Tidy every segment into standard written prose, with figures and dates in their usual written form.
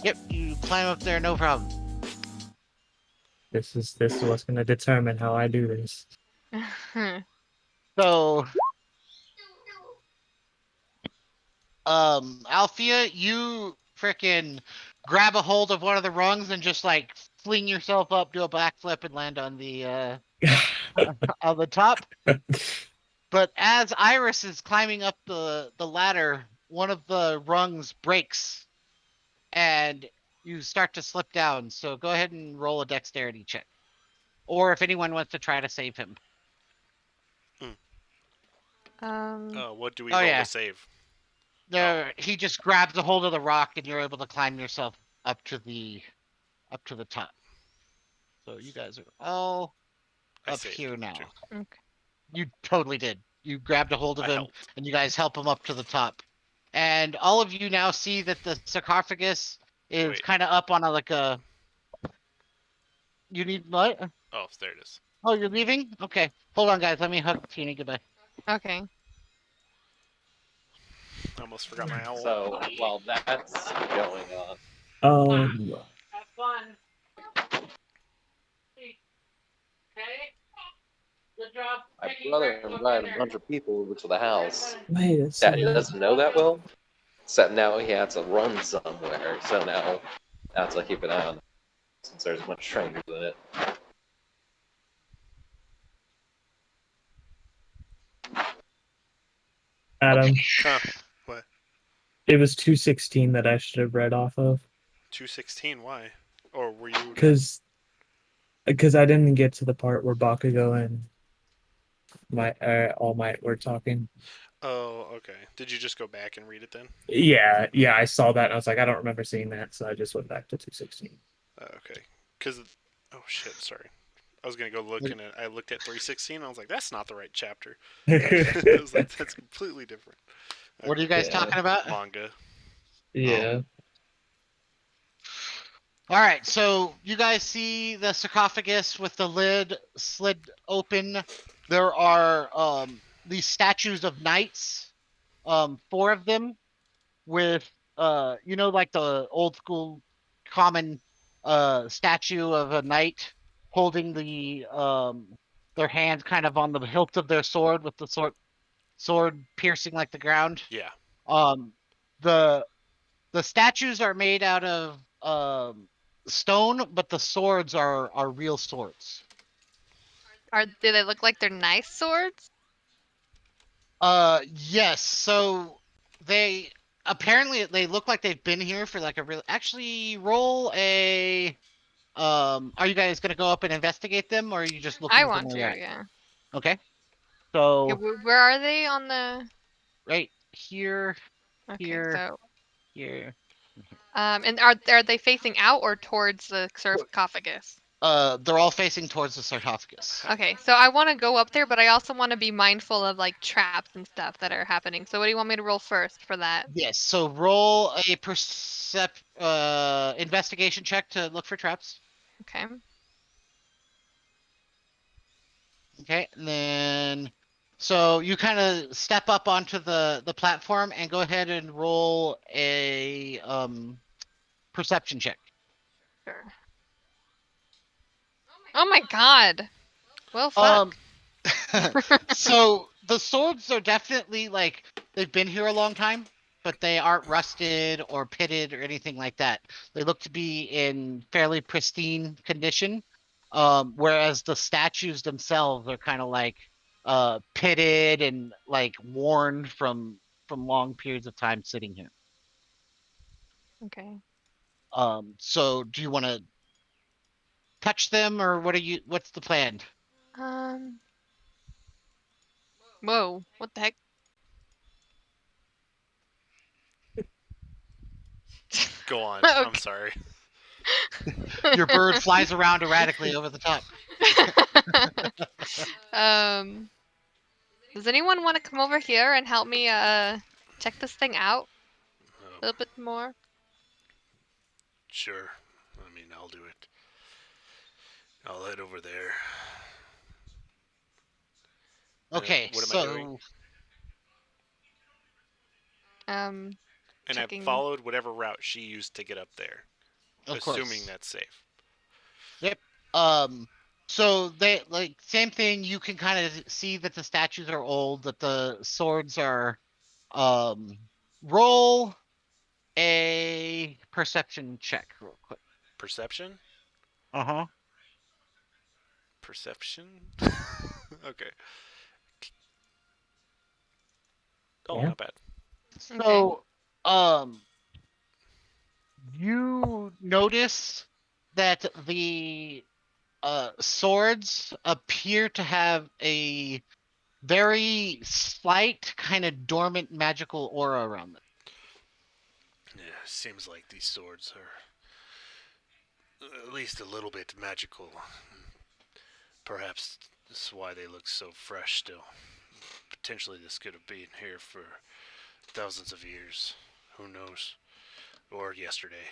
Yep, you climb up there, no problem. This is what's gonna determine how I do this. So, Althea, you frickin' grab a hold of one of the rungs and just like fling yourself up, do a backflip, and land on the on the top. But as Iris is climbing up the ladder, one of the rungs breaks and you start to slip down. So go ahead and roll a dexterity check. Or if anyone wants to try to save him. What do we Oh roll to yeah. save? Oh, There he just grabs a hold of the rock and you're able to climb yourself up to the top. So you guys are all I up saved here too. now. Okay. You totally did. You grabbed a hold of I him helped. and you guys help him up to the top. And all of you now see that the sarcophagus is Wait. kind of up on a like a. You need what? Oh, there it is. Oh, you're leaving? Okay. Hold on, guys. Let me hug Tina goodbye. Okay. I almost forgot my owl. So while that's going on, Um, Have fun. Okay. Good job. my Taking brother breakfast invited a dinner. bunch of people over to the house wait a that he second. doesn't know that well. So now he has to run somewhere. So now I have to keep an eye on it since there's much strangers in it. Okay. Adam, Huh. What? it was 216 that I should have read off of 216? Why? Or were you not? because I didn't get to the part where Bakugo and my All Might were talking. Oh, okay. Did you just go back and read it then? Yeah, I saw that and I was like, I don't remember seeing that, so I just went back to 216. Okay. Because. Oh, shit. Sorry. I was going to go look and I looked at 316 and I was like, that's not the right chapter. I was like, that's completely different. What are Okay. you guys Yeah, talking about? Manga. Oh. yeah. All right, so you guys see the sarcophagus with the lid slid open. There are these statues of knights, four of them with like the old school common statue of a knight holding their hands kind of on the hilt of their sword with the sword piercing like the ground. Yeah. Um the the statues are made out of stone, but the swords are real swords. Do they look like they're nice swords? Yes. So they apparently they look like they've been here for like a real. Actually, roll a. Are you guys gonna go up and investigate them, or are you just I looking from want where to, you're at? yeah. Okay. Okay, So where are they on the? right here, Okay, here, so here. and are they facing out or towards the sarcophagus? They're all facing towards the sarcophagus. Okay, so I want to go up there, but I also want to be mindful of like traps and stuff that are happening. So what do you want me to roll first for that? Yes. So roll a investigation check to look for traps. Okay. Okay, and then so you kind of step up onto the platform and go ahead and roll a perception check. Sure. Oh my god. Well, Um, fuck. so the swords are definitely like they've been here a long time, but they aren't rusted or pitted or anything like that. They look to be in fairly pristine condition. Whereas the statues themselves are kind of like pitted and like worn from long periods of time sitting here. Okay. So do you want to touch them or what's the plan? Um. Whoa. What the heck? Go on. I'm Okay. sorry. Your bird flies around erratically over the top. um. Does anyone want to come over here and help me check this thing out Oh, a little bit more? sure. I mean, I'll do it. I'll head over there. Okay, What am I doing? Um. And I checking. followed whatever route she used to get up there, Of assuming course. that's safe. Yep. So they like same thing. You can kind of see that the statues are old, that the swords are. Roll a perception check real quick. Perception? Uh-huh. Perception? Okay. Oh, Yeah. not bad. So, you notice that the swords appear to have a very slight kind of dormant magical aura around them. Yeah, seems like these swords are at least a little bit magical. Perhaps this is why they look so fresh still. Potentially this could have been here for thousands of years. Who knows? Or yesterday.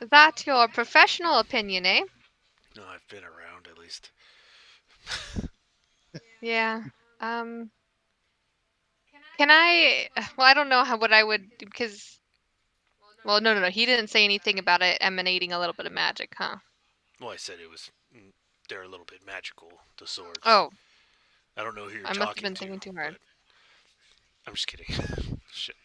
Is that your professional opinion, eh? No, I've been around at least. Yeah. Can I? Well, I don't know what I would do because. Well, no. He didn't say anything about it emanating a little bit of magic, huh? Well, I said it was. They're a little bit magical, the swords. Oh, I don't know who you're I must have talking been to, thinking too but hard. I'm just kidding. Shit.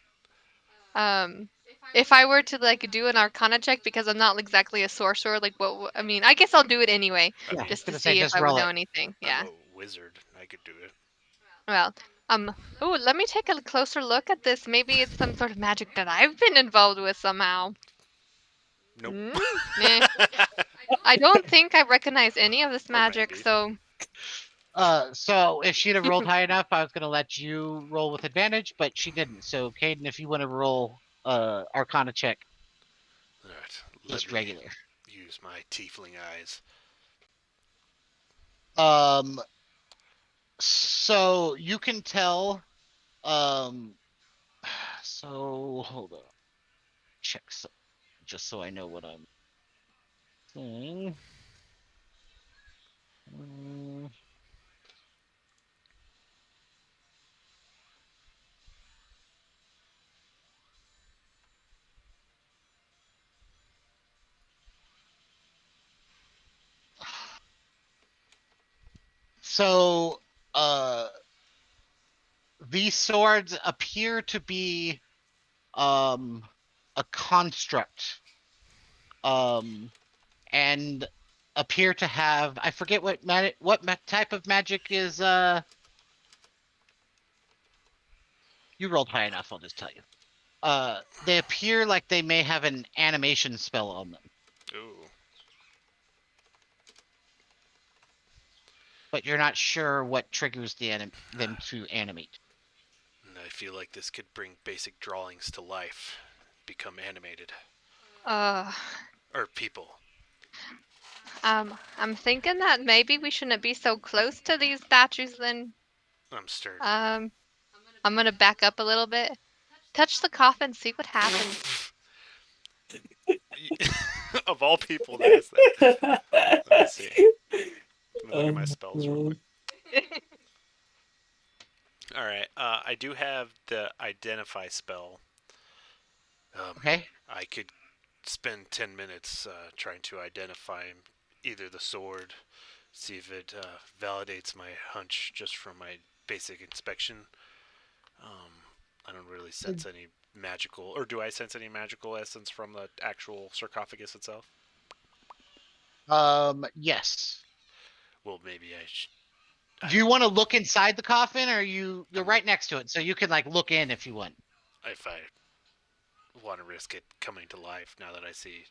Um, if I were to like do an Arcana check because I'm not exactly a sorcerer, like I mean, I guess I'll do it anyway, I Yeah, I mean, was just to gonna say see if just I would roll know it. anything. I'm Yeah. a wizard. I could do it. Well, oh, let me take a closer look at this. Maybe it's some sort of magic that I've been involved with somehow. Nope. Hmm? Meh. I don't think I recognize any of this Or magic, maybe. so So if she'd have rolled high enough, I was gonna let you roll with advantage, but she didn't. So Caden, if you want to roll Arcana check, Alright, let just me regular. use my tiefling eyes. Um so you can tell um so hold on. Check so, just so I know what I'm saying. Mm, So uh these swords appear to be um a construct. Um and appear to have I forget type of magic is you rolled high enough, I'll just tell you. They appear like they may have an animation spell on them, Ooh. but you're not sure what triggers them to animate. And I feel like this could bring basic drawings to life, become animated. uh, Or people. I'm thinking that maybe we shouldn't be so close to these statues then. I'm stirred. I'm gonna back up a little bit, touch the coffin, see what happens. Of all people to ask that. Let me see. Let me look at my spells real quick. Um, Alright, I do have the identify spell. Okay. I could spend 10 minutes trying to identify either the sword, see if it validates my hunch just from my basic inspection. I don't really sense any magical, or do I sense any magical essence from the actual sarcophagus itself? Yes. Well, maybe I Do you don't want to know look inside the coffin, or you're I'm, right next to it, so you can like look in if you want. if I want to risk it coming to life now that I see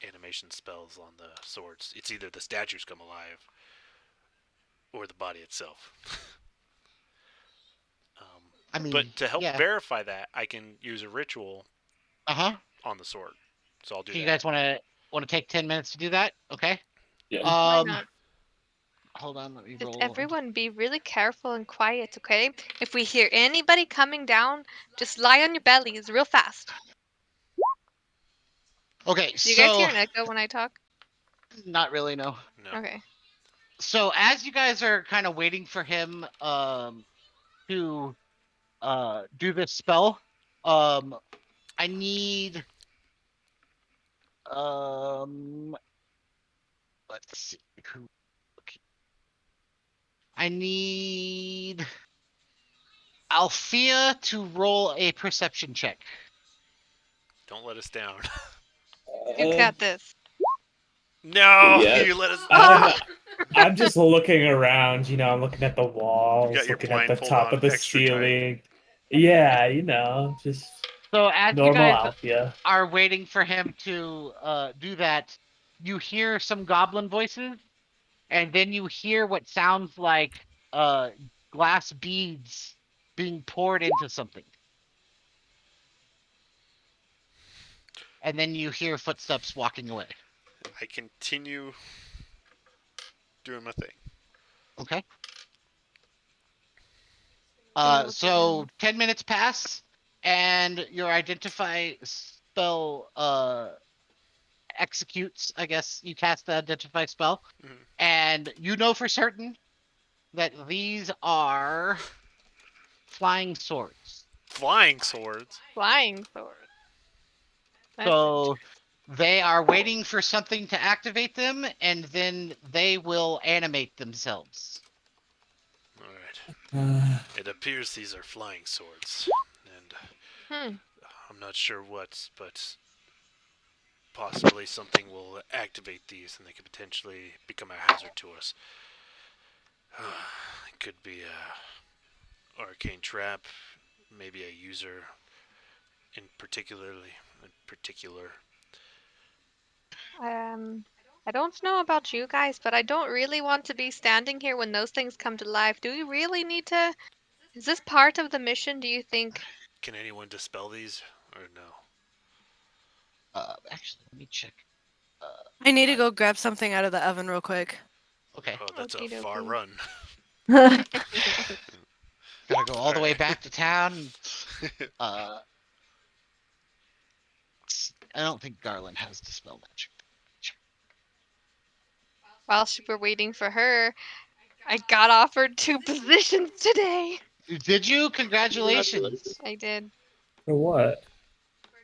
animation spells on the swords. It's either the statues come alive or the body itself. I mean, But to help yeah. verify that, I can use a ritual Uh-huh. on the sword. So I'll do So you that. guys want to take 10 minutes to do that? Okay. yeah. Why Um not? hold on, let me Just roll. everyone be really careful and quiet, okay? If we hear anybody coming down, just lie on your bellies real fast. Okay, Do you guys so hear an echo when I talk? not really, no. No. Okay. So as you guys are kind of waiting for him to do this spell. Um, I need um, let's see who. Okay. I need Althea to roll a perception check. Don't let us down. You Uh, got this. No, Yeah. you let us I'm down. I'm just looking around, I'm looking at the You got walls, your looking at the blindfold top on of the extra tight. ceiling. Yeah, just So as you normal guys Althea. are waiting for him to do that, you hear some goblin voices, and then you hear what sounds like uh glass beads being poured into something. And then you hear footsteps walking away. I continue doing my thing. Okay. Gonna look So around. 10 minutes pass, and your identify spell executes. I guess you cast the identify spell, Mhm. and you know for certain that these are flying swords. Flying swords. Flying sword. That's So they are waiting for something to activate them, and then they will animate themselves. All right. Uh, It appears these are flying swords, and hmm. I'm not sure what, but possibly something will activate these, and they could potentially become a hazard to us. It could be a arcane trap, maybe a user in particular. I don't know about you guys, but I don't really want to be standing here when those things come to life. Do we really need to? Is this part of the mission, do you think? Can anyone dispel these, or no? Actually, let me check. I need to I- go grab something out of the oven real quick. okay, Oh, that's a Okie far dokie. run. gotta go all the way Alright. back to town. Uh, I don't think Garland has dispel magic. Whilst we're waiting for her, I got offered 2 positions today. Did you? Congratulations. I did. for what?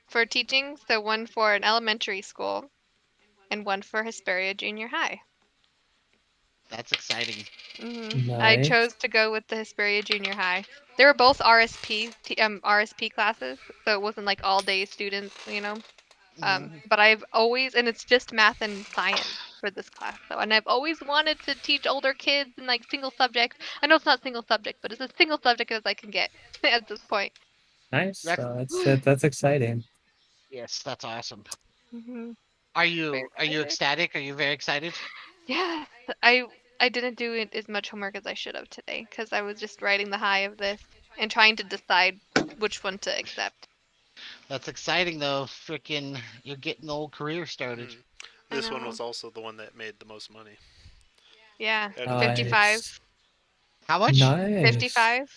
For teaching, so one for an elementary school and one for Hesperia Junior High. That's exciting. I Nice. chose to go with the Hesperia Junior High. They were both RSP classes, so it wasn't like all day students. Mhm. But I've always, and it's just math and science for this class, so, and I've always wanted to teach older kids in like single subject. I know it's not single subject, but it's as single subject as I can get at this point. Nice. That's That's exciting. yes, that's awesome. hmm Are Very you excited. ecstatic? Are you very excited? Yeah, I didn't do as much homework as I should have today because I was just riding the high of this and trying to decide which one to accept. That's exciting though. Freaking, you're getting the old career started. Mhm. I This one know. was also the one that made the most money. Yeah, Out of the two. 55. Nice. How much? Nice. 55.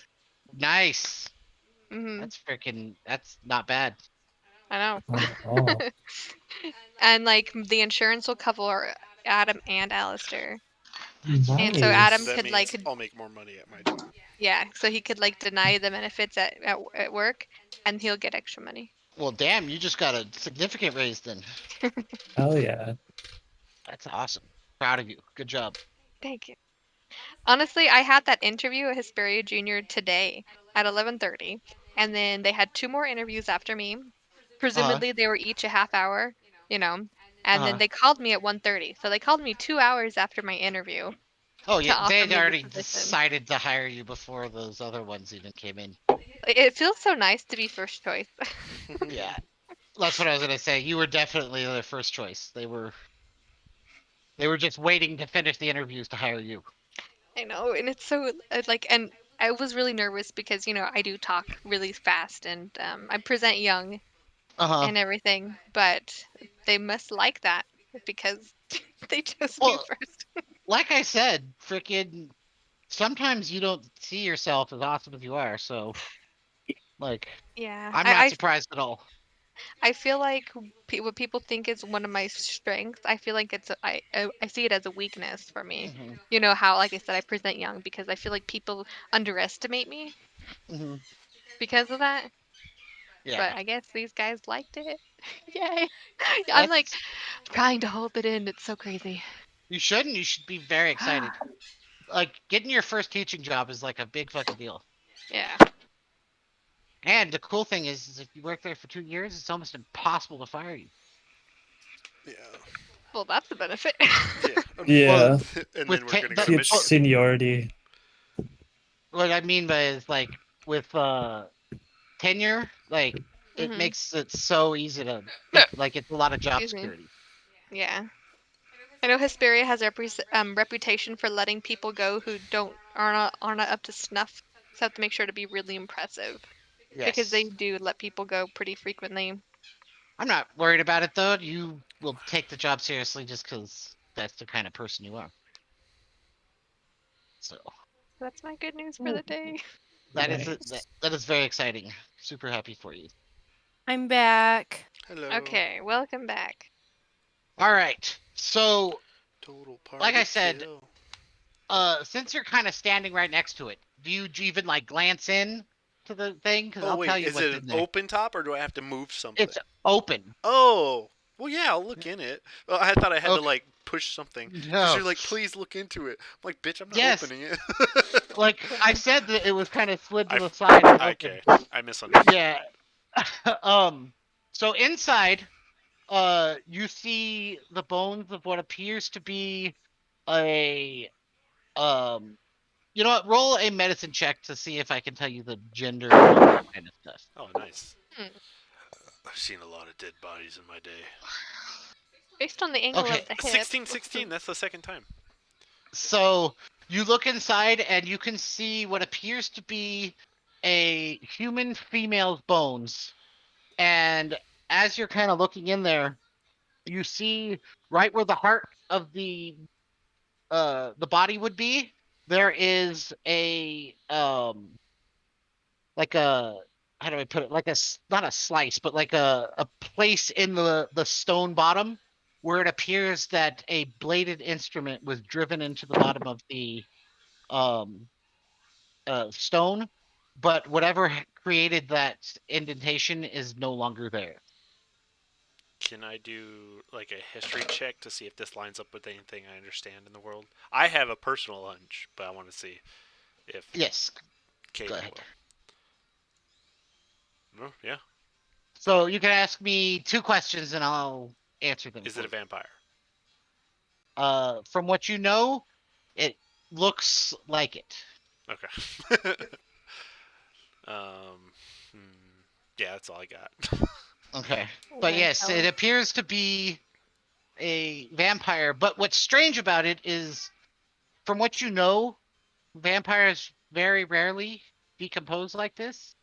Nice. Mm-hmm. That's freaking. That's not bad. I know. Not at all. And like the insurance will cover Adam and Alistair. And so Adam Nice. That could means like, I'll make more money at my job. yeah, so he could like deny the benefits at work and he'll get extra money. Well, damn, you just got a significant raise then. Hell yeah. That's awesome. Proud of you. Good job. Thank you. Honestly, I had that interview at Hesperia Junior today at 11:30, and then they had 2 more interviews after me. Uh huh. Presumably, they were each a half hour, you know. Uh And then huh. they called me at 1:30. So they called me 2 hours after my interview Oh to yeah, they offer had me the already position. decided to hire you before those other ones even came in. It feels so nice to be first choice. Yeah, that's what I was gonna say. You were definitely their first choice. They were just waiting to finish the interviews to hire you. I know, and it's so like, and I was really nervous because I do talk really fast and I present young Uh huh. and everything, but they must like that because they chose me Well, first. like I said, freaking. Sometimes you don't see yourself as awesome as you are. So, like, Yeah, I'm not surprised at all. I feel like what people think is one of my strengths. I feel like I see it as a weakness for me. Hmm. You know how, like I said, I present young because I feel like people underestimate me. Hmm. because of that. Yeah. But I guess these guys liked it. Yay! I'm like That's, trying to hold it in. It's so crazy. you shouldn't. You should be very excited. Like getting your first teaching job is like a big fucking deal. Yeah. And the cool thing is if you work there for 2 years, it's almost impossible to fire you. Yeah. Well, that's the benefit. Yeah. Yeah. And With then we're gonna go to It's Michigan. seniority. what I mean by is like with tenure, like it Mhm. makes it so easy to get, like it's a lot of job Excuse me. security. Yeah. I know Hesperia has a reputation for letting people go who don't are not up to snuff. So have to make sure to be really impressive because they Yes. do let people go pretty frequently. I'm not worried about it though. You will take the job seriously just because that's the kind of person you are. So That's my good news for the day. that is Nice. that is very exciting. Super happy for you. I'm back. Hello. Okay, welcome back. All right. So Total party like I said, kill. since you're kind of standing right next to it, do you even like glance in to the thing? Because Oh I'll tell wait, you is what's it an in there. open top or do I have to move something? It's open. Oh, well, yeah, I'll look in it. Well, I thought I had to Okay. like push something because No. you're like, please look into it. I'm like, bitch, I'm not Yes. opening it. Like I said that it was kind of slid to I the f- side and open. okay, I misunderstood. Yeah. So inside, you see the bones of what appears to be a you know what? Roll a medicine check to see if I can tell you the gender and all that kind of stuff. Oh, nice. Hmm. I've seen a lot of dead bodies in my day. Based on the angle Okay. of the hip. 16, 16. That's the second time. So you look inside and you can see what appears to be a human female's bones. And as you're kind of looking in there, you see right where the heart of the body would be, there is a like a, how do I put it? Like not a slice, but like a place in the stone bottom where it appears that a bladed instrument was driven into the bottom of the um stone, but whatever created that indentation is no longer there. Can I do like a history check to see if this lines up with anything I understand in the world? I have a personal hunch, but I want to see if Yes, go Caden ahead. will. Oh, yeah. So you can ask me 2 questions and I'll answer them Is for it a you. vampire? From what you know, it looks like it. Okay. um, yeah, that's all I got. Okay. But yes, it appears to be a vampire. But what's strange about it is, from what you know, vampires very rarely decompose like this.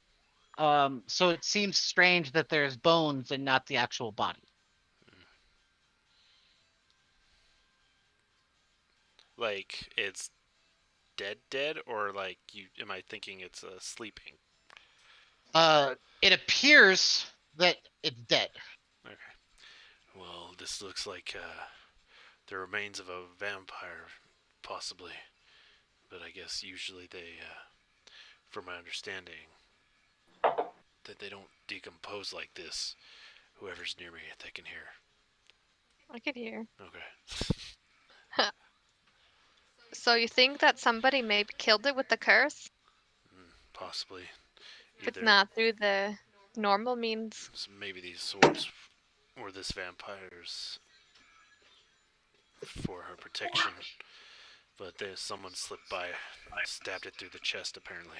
So it seems strange that there's bones and not the actual body. Like it's dead, or like you? Am I thinking it's sleeping? It appears that it's dead. Okay. Well, this looks like the remains of a vampire, possibly. But I guess usually they, from my understanding, that they don't decompose like this. Whoever's near me, they can hear. I could hear. Okay. So you think that somebody maybe killed it with the curse? Possibly. If it's Either not through the normal means. maybe these swords or this vampire's for her protection, but there's someone slipped by and stabbed it through the chest, apparently.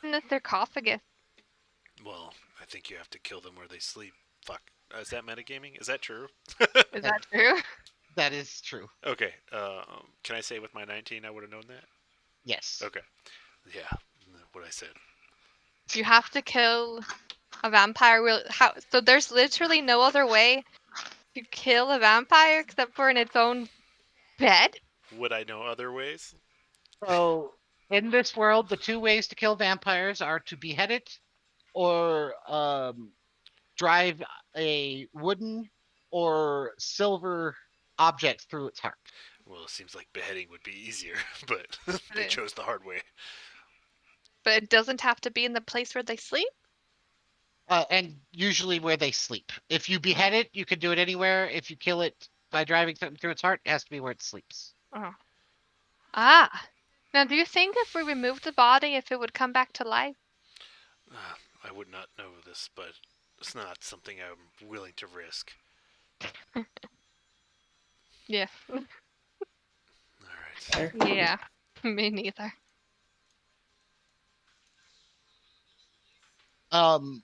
In the sarcophagus. Well, I think you have to kill them where they sleep. Fuck. Is that metagaming? Is that true? Is that true? That is true. Okay. Can I say with my 19 I would have known that? Yes. Okay. Yeah. What I said. You have to kill a vampire. So there's literally no other way to kill a vampire except for in its own bed? Would I know other ways? So in this world, the 2 ways to kill vampires are to behead it or drive a wooden or silver object through its heart. Well, it seems like beheading would be easier, but they Yeah. chose the hard way. But it doesn't have to be in the place where they sleep? And usually where they sleep. If you behead it, you can do it anywhere. If you kill it by driving something through its heart, it has to be where it sleeps. Oh. Ah. Now, do you think if we removed the body, if it would come back to life? I would not know this, but it's not something I'm willing to risk. Yeah. All right. There. Yeah. Me neither. Um.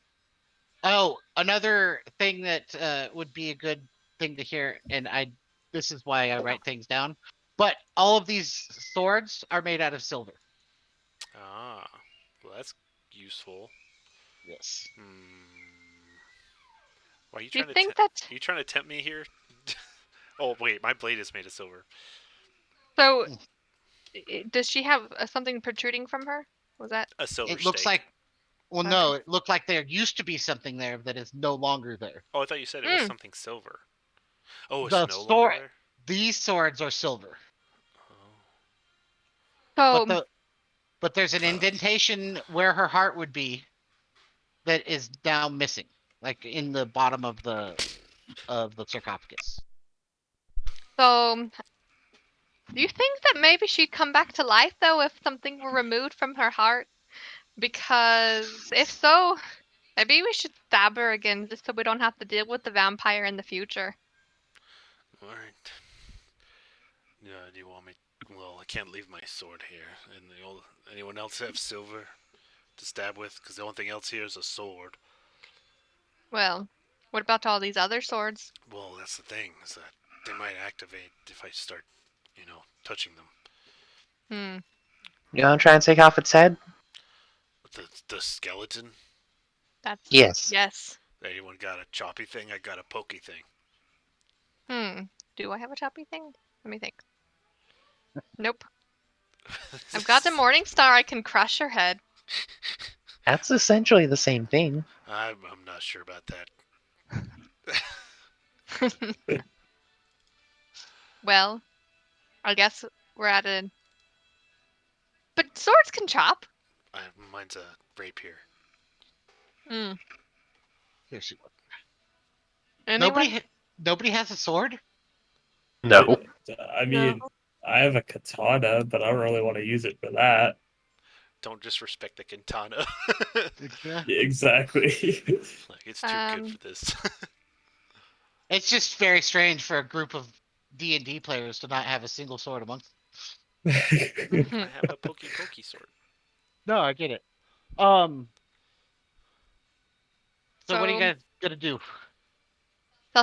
Oh, another thing that would be a good thing to hear, and this is why I write things down. But all of these swords are made out of silver. Ah, well, that's useful. Yes. Why are you Do you trying to think that? are you trying to tempt me here? Oh wait, my blade is made of silver. So, Mm. does she have something protruding from her? Was that A silver It looks stake. like. Well, okay? no, it looked like there used to be something there that is no longer there. Oh, I thought you said it was Mm. something silver. Oh, it's The no longer sword. there. These swords are silver, Oh. but So, there's an indentation where her heart would be that is now missing, like in the bottom of the sarcophagus. so, do you think that maybe she'd come back to life though if something were removed from her heart? Because if so, maybe we should stab her again just so we don't have to deal with the vampire in the future. All right. Do you want me? Well, I can't leave my sword here. And anyone else have silver to stab with? Because the only thing else here is a sword. Well, what about all these other swords? Well, that's the thing, is that they might activate if I start, touching them. Hmm. You want to try and take off its head? The skeleton. That's Yes. yes. Anyone got a choppy thing? I got a pokey thing. Hmm. Do I have a choppy thing? Let me think. Nope. I've got the Morning Star. I can crush her head. That's essentially the same thing. I'm not sure about that. Well, I guess we're at a. But swords can chop. Mine's a rapier. Hmm. Here she was. Anyone? Nobody has a sword. No. I No. mean, I have a katana, but I don't really want to use it for that. Don't disrespect the katana. Yeah. Yeah, exactly. Like, it's too good for this. It's just very strange for a group of D&D players to not have a single sword amongst. I have a pokey sword. No, I get it. So what are you So, guys gonna do?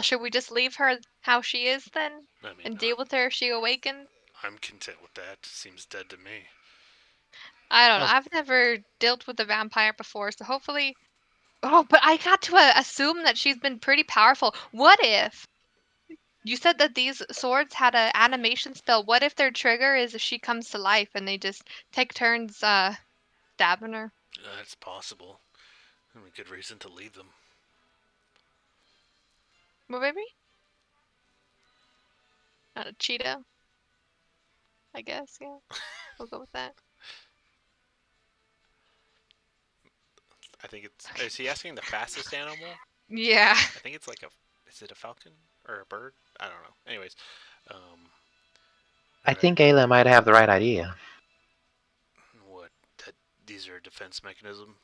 should we just leave her how she is then, I mean, and deal with her if she awakens? I'm content with that. Seems dead to me. I don't know. Oh, I've never dealt with a vampire before, so hopefully. Oh, but I got to assume that she's been pretty powerful. What if you said that these swords had an animation spell? What if their trigger is if she comes to life and they just take turns stabbing her? That's possible. I mean, good reason to leave them. What, baby? Not a cheetah, I guess. Yeah, we'll go with that. I think it's. Is he asking the fastest animal? Yeah. I think it's like a. Is it a falcon or a bird? I don't know. Anyways, um, I alright. think Ayla might have the right idea. What? That these are a defense mechanism.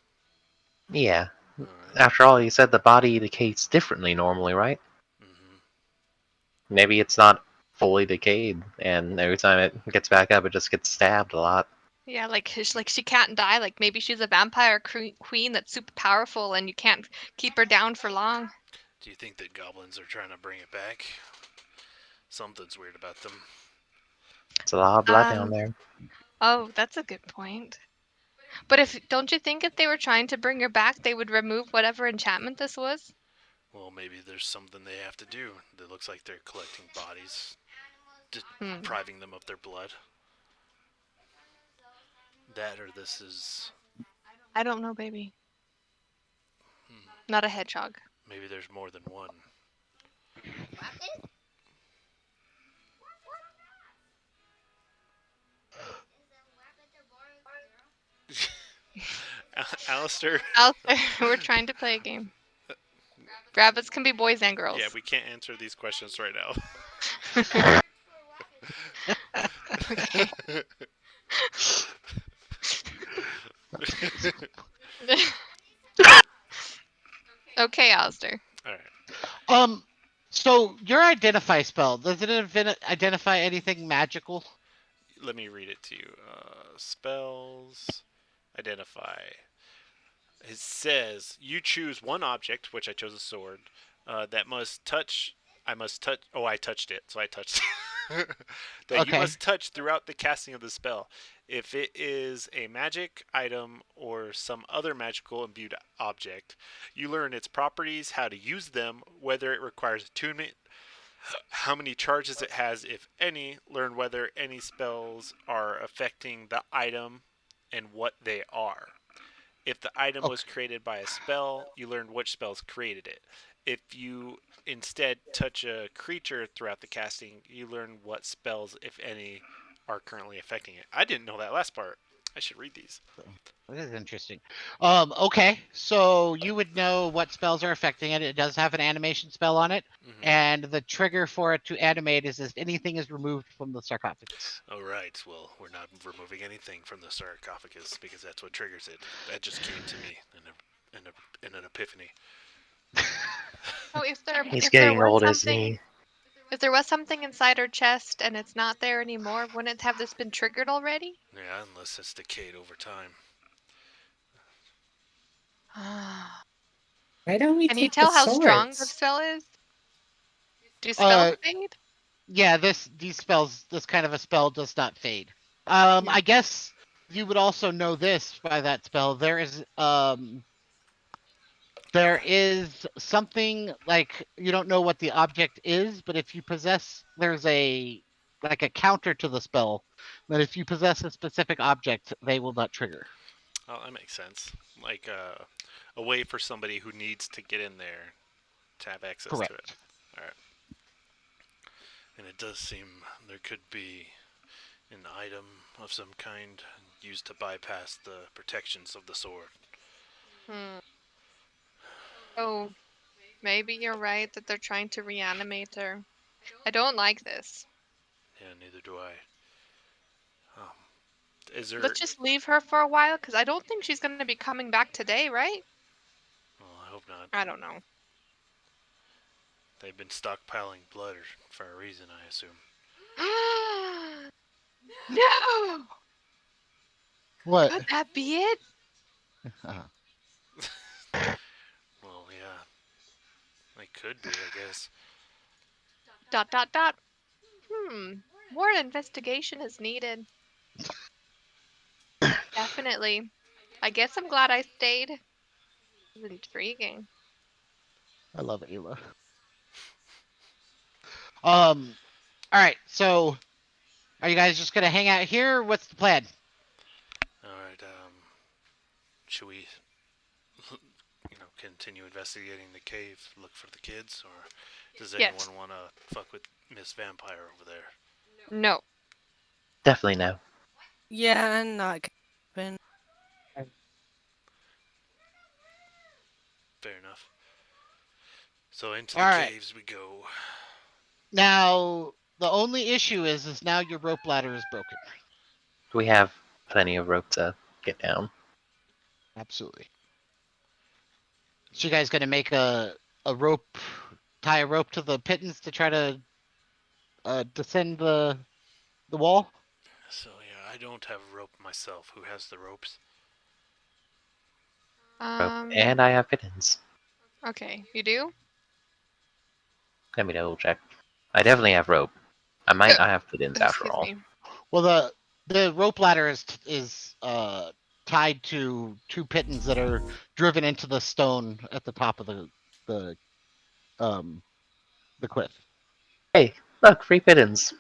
Yeah. All right. After all, you said the body decays differently normally, right? Mm-hmm. Maybe it's not fully decayed, and every time it gets back up, it just gets stabbed a lot. Yeah, like she can't die. Like maybe she's a vampire queen that's super powerful, and you can't keep her down for long. Do you think that goblins are trying to bring it back? Something's weird about them. It's a lot of blood down Um. there. Oh, that's a good point. But if don't you think if they were trying to bring her back, they would remove whatever enchantment this was? Well, maybe there's something they have to do. That looks like they're collecting bodies, Hmm. depriving them of their blood. That or this is. I don't know, baby. Hmm, Not a hedgehog. maybe there's more than one. Alistair. Alistair, we're trying to play a game. Rabbits can be boys and girls. Yeah, we can't answer these questions right now. Okay. Okay, Alistair. All right. So your identify spell, does it identify anything magical? Let me read it to you. Spells. Identify. It says you choose one object, which I chose a sword, that must touch. I must touch. Oh, I touched it, so I touched it. That you Okay. must touch throughout the casting of the spell. If it is a magic item or some other magical imbued object, you learn its properties, how to use them, whether it requires attunement, how many charges it has, if any, learn whether any spells are affecting the item and what they are. If the item was Okay. created by a spell, you learn which spells created it. If you instead touch a creature throughout the casting, you learn what spells, if any, are currently affecting it. I didn't know that last part. I should read these. That is interesting. Okay, so you would know what spells are affecting it. It does have an animation spell on it, Mm-hmm. and the trigger for it to animate is if anything is removed from the sarcophagus. All right. Well, we're not removing anything from the sarcophagus because that's what triggers it. That just came to me in an epiphany. Oh, He's if there getting was old, isn't something he? if there was something inside her chest and it's not there anymore, wouldn't have this been triggered already? Yeah, unless it's decayed over time. Why don't we Can you take the tell how strong the swords? spell is? Do spells Uh, fade? yeah, this kind of a spell does not fade. Yeah. I guess you would also know this by that spell. There is something like you don't know what the object is, but if you possess, there's a like a counter to the spell that if you possess a specific object, they will not trigger. Oh, that makes sense. Like a way for somebody who needs to get in there to have access to it. Correct. All right. And it does seem there could be an item of some kind used to bypass the protections of the sword. Hmm. Oh, maybe you're right that they're trying to reanimate her. I don't like this. Yeah, neither do I. Um, is there? Let's just leave her for a while because I don't think she's going to be coming back today, right? Well, I hope not. I don't know. They've been stockpiling blood for a reason, I assume. No! What? Could that be it? Uh, Well, yeah, they could be, I guess. Dot dot dot. More investigation is needed. Definitely. I guess I'm glad I stayed. It was intriguing. I love Ayla. All right. So, are you guys just gonna hang out here? What's the plan? All right. Should we, continue investigating the cave, look for the kids, or does Yes. anyone want to fuck with Miss Vampire over there? No. Definitely no. Yeah, I'm not gonna. Fair enough. So into All the right. caves we go. Now, the only issue is now your rope ladder is broken. We have plenty of rope to get down. Absolutely. So you guys gonna make a rope, tie a rope to the pittance to try to descend the wall? So yeah, I don't have rope myself. Who has the ropes? Rope. And I have pittance. Okay, you do? Let me double check. I definitely have rope. I might not have pittance after Excuse all. me. Well, the rope ladder is tied to two pittons that are driven into the stone at the top of the um the cliff. Hey, look, free pittance.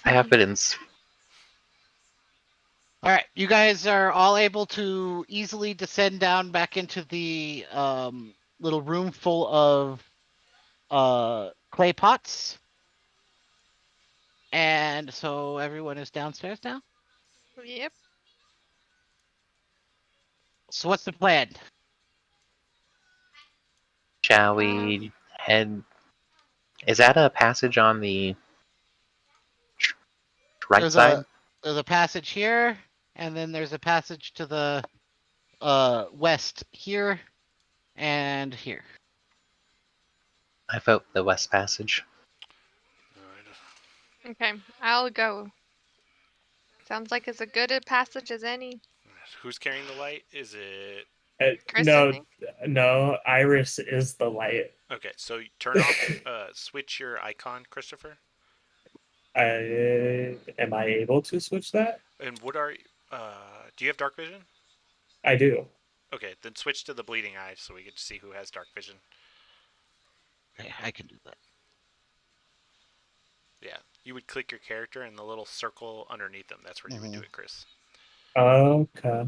I have pittance. All right, you guys are all able to easily descend down back into the little room full of clay pots, and so everyone is downstairs now. Yep. So what's the plan? Shall we head? Is that a passage on the right There's side? a passage here, and then there's a passage to the west here and here. I vote the west passage. Alright. Okay, I'll go. Sounds like it's a good a passage as any. Who's carrying the light? Is it Chris, I No, think. no. Iris is the light. okay? So turn off, switch your icon, Christopher. Am I able to switch that? And what are do you have dark vision? I do. Okay, then switch to the bleeding eye so we get to see who has dark vision. Okay, I can do that. Yeah, you would click your character and the little circle underneath them. That's where you would do Mhm. it, Chris. Okay.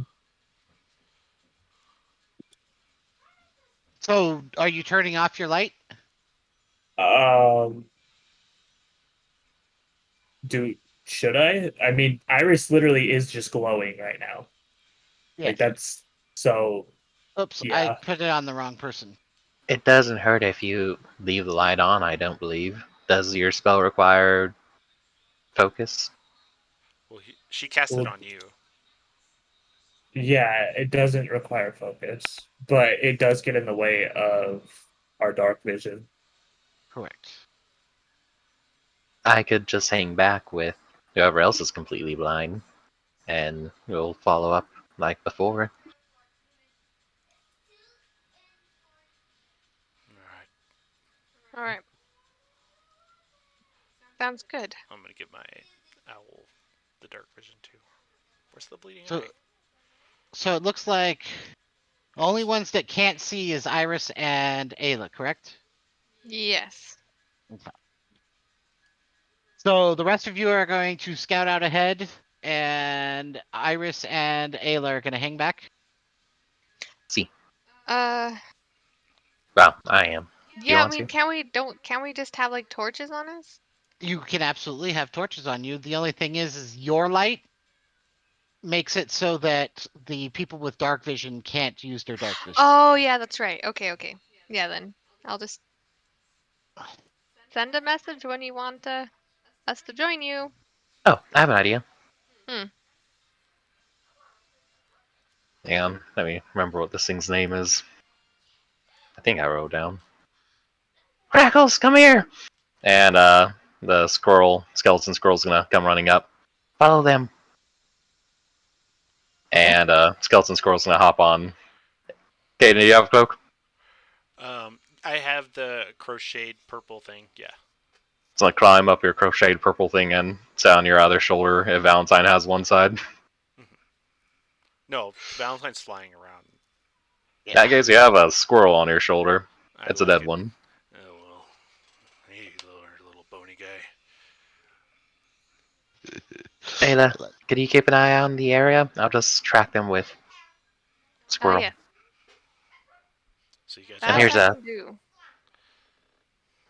So, are you turning off your light? Um, do should I? I mean, Iris literally is just glowing right now. Yeah. Like that's so. Oops, I Yeah. put it on the wrong person. It doesn't hurt if you leave the light on. I don't believe. Does your spell require focus? Well, she cast it Well, on you. yeah. It doesn't require focus, but it does get in the way of our dark vision. Correct. I could just hang back with whoever else is completely blind, and we'll follow up like before. All right, All right. Sounds good. I'm gonna give my owl the dark vision too. Where's the bleeding So, eye? so it looks like only ones that can't see is Iris and Ayla, correct? Yes. Okay. So the rest of you are going to scout out ahead, and Iris and Ayla are going to hang back. See, Uh, well, I am. Do you yeah. I want mean, to? can we just have like torches on us? You can absolutely have torches on you. The only thing is your light makes it so that the people with dark vision can't use their dark vision. Oh yeah, that's right. Okay, okay. Yeah, then I'll just send a message when you want us to join you. Oh, I have an idea. Hmm. Hang on, let me remember what this thing's name is. I think I wrote it down. Crackles, come here! And the skeleton squirrel's gonna come running up. Follow them. Okay. And skeleton squirrel's gonna hop on. Okay, do you have a cloak? I have the crocheted purple thing. Yeah. It's gonna climb up your crocheted purple thing and sit on your other shoulder if Valentine has one side. No, Valentine's flying around. Yeah. I guess you have a squirrel on your shoulder. I It's a like dead it. one. Oh well. Hey, little bony guy. Ayla, could you keep an eye on the area? I'll just track them with squirrel. Yeah. So you guys And That here's I a. can do.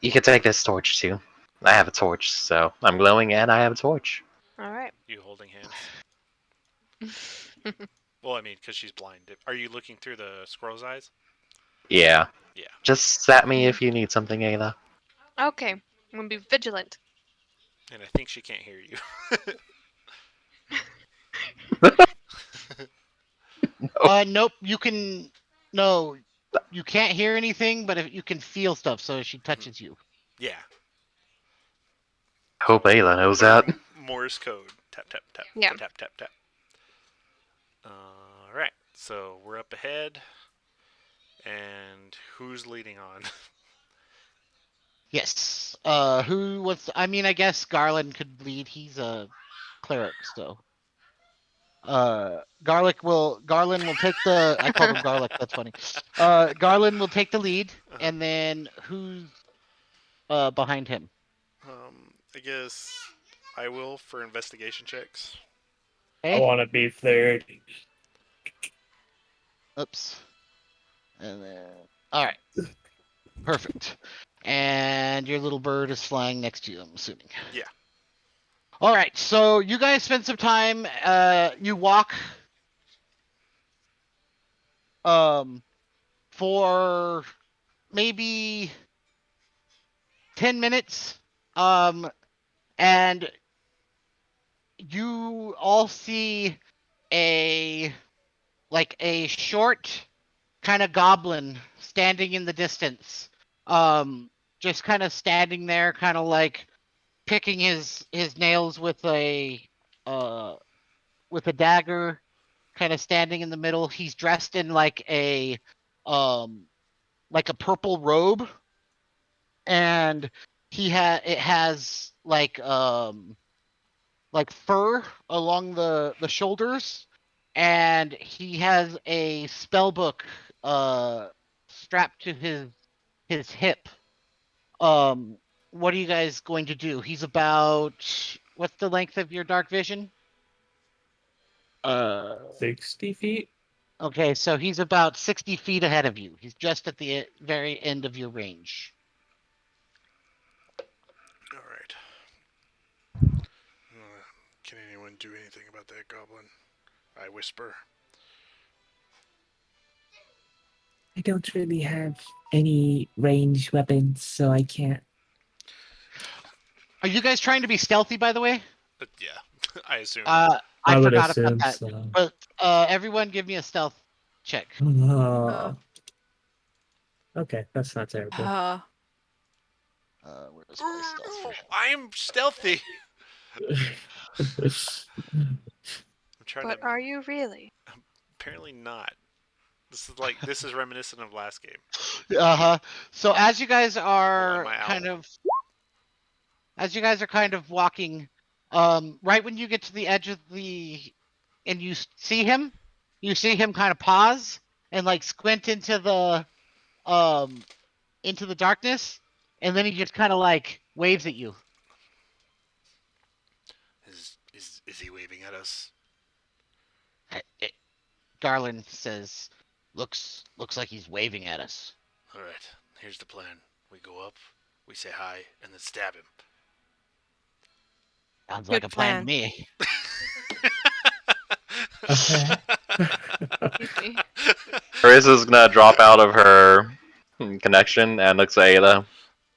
You can take this torch too. I have a torch, so I'm glowing and I have a torch. All right. you holding hands? Well, I mean, because she's blind. Are you looking through the squirrel's eyes? Yeah. Yeah. Just zap me if you need something, Ayla. Okay. I'm gonna be vigilant. And I think she can't hear you. Nope. You can. No, you can't hear anything, but if you can feel stuff. So she touches you. Yeah. Hope Ayla knows that. Morse code. Tap tap tap. Yeah. Tap tap tap. All right. So we're up ahead, and who's leading on? Yes. Who was? I mean, I guess Garland could lead. He's a cleric, so. Garland will take the. I called him Garlic. That's funny. Garland will take the lead, and then who's behind him? I guess I will for investigation checks. I Okay. want to be third. Oops. And then. All right. Perfect. And your little bird is flying next to you, I'm assuming. Yeah. All right. So you guys spend some time. You walk for maybe 10 minutes. And you all see a short kind of goblin standing in the distance. Just kind of standing there, kind of like picking his nails uh with a dagger, kind of standing in the middle. He's dressed in um like a purple robe, and it has like fur along the shoulders, and he has a spell book strapped to his hip. Um, what are you guys going to do? He's about what's the length of your dark vision? 60 feet. Okay, so he's about 60 feet ahead of you. He's just at the very end of your range. All right. Can anyone do anything about that goblin? I whisper. I don't really have any ranged weapons, so I can't. Are you guys trying to be stealthy, by the way? Yeah, I assume. I would forgot about assume that. so. But everyone give me a stealth check. Okay, that's not terrible. Where's my stealth? Oh, I am stealthy. I'm trying But to. are you really? Apparently not. This is reminiscent of last game. Uh-huh. So as you guys Hold on, are my kind owl. of walking, right when you get to the edge of and you see him, kind of pause and like squint into the darkness, and then he just kind of like waves at you. Is he waving at us? Garland says, looks like he's waving at us. All right. Here's the plan. We go up, we say hi, and then stab him. Sounds Good like a plan to plan. me. Okay. Excuse me. Carissa's gonna drop out of her connection and looks at Ayla.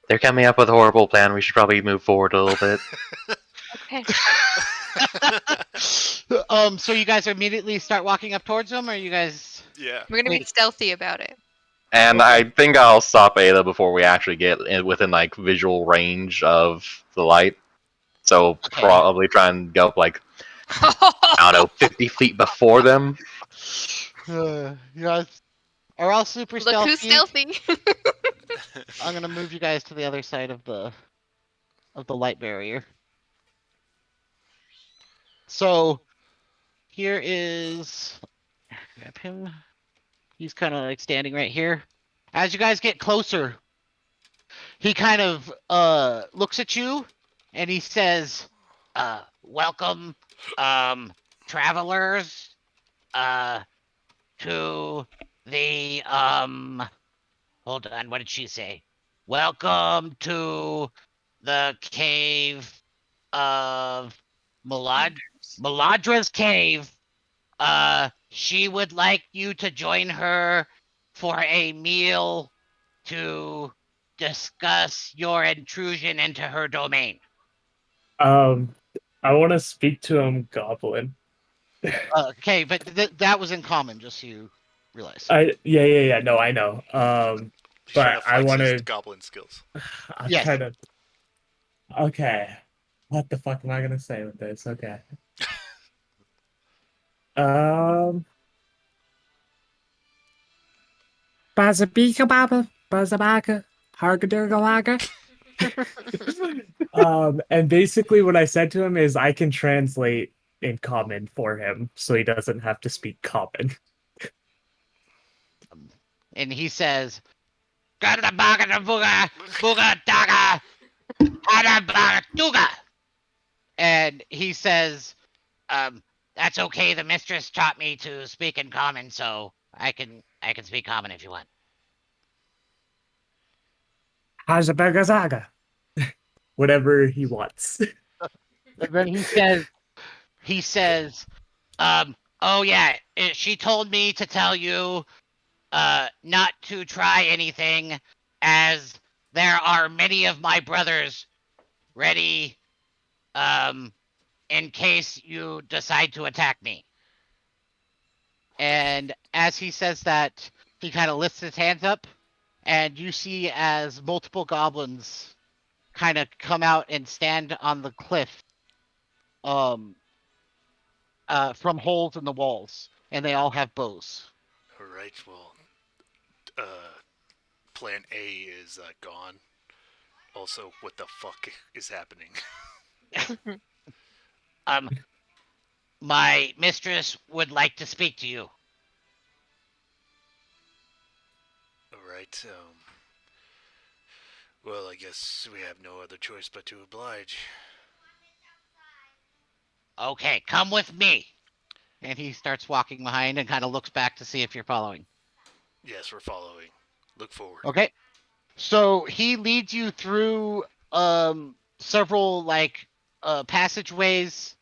They're coming up with a horrible plan. We should probably move forward a little bit. Okay. So you guys immediately start walking up towards him, or you guys? Yeah. We're gonna be Wait. stealthy about it. And Okay. I think I'll stop Ayla before we actually get within like visual range of the light. So Okay. probably try and go up like, I don't know, 50 feet before them. You guys are all super Look stealthy. who's stealthy. I'm gonna move you guys to the other side of the light barrier. So here is grab him. He's kind of like standing right here. As you guys get closer, he kind of looks at you and he says, welcome, travelers, to the hold on, what did she say? Welcome to the cave of Maladra's cave. She would like you to join her for a meal to discuss your intrusion into her domain. I want to speak to him, Goblin. Okay, but that was in common, just so you realize. Yeah. No, I know. He's trying to But I flex want his to. goblin skills. I'm Yes. trying to. Okay. What the fuck am I gonna say with this? Okay. Bazabika Baba, Bazabaka, Hargadurgalaga. And basically what I said to him is I can translate in common for him, so he doesn't have to speak common. And he says, and he says, that's okay. The mistress taught me to speak in common, so I can speak common if you want. Hazabagazaga. Whatever he wants. And then he says, oh yeah, she told me to tell you not to try anything, as there are many of my brothers ready, in case you decide to attack me. And as he says that, he kind of lifts his hands up, and you see as multiple goblins kind of come out and stand on the cliff, um, from holes in the walls, and they all have bows. All right. Well, Plan A is gone. Also, what the fuck is happening? Um, my mistress would like to speak to you. All right. Well, I guess we have no other choice but to oblige. Okay, come with me. And he starts walking behind and kind of looks back to see if you're following. Yes, we're following. Look forward. Okay. So he leads you through several like passageways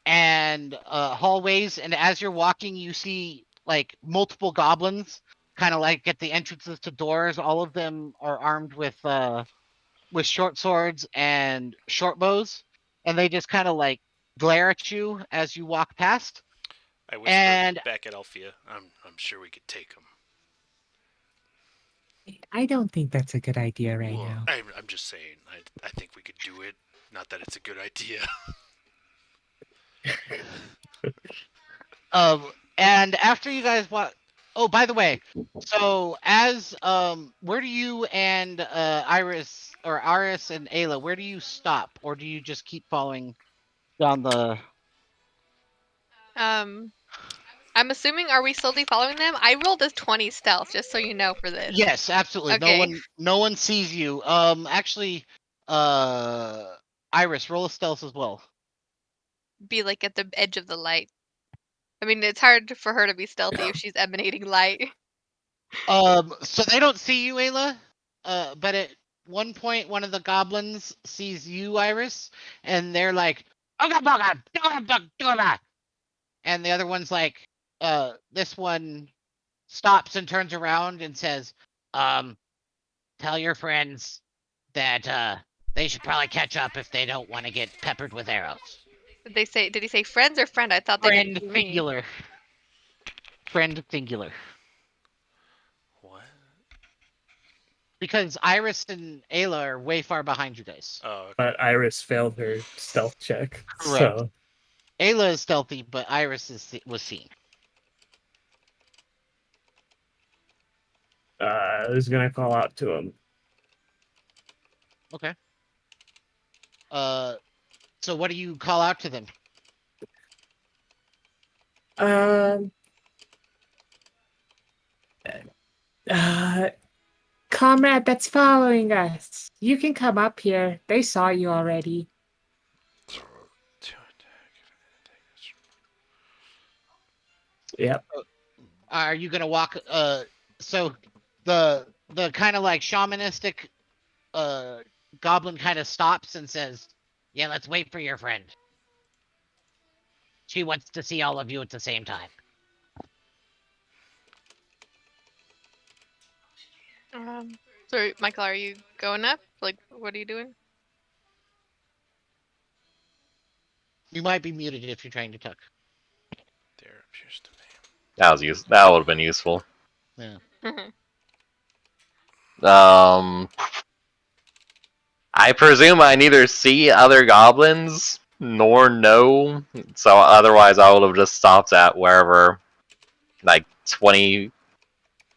and hallways, and as you're walking you see like multiple goblins kind of like at the entrances to doors. All of them are armed with short swords and short bows, and they just kind of like glare at you as you walk past. I whisper And back at Althea. I'm sure we could take him. I don't think that's a good idea right Well, now. I'm just saying. I think we could do it. Not that it's a good idea. and after you guys walk, oh, by the way, so as where do you and Iris and Ayla, where do you stop, or do you just keep following down the? I'm assuming, are we slowly following them? I rolled a 20 stealth, just so you know for this. Yes, absolutely. Okay. No one sees you. Actually, Iris, roll a stealth as well. Be like at the edge of the light. I mean, it's hard for her to be stealthy if she's emanating light. So they don't see you, Ayla. But at one point, one of the goblins sees you, Iris, and they're like, "Oga boga, doga bug, doga." And the other one's like, this one stops and turns around and says, um, "Tell your friends that they should probably catch up if they don't want to get peppered with arrows." Did he say friends or friend? I thought they didn't Friend see me. singular. Friend singular. What? Because Iris and Ayla are way far behind you guys. Oh, okay. But Iris failed her stealth check, Correct. so Ayla is stealthy, but Iris was seen. I was gonna call out to him. Okay. So what do you call out to them? Um. Uh, Comrade that's following us. You can come up here. They saw you already. Yep. Are you gonna walk? So the kind of like shamanistic goblin kind of stops and says, "Yeah, let's wait for your friend. She wants to see all of you at the same time." So, Michael, are you going up? Like, what are you doing? You might be muted if you're trying to talk. There appears to be. That would have been useful. Yeah. Um, I presume I neither see other goblins nor know, so otherwise I would have just stopped at wherever, like 20,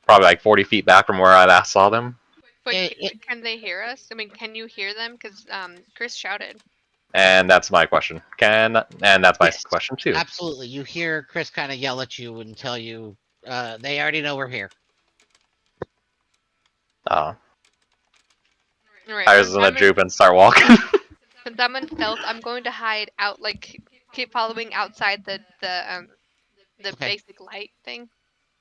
probably like 40 feet back from where I last saw them. But It- can they hear us? I mean, can you hear them? Because Chris shouted. And that's my question. And that's my Yes. question too. Absolutely. You hear Chris kind of yell at you and tell you, they already know we're here. Uh, All right. I was gonna droop and start walking. Since I'm in stealth, I'm going to hide out, like keep following outside the Okay. basic light thing.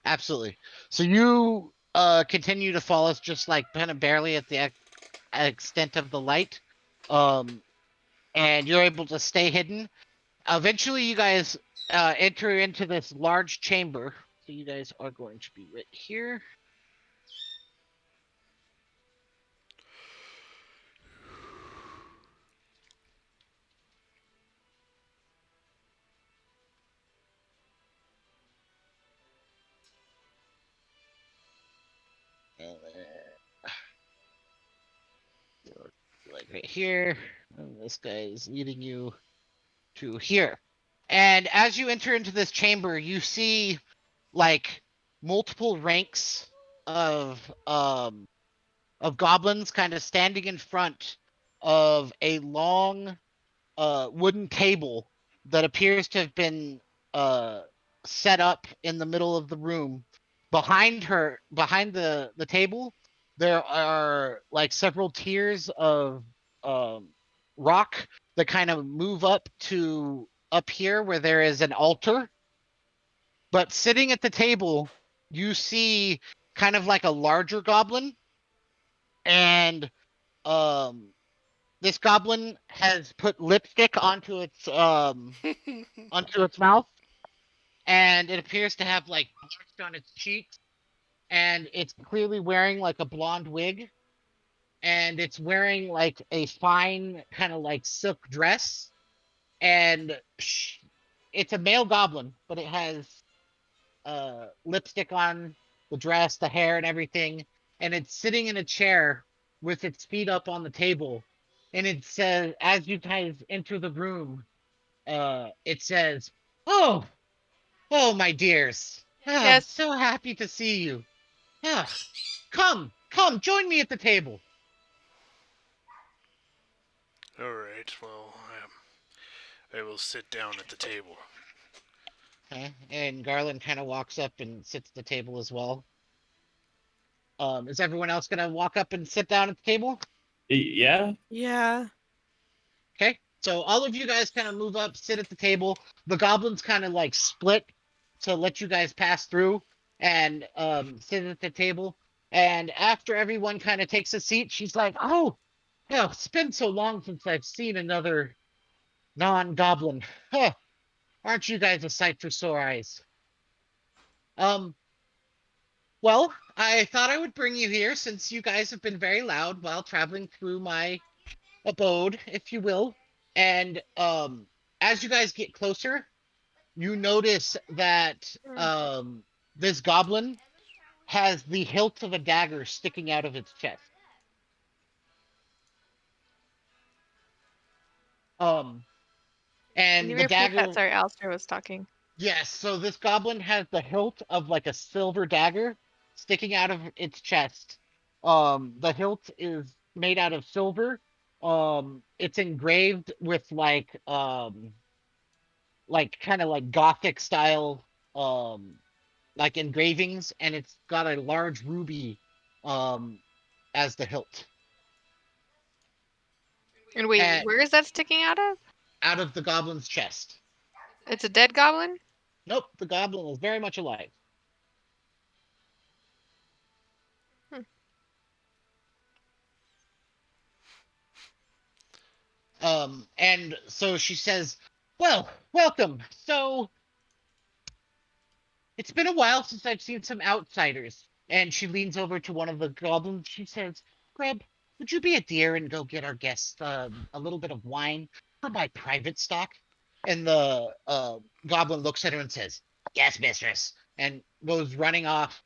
Absolutely. So you continue to follow us just like kind of barely at the extent of the light. And you're able to stay hidden. Eventually you guys enter into this large chamber So you guys are going to be right here. And then, like right here. And this guy is leading you to here. And as you enter into this chamber, you see like multiple ranks of um of goblins kind of standing in front of a long wooden table that appears to have been uh set up in the middle of the room. Behind the table, there are like several tiers of um rock that kind of move up to up here where there is an altar. But sitting at the table, you see kind of like a larger goblin, and um this goblin has put lipstick onto its mouth, and it appears to have like marks on its cheeks, and it's clearly wearing like a blonde wig, and it's wearing like a fine kind of like silk dress, and it's a male goblin, but it has lipstick on the dress, the hair, and everything, and it's sitting in a chair with its feet up on the table, and it says, as you guys enter the room, it says, "Oh, oh, my dears, Yes. so happy to see you. Ah, come, join me at the table." All right. Well, I will sit down at the table. Okay, and Garland kind of walks up and sits at the table as well. Is everyone else gonna walk up and sit down at the table? Yeah. Yeah. Okay, so all of you guys kind of move up, sit at the table. The goblins kind of like split to let you guys pass through and sit at the table. And after everyone kind of takes a seat, she's like, "Oh, yeah, it's been so long since I've seen another non-goblin. Huh, aren't you guys a sight for sore eyes? Um, well, I thought I would bring you here since you guys have been very loud while traveling through my abode, if you will. And as you guys get closer, you notice that this goblin has the hilt of a dagger sticking out of its chest. Um Can and you the repeat that? dagger, Sorry, Alistair was talking. yes, so this goblin has the hilt of like a silver dagger sticking out of its chest. The hilt is made out of silver. It's engraved with like kind of like gothic style um like engravings, and it's got a large ruby um as the hilt. And wait, At, where is that sticking out of? out of the goblin's chest. It's a dead goblin? Nope, the goblin is very much alive. Hmm. And so she says, "Well, welcome. So it's been a while since I've seen some outsiders." And she leans over to one of the goblins. She says, "Greb, would you be a dear and go get our guests a little bit of wine for my private stock?" And the goblin looks at her and says, "Yes, mistress," and goes running off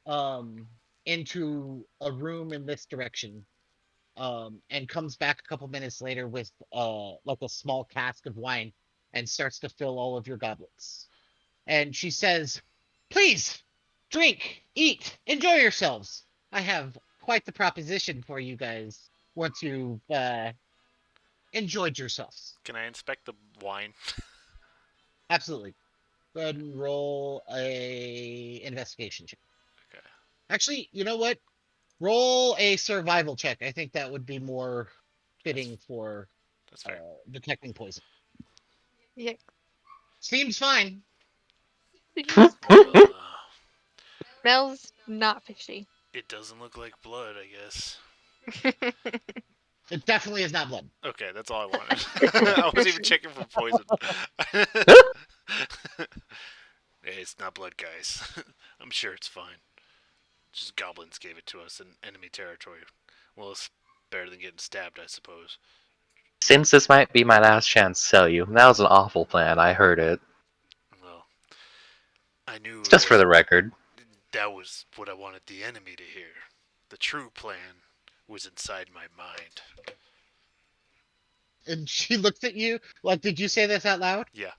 um, into a room in this direction. And comes back a couple minutes later with like a small cask of wine and starts to fill all of your goblets. And she says, "Please drink, eat, enjoy yourselves. I have quite the proposition for you guys once you've enjoyed yourselves." Can I inspect the wine? Absolutely. Go ahead and roll a investigation check. Okay. Actually, you know what? Roll a survival check. I think that would be more fitting for That's fair. detecting poison. Yeah. Seems fine. Well, Smells not fishy. it doesn't look like blood, I guess. It definitely is not blood. Okay, that's all I wanted. I wasn't even checking for poison. Hey, it's not blood, guys. I'm sure it's fine. Just goblins gave it to us in enemy territory. Well, it's better than getting stabbed, I suppose. Since this might be my last chance to sell you, that was an awful plan. I heard it. Well, I knew it Just for the wasn't. record. That was what I wanted the enemy to hear. The true plan was inside my mind. And she looks at you. Like, did you say this out loud? Yeah.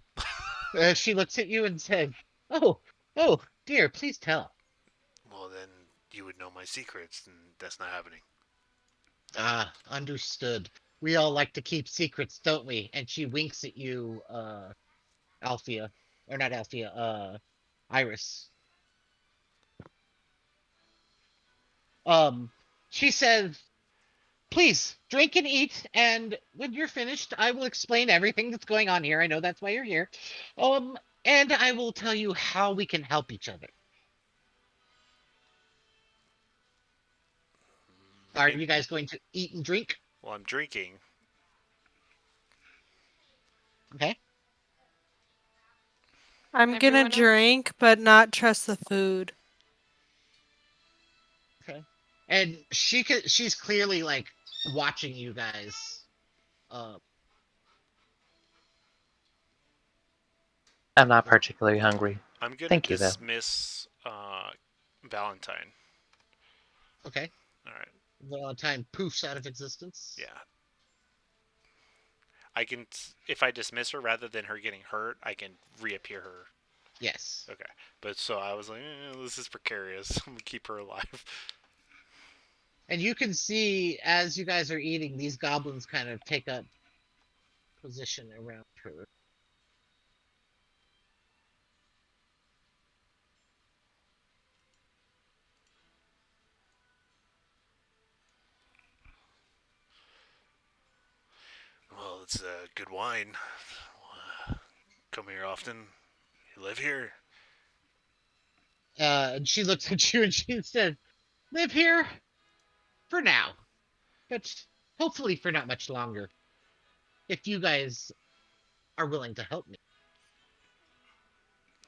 She looks at you and said, "Oh, oh, dear, please tell." Well, then you would know my secrets, and that's not happening. Ah, understood. We all like to keep secrets, don't we? And she winks at you, Althea, or not Althea, Iris. Um, she says, "Please drink and eat, and when you're finished, I will explain everything that's going on here. I know that's why you're here. And I will tell you how we can help each other. Are Okay. you guys going to eat and drink? Well, I'm drinking. Okay. I'm gonna Everyone else? drink, but not trust the food. Okay. And she's clearly like watching you guys. Uh, I'm not particularly hungry. I'm gonna Thank you, though. dismiss Valentine. okay. All right. Valentine poofs out of existence. Yeah. I can, if I dismiss her rather than her getting hurt, I can reappear her. Yes. Okay. But so I was like, this is precarious. I'm gonna keep her alive. And you can see as you guys are eating, these goblins kind of take up position around her. Well, it's a good wine. Come here often. You live here? And she looks at you and she said, "Live here for now, but hopefully for not much longer. If you guys are willing to help me."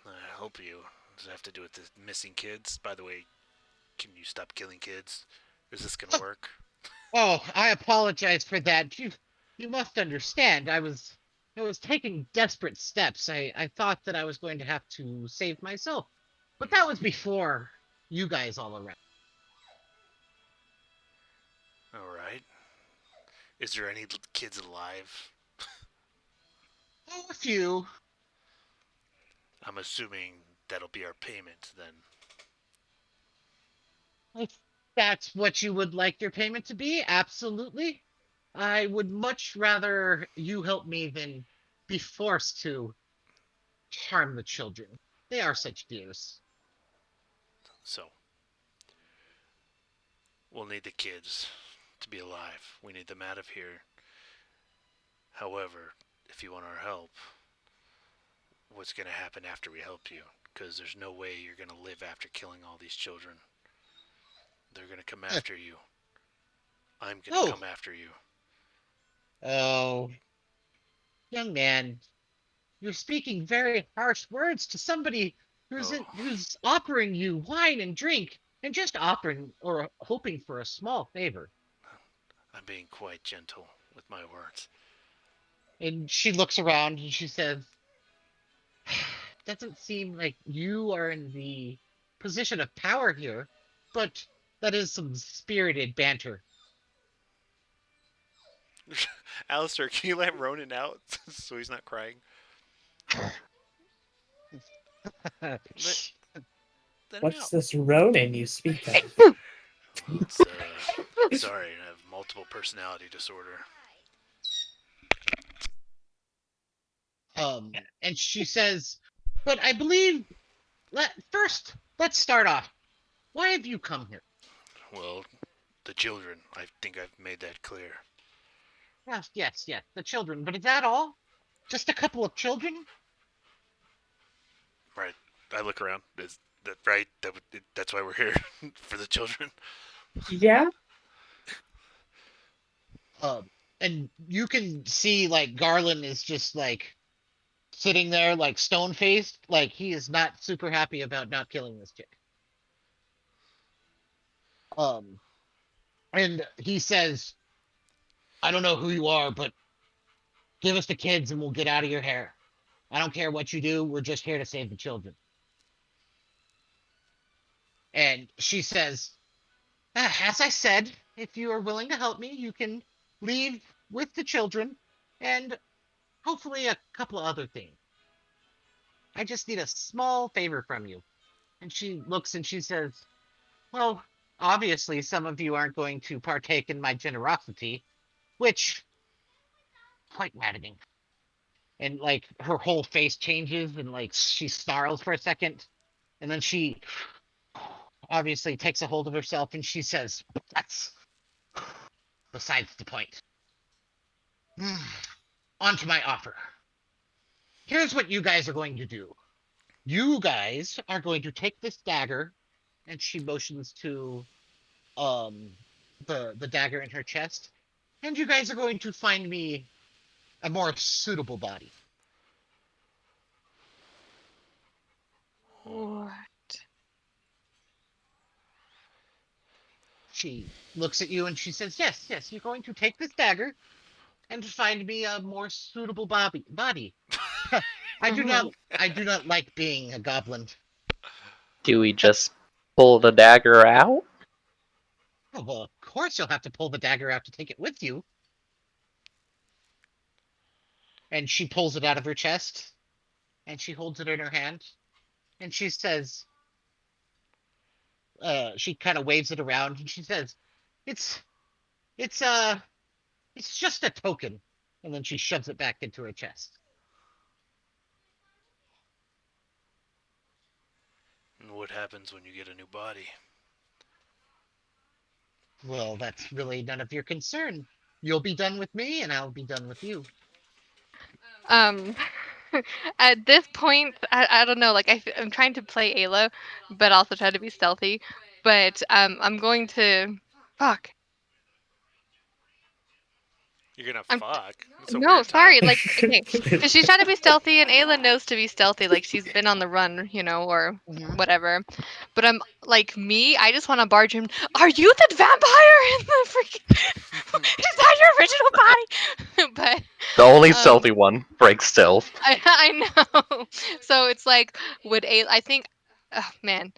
I hope you. Does it have to do with the missing kids? By the way, can you stop killing kids? Is this gonna work? Oh, I apologize for that. You must understand. I was taking desperate steps. I thought that I was going to have to save myself, but that was before you guys all around. All right. Is there any kids alive? Oh, a few. I'm assuming that'll be our payment then. If that's what you would like your payment to be, absolutely. I would much rather you help me than be forced to harm the children. They are such dears. So, we'll need the kids to be alive. We need them out of here. However, if you want our help, what's going to happen after we help you? Because there's no way you're going to live after killing all these children. They're going to come after you. I'm going to Oh. come after you. Oh, young man, you're speaking very harsh words to somebody Oh, who's offering you wine and drink and just offering or hoping for a small favor. I'm being quite gentle with my words. And she looks around and she says, "Doesn't seem like you are in the position of power here, but that is some spirited banter." Alistair, can you let Ronan out so he's not crying? Let, let him What's out. this Ronin you speak of? Well, it's, sorry, I have multiple personality disorder. And she says, "But I believe first let's start off. Why have you come here?" Well, the children. I think I've made that clear. Yes, yes, yes, the children. But is that all? Just a couple of children? Right. I look around. Is that right? That's why we're here for the children. Yeah. And you can see like Garland is just like sitting there like stone faced, like he is not super happy about not killing this chick. Um, and he says, "I don't know who you are, but give us the kids and we'll get out of your hair. I don't care what you do. We're just here to save the children." And she says, As I said, if you are willing to help me, you can leave with the children and hopefully a couple of other things. I just need a small favor from you." And she looks and she says, "Well, obviously, some of you aren't going to partake in my generosity," which quite maddening. And like her whole face changes and like she snarls for a second. And then she obviously takes a hold of herself and she says, "That's besides the point. On to my offer. Here's what you guys are going to do. You guys are going to take this dagger," and she motions to um the dagger in her chest, "and you guys are going to find me a more suitable body." What? She looks at you and she says, "Yes, yes, you're going to take this dagger and find me a more suitable body. I do not like being a goblin." Do we just pull the dagger out? "Oh, well, of course you'll have to pull the dagger out to take it with you." And she pulls it out of her chest and she holds it in her hand and she says, she kind of waves it around and she says, "It's it's uh it's just a token." And then she shoves it back into her chest. And what happens when you get a new body? "Well, that's really none of your concern. You'll be done with me and I'll be done with you." Um, at this point, I don't know. Like I'm trying to play Ayla, but also try to be stealthy. But I'm going to. Fuck. You're gonna I'm fuck. That's a no weird time. sorry. Like okay, because she's trying to be stealthy, and Ayla knows to be stealthy. Like she's been on the run, or Mhm. whatever. But I'm like me. I just want to barge in. Are you the vampire in the freaking? Is that your original body? But The only um. stealthy one breaks stealth. I know. So it's like, would Ayla? I think, oh man,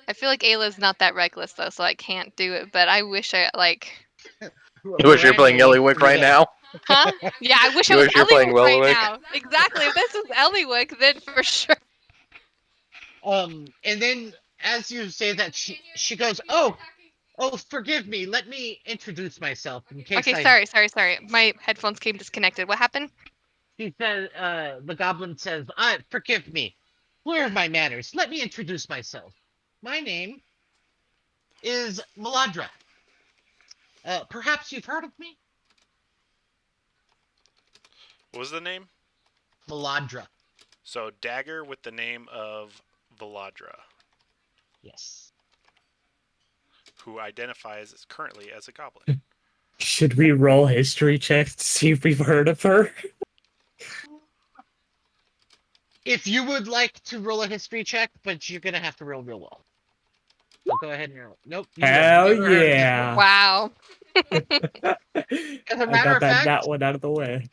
I feel like Ayla's not that reckless though, so I can't do it. But I wish I like, You wish you were playing Randomly, Yellowwick right yeah. now? huh? Yeah, I wish I You was wish you were playing Elliewick right Yellowwick? now. Exactly. If this was Elliewick, then for sure. And then as you say that, she goes, "Oh, forgive me. Let me introduce myself in case Okay, I." sorry. My headphones came disconnected. What happened? She says, the goblin says, "Forgive me. Where are my manners? Let me introduce myself. My name is Melandra. Perhaps you've heard of me?" What was the name? Melandra. So dagger with the name of Veladra, Yes. who identifies as currently as a goblin. Should we roll history checks to see if we've heard of her? If you would like to roll a history check, but you're gonna have to roll real well. So go ahead and roll. Nope, you have Hell never heard of this woman. yeah. Wow. As a I matter got of that fact, one out of the way.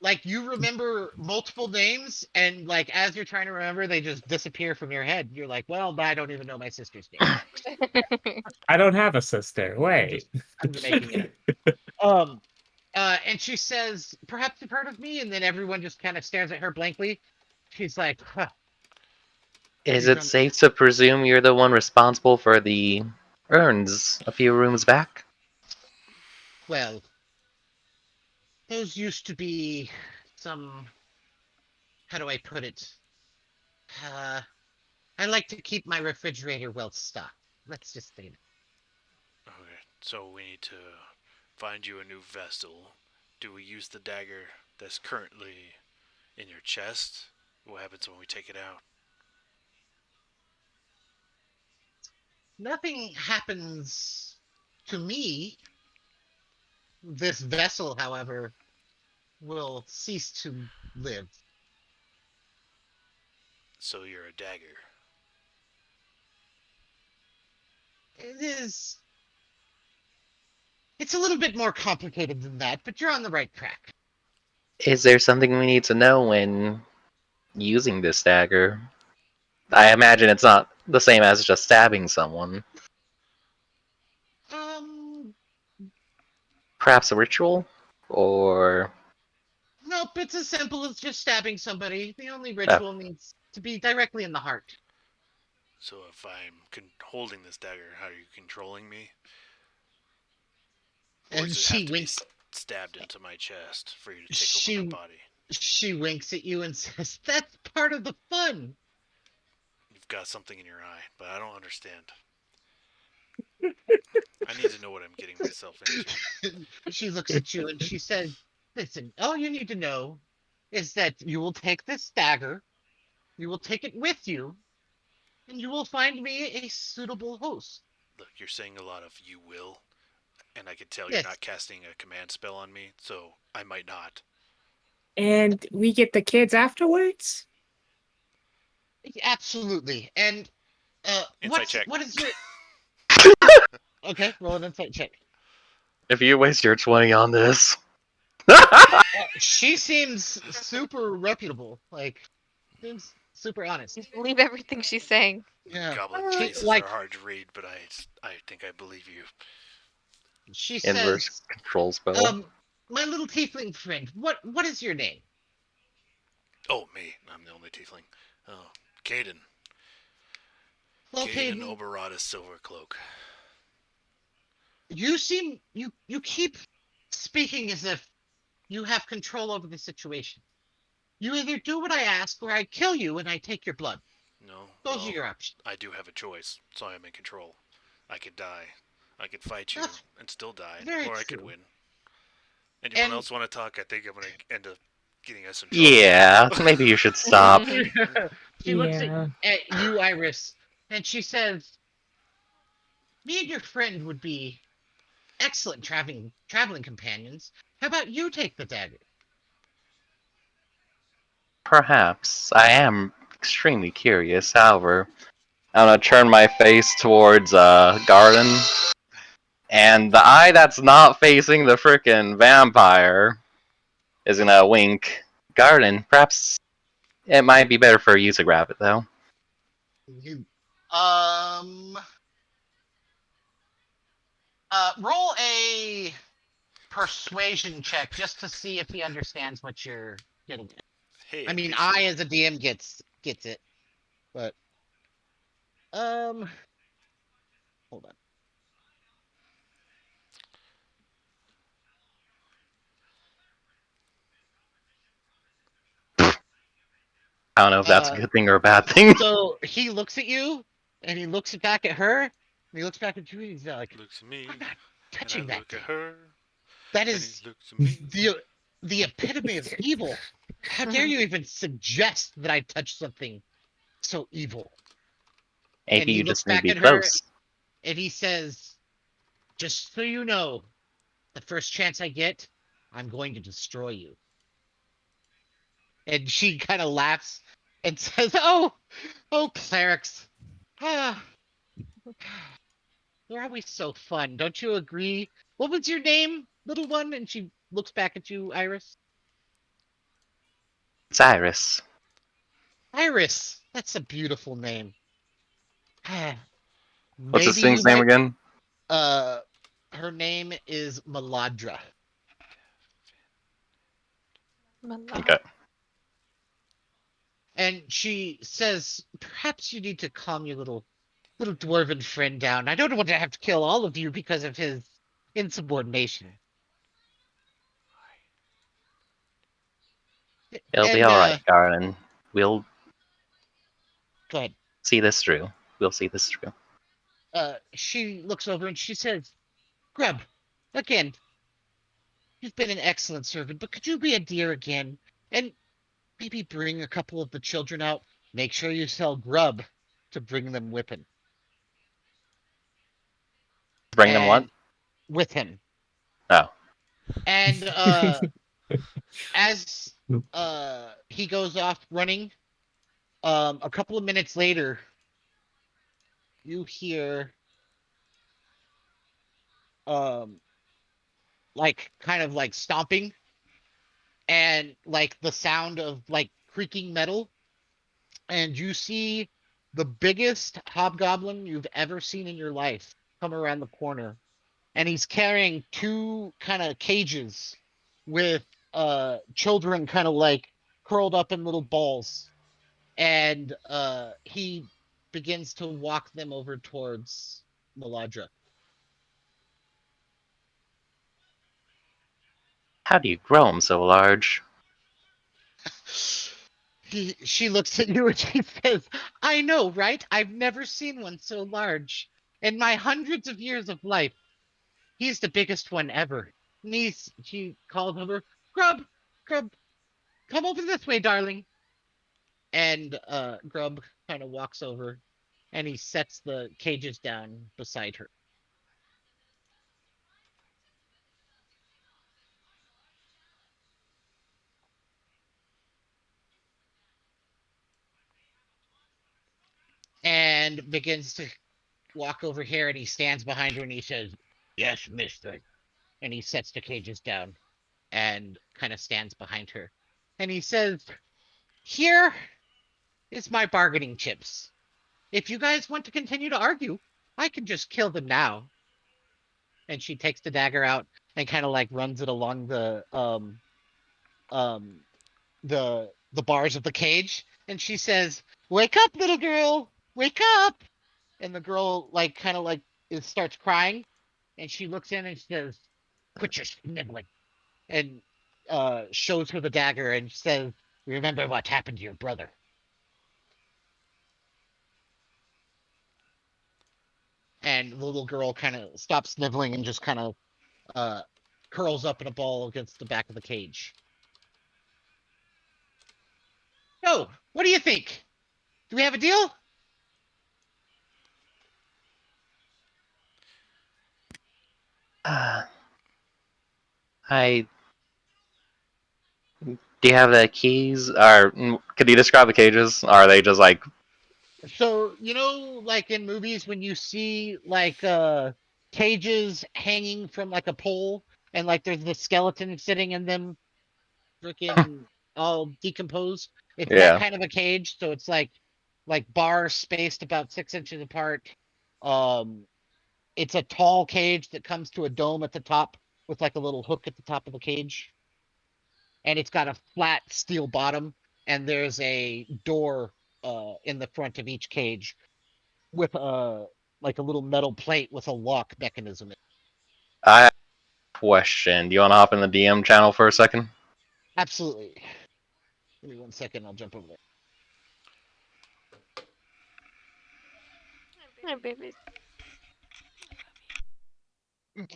like you remember multiple names, and like as you're trying to remember, they just disappear from your head. You're like, "Well, I don't even know my sister's name." I don't have a sister. Wait. I'm just making it up. And she says, "Perhaps you've heard of me," and then everyone just kind of stares at her blankly. She's like, "Huh, Is you it don't." safe to presume you're the one responsible for the urns a few rooms back? Well, those used to be some. How do I put it? Uh, I like to keep my refrigerator well stocked. Let's just say that. Okay, so we need to find you a new vessel. Do we use the dagger that's currently in your chest? What happens when we take it out? Nothing happens to me. This vessel, however, will cease to live. So you're a dagger. It is. It's a little bit more complicated than that, but you're on the right track. Is there something we need to know when using this dagger? I imagine it's not the same as just stabbing someone. Um, Perhaps a ritual? Or. nope, it's as simple as just stabbing somebody. The only Oh, ritual needs to be directly in the heart. So if I'm holding this dagger, how are you controlling me? Or And does it have she to be winks. stabbed into my chest for you to take over my She body? she winks at you and says, "That's part of the fun." You've got something in your eye, but I don't understand. I need to know what I'm getting myself into. She looks at you and she says, "Listen, all you need to know is that you will take this dagger, you will take it with you, and you will find me a suitable host." Look, you're saying a lot of "you will," and I can tell you're Yes, not casting a command spell on me, so I might not. And we get the kids afterwards? absolutely. And Insight check. what is your okay? Roll an insight check. if you waste your 20 on this. She seems super reputable. Like seems super honest. Just believe everything she's saying. Yeah. Goblin She faces like are hard to read, but I think I believe you. she Inverse says, control spell. my little tiefling friend, what is your name? Oh, me. I'm the only tiefling. Oh, Caden. Well, Caden Caden, Oberata's Silver Cloak. you keep speaking as if you have control over the situation. You either do what I ask or I kill you and I take your blood. No, Those are well, your options. I do have a choice, so I'm in control. I could die. I could fight you That's and still die, very or I could true. win. Anyone And else want to talk? I think I'm going to end up getting us in trouble. Yeah, maybe you should stop. she looks Yeah. at you, Iris, and she says, "Me and your friend would be excellent traveling companions. How about you take the dagger?" Perhaps. I am extremely curious, however. I'm gonna turn my face towards Garden, and the eye that's not facing the frickin' vampire is gonna wink. Garden, perhaps it might be better for you to grab it, though. You, roll a persuasion check just to see if he understands what you're getting at. Hey, I mean, NPC. I as a DM gets it, but um, hold on. I don't know if that's a Uh, good thing or a bad thing. so he looks at you, and he looks back at her, and he looks back at you. And he's like, Looks at me, "I'm not and I touching that look at thing. her, That and he is looks at me. the epitome of evil. How dare you even suggest that I touch something so evil?" And Maybe he you looks just need to back be at her, close. and he says, "Just so you know, the first chance I get, I'm going to destroy you." And she kind of laughs and says, oh, clerics. Ah, they're always so fun. Don't you agree? What was your name, little one?" And she looks back at you, Iris. It's Iris. Iris. That's a beautiful name. Ah, What's this maybe you thing's name might. again? Uh, her name is Maladra. Okay. And she says, "Perhaps you need to calm your little dwarven friend down. I don't want to have to kill all of you because of his insubordination." It'll be And alright, Garden. We'll go ahead. see this through. We'll see this through. She looks over and she says, "Grub, again, you've been an excellent servant, but could you be a dear again? And maybe bring a couple of the children out. Make sure you tell Grub to bring them with him." Bring them what? And with him. Oh. And as he goes off running, A couple of minutes later, you hear um like kind of like stomping and like the sound of like creaking metal, and you see the biggest hobgoblin you've ever seen in your life come around the corner, and he's carrying two kind of cages with children kind of like curled up in little balls, and he begins to walk them over towards Meladra. How do you grow them so large? She looks at you and she says, I know, right? I've never seen one so large. In my hundreds of years of life, he's the biggest one ever. Niece, she called over, Grub, Grub, come over this way, darling. And Grub kind of walks over and he sets the cages down beside her. And begins to walk over here, and he stands behind her and he says, Yes, mister. And he sets the cages down and kind of stands behind her. And he says, Here is my bargaining chips. If you guys want to continue to argue, I can just kill them now. And she takes the dagger out and kind of like runs it along um the bars of the cage, and she says, Wake up, little girl, wake up. And the girl like kind of like starts crying, and she looks in and she says, Quit your sniveling, and shows her the dagger and says, Remember what happened to your brother. And the little girl kind of stops sniveling and just kind of uh curls up in a ball against the back of the cage. So, what do you think? Do we have a deal? Uh, I do you have the keys, or could you describe the cages? Are they just like So, like in movies when you see like cages hanging from like a pole, and like there's the skeleton sitting in them freaking all decomposed. It's that yeah? kind of a cage, so it's like bars spaced about 6 inches apart. Um it's a tall cage that comes to a dome at the top with like a little hook at the top of the cage, and it's got a flat steel bottom, and there's a door in the front of each cage with a like a little metal plate with a lock mechanism. I have a question. Do you want to hop in the DM channel for a second? Absolutely. Give me 1 second, I'll jump over Hi, baby. there.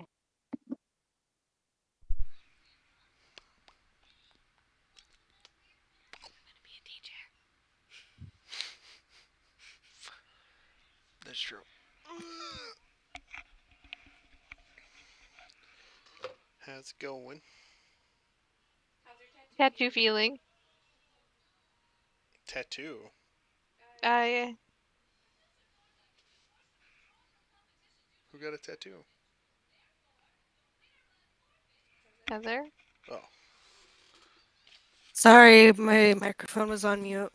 That's true. How's it going? Tattoo feeling. Tattoo. I Who got a tattoo? Heather. Oh, Sorry, my microphone was on mute.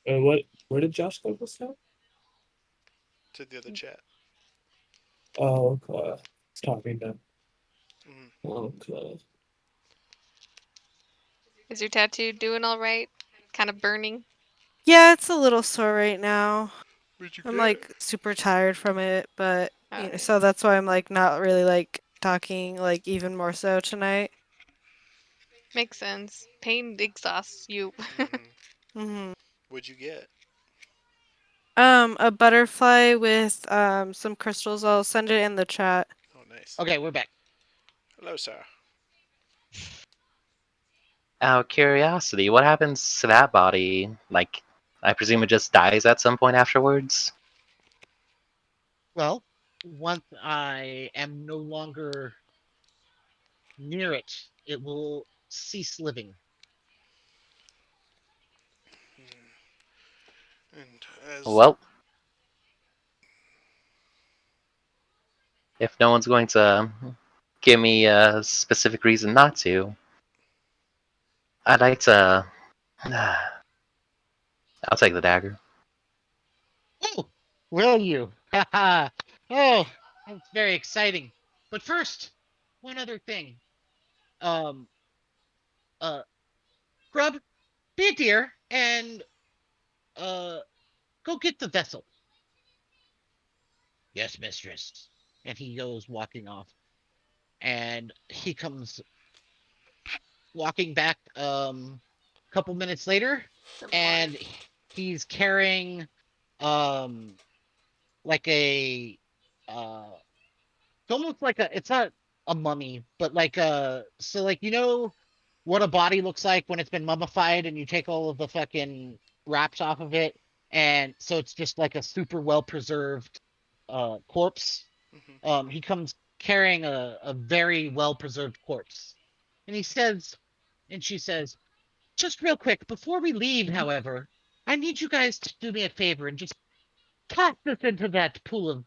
Oh. Where did Josh go this time? to the other chat. Oh, okay. He's talking to. Mm. Okay. Is your tattoo doing all right? Kind of burning. Yeah, it's a little sore right now. Where'd you I'm get it? like super tired from it, but Okay. so that's why I'm like not really like talking like even more so tonight. Makes sense. Pain exhausts you. hmm What'd you get? A butterfly with some crystals. I'll send it in the chat. Oh, nice. Okay, we're back. Hello, sir. Out of curiosity, what happens to that body? Like, I presume it just dies at some point afterwards? Well, once I am no longer near it, it will cease living. And as Well, if no one's going to give me a specific reason not to, I'd like to. I'll take the dagger. Oh, will you? Haha. Oh, that's very exciting. But first, one other thing. Um, uh, Grub, be a dear and uh, go get the vessel. Yes, mistress. And he goes walking off, and he comes walking back a couple minutes later, Good lord. and he's carrying um like a it's almost like a it's not a mummy, but like a so like what a body looks like when it's been mummified and you take all of the fucking wraps off of it, and so it's just like a super well preserved corpse. Mhm. He comes carrying a very well preserved corpse. And he says and she says, just real quick, before we leave, however, I need you guys to do me a favor and just toss this into that pool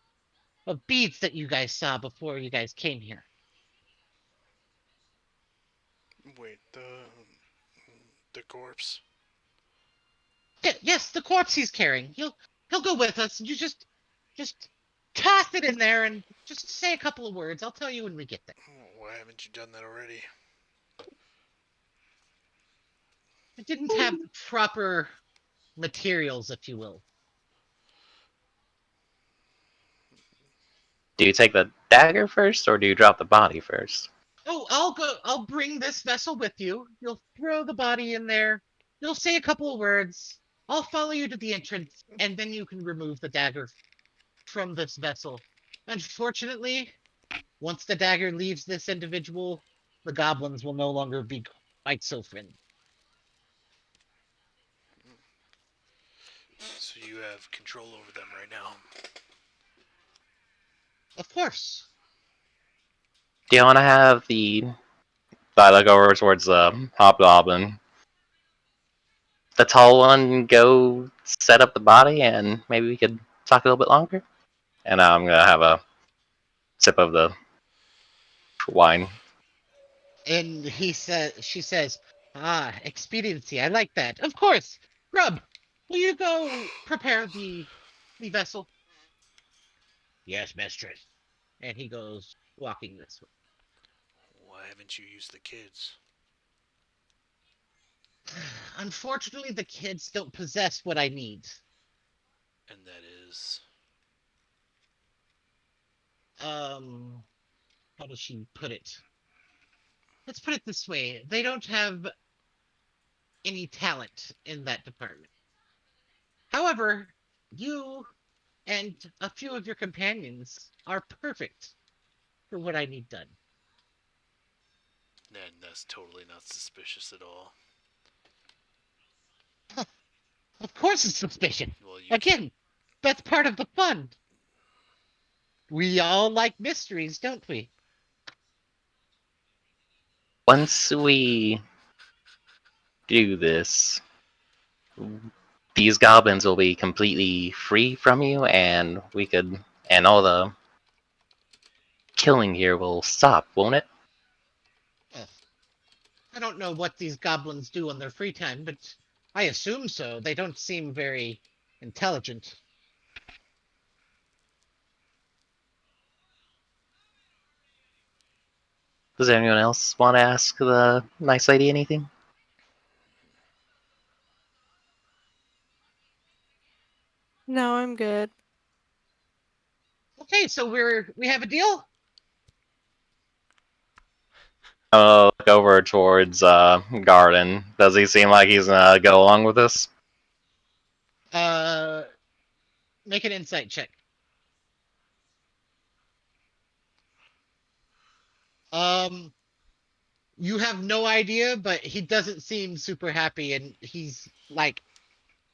of beads that you guys saw before you guys came here. Wait, the corpse. Yes, the corpse he's carrying. He'll go with us, and you just toss it in there and just say a couple of words. I'll tell you when we get there. Why haven't you done that already? It didn't have the proper materials, if you will. Do you take the dagger first, or do you drop the body first? Oh, I'll go. I'll bring this vessel with you. You'll throw the body in there. You'll say a couple of words. I'll follow you to the entrance, and then you can remove the dagger from this vessel. Unfortunately, once the dagger leaves this individual, the goblins will no longer be quite so friendly. So you have control over them right now. Of course. Do you want to have the? I look over towards the hobgoblin. The tall one go set up the body, and maybe we could talk a little bit longer. And I'm gonna have a sip of the wine. And she says, ah, expediency. I like that. Of course. Grub, will you go prepare the vessel? Yes, mistress. And he goes walking this way. Why haven't you used the kids? Unfortunately, the kids don't possess what I need. And that is. Um, how does she put it? Let's put it this way. They don't have any talent in that department. However, you and a few of your companions are perfect for what I need done. And that's totally not suspicious at all. Of course it's suspicious. Well, you can't. Again, that's part of the fun. We all like mysteries, don't we? Once we do this, these goblins will be completely free from you, and we could, and all the killing here will stop, won't it? Ugh. I don't know what these goblins do on their free time, but I assume so. They don't seem very intelligent. Does anyone else want to ask the nice lady anything? No, I'm good. Okay, so we have a deal? I'll look over towards Garden. Does he seem like he's gonna go along with this? Uh Make an insight check. Um you have no idea, but he doesn't seem super happy, and he's like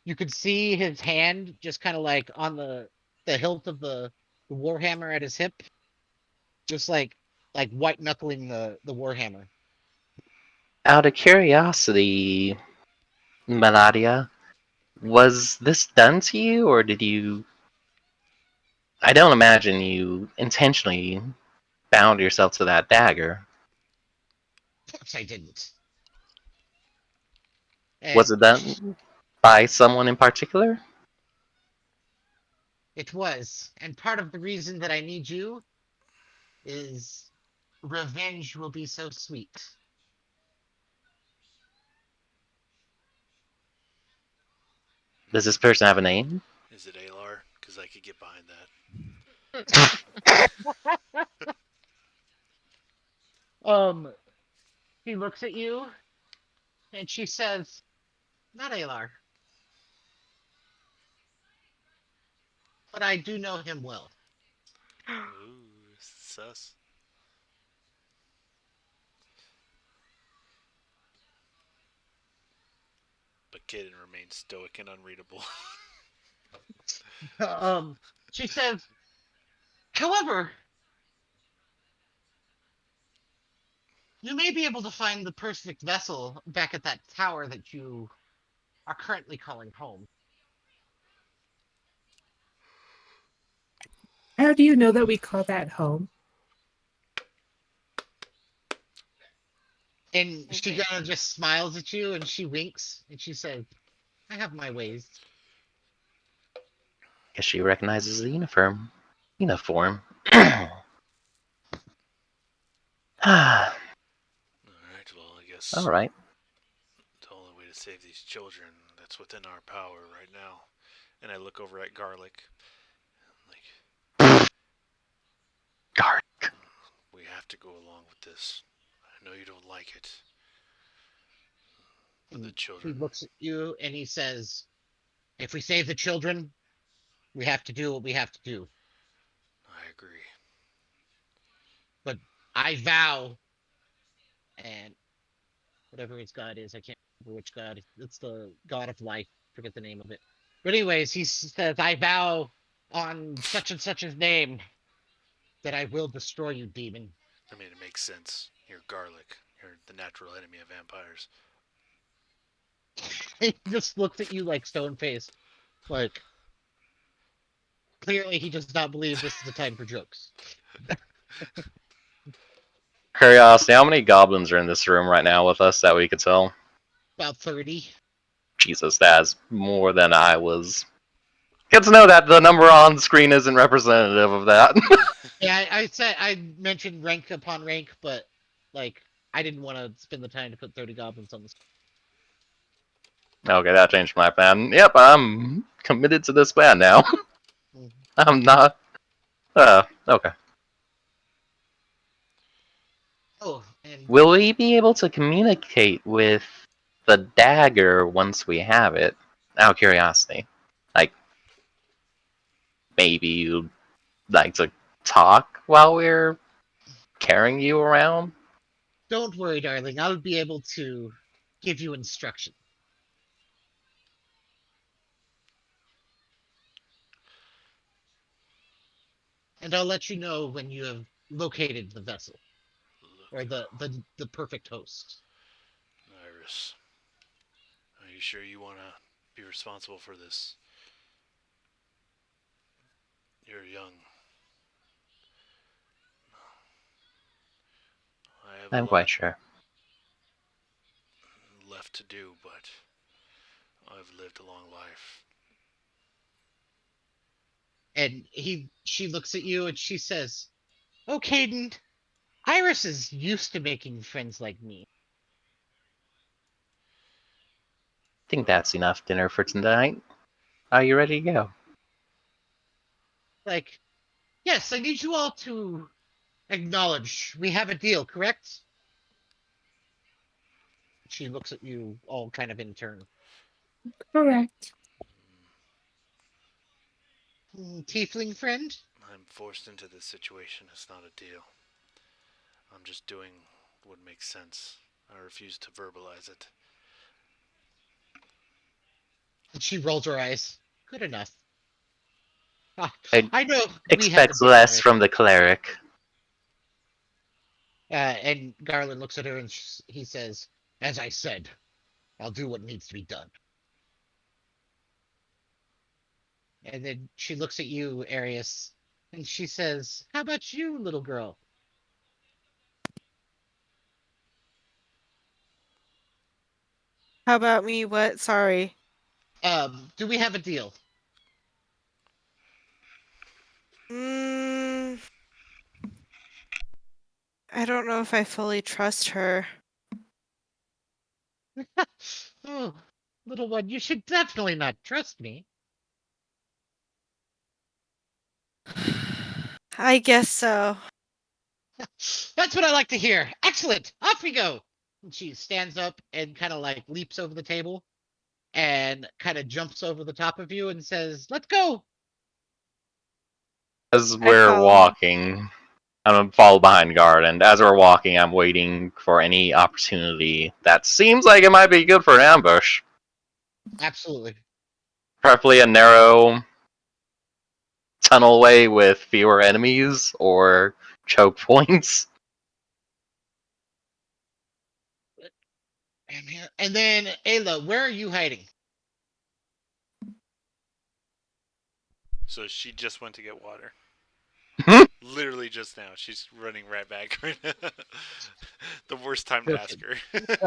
you could see his hand just kind of like on the hilt of the warhammer at his hip, just like white knuckling the warhammer. Out of curiosity, Meladia, Was this done to you, or did you? I don't imagine you intentionally bound yourself to that dagger. Of course I didn't. Was And it done by someone in particular? it was. And part of the reason that I need you is revenge will be so sweet. Does this person have a name? Is it Alar? Because I could get behind that. Um, she looks at you and she says, "Not Alar, but I do know him well." Ooh, sus. But Kaden remains stoic and unreadable. Um, she says, "However, you may be able to find the perfect vessel back at that tower that you are currently calling home." How do you know that we call that home? And she Okay. kind of just smiles at you and she winks and she says, "I have my ways." Guess she recognizes the uniform. Uniform. All Alright, well, I guess right. the only way to save these children that's within our power right now. And I look over at Garlic. Like, Guard. we have to go along with this. I know you don't like it. For the And he children. looks at you and he says, "If we save the children, we have to do what we have to do. I agree. But I vow," and whatever his god is, I can't remember which god. It's the god of life. Forget the name of it. But anyways, he says, "I vow on such and such's name that I will destroy you, demon." I mean, it makes sense. You're Garlic. You're the natural enemy of vampires. He just looks at you like stone faced. Like, clearly he does not believe this is the time for jokes. Curiosity, how many goblins are in this room right now with us that we could tell? About 30. Jesus, that's more than I was. Good to know that the number on screen isn't representative of that. Yeah, I said I mentioned rank upon rank, but like I didn't want to spend the time to put 30 goblins on this. Okay, that changed my plan. Yep, I'm committed to this plan now. Mhm. I'm not. Okay. Oh, and Will we be able to communicate with the dagger once we have it? Out of curiosity. Like, maybe you'd like to talk while we're carrying you around? don't worry, darling. I'll be able to give you instruction, and I'll let you know when you have located the vessel Look, or the perfect host. Iris. Are you sure you want to be responsible for this? You're young. I have a I'm lot quite sure. left to do, but I've lived a long life. And she looks at you and she says, "Oh, Caden, Iris is used to making friends like me." Think that's enough dinner for tonight. Are you ready to go? Like, yes, I need you all to acknowledge we have a deal, correct? She looks at you all kind of in turn. Correct. Tiefling friend? I'm forced into this situation. It's not a deal. I'm just doing what makes sense. I refuse to verbalize it. And she rolls her eyes. Good enough. Ah, I I know we have a expect deal, less right? from the cleric. And Garland looks at her and he says, "As I said, I'll do what needs to be done." And then she looks at you, Arius, and she says, "How about you, little girl?" How about me? What? Sorry. Do we have a deal? Mm, I don't know if I fully trust her. Oh, little one, you should definitely not trust me. I guess so. That's what I like to hear. Excellent. Off we go. And she stands up and kind of like leaps over the table and kind of jumps over the top of you and says, "Let's go." As I we're follow. walking, I'm gonna follow behind guard, and as we're walking, I'm waiting for any opportunity that seems like it might be good for an ambush. Absolutely. Preferably a narrow tunnel way with fewer enemies or choke points. And then Ayla, where are you hiding? So she just went to get water. Hmm? Literally just now. She's running right back right now. The worst time to ask Perfect.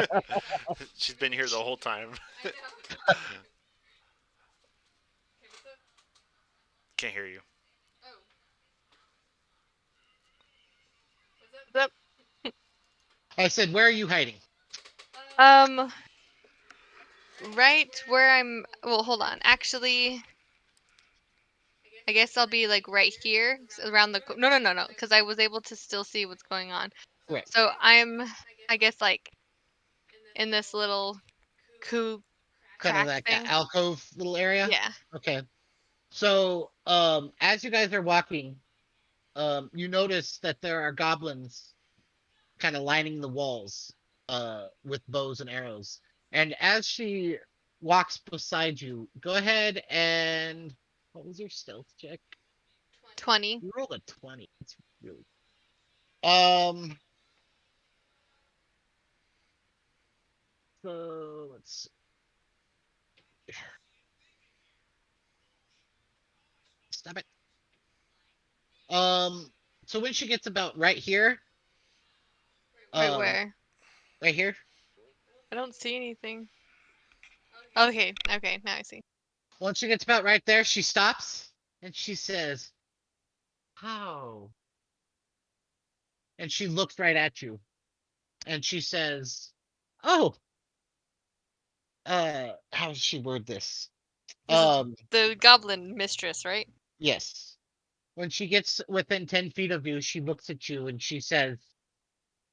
her. She's been here the whole time. Can't hear you. I said, "Where are you hiding?" Um, right where I'm. Well, hold on. Actually, I guess I'll be like right here, around the. No, no, no, no, because I was able to still see what's going on. Right. So I'm, I guess, like in this little coup Kind of crack that thing. alcove little area. Yeah. Okay. So, as you guys are walking, you notice that there are goblins kind of lining the walls, with bows and arrows. And as she walks beside you, go ahead and what was your stealth check? 20. You rolled a 20. It's really um. So let's stop it. Um. So when she gets about right here, Right um, where? right here, I don't see anything. Okay, okay, now I see. once she gets about right there, she stops and she says, "How?" And she looks right at you and she says, "Oh, how does she word this? This is Um, the goblin mistress, right? yes." When she gets within 10 feet of you, she looks at you and she says,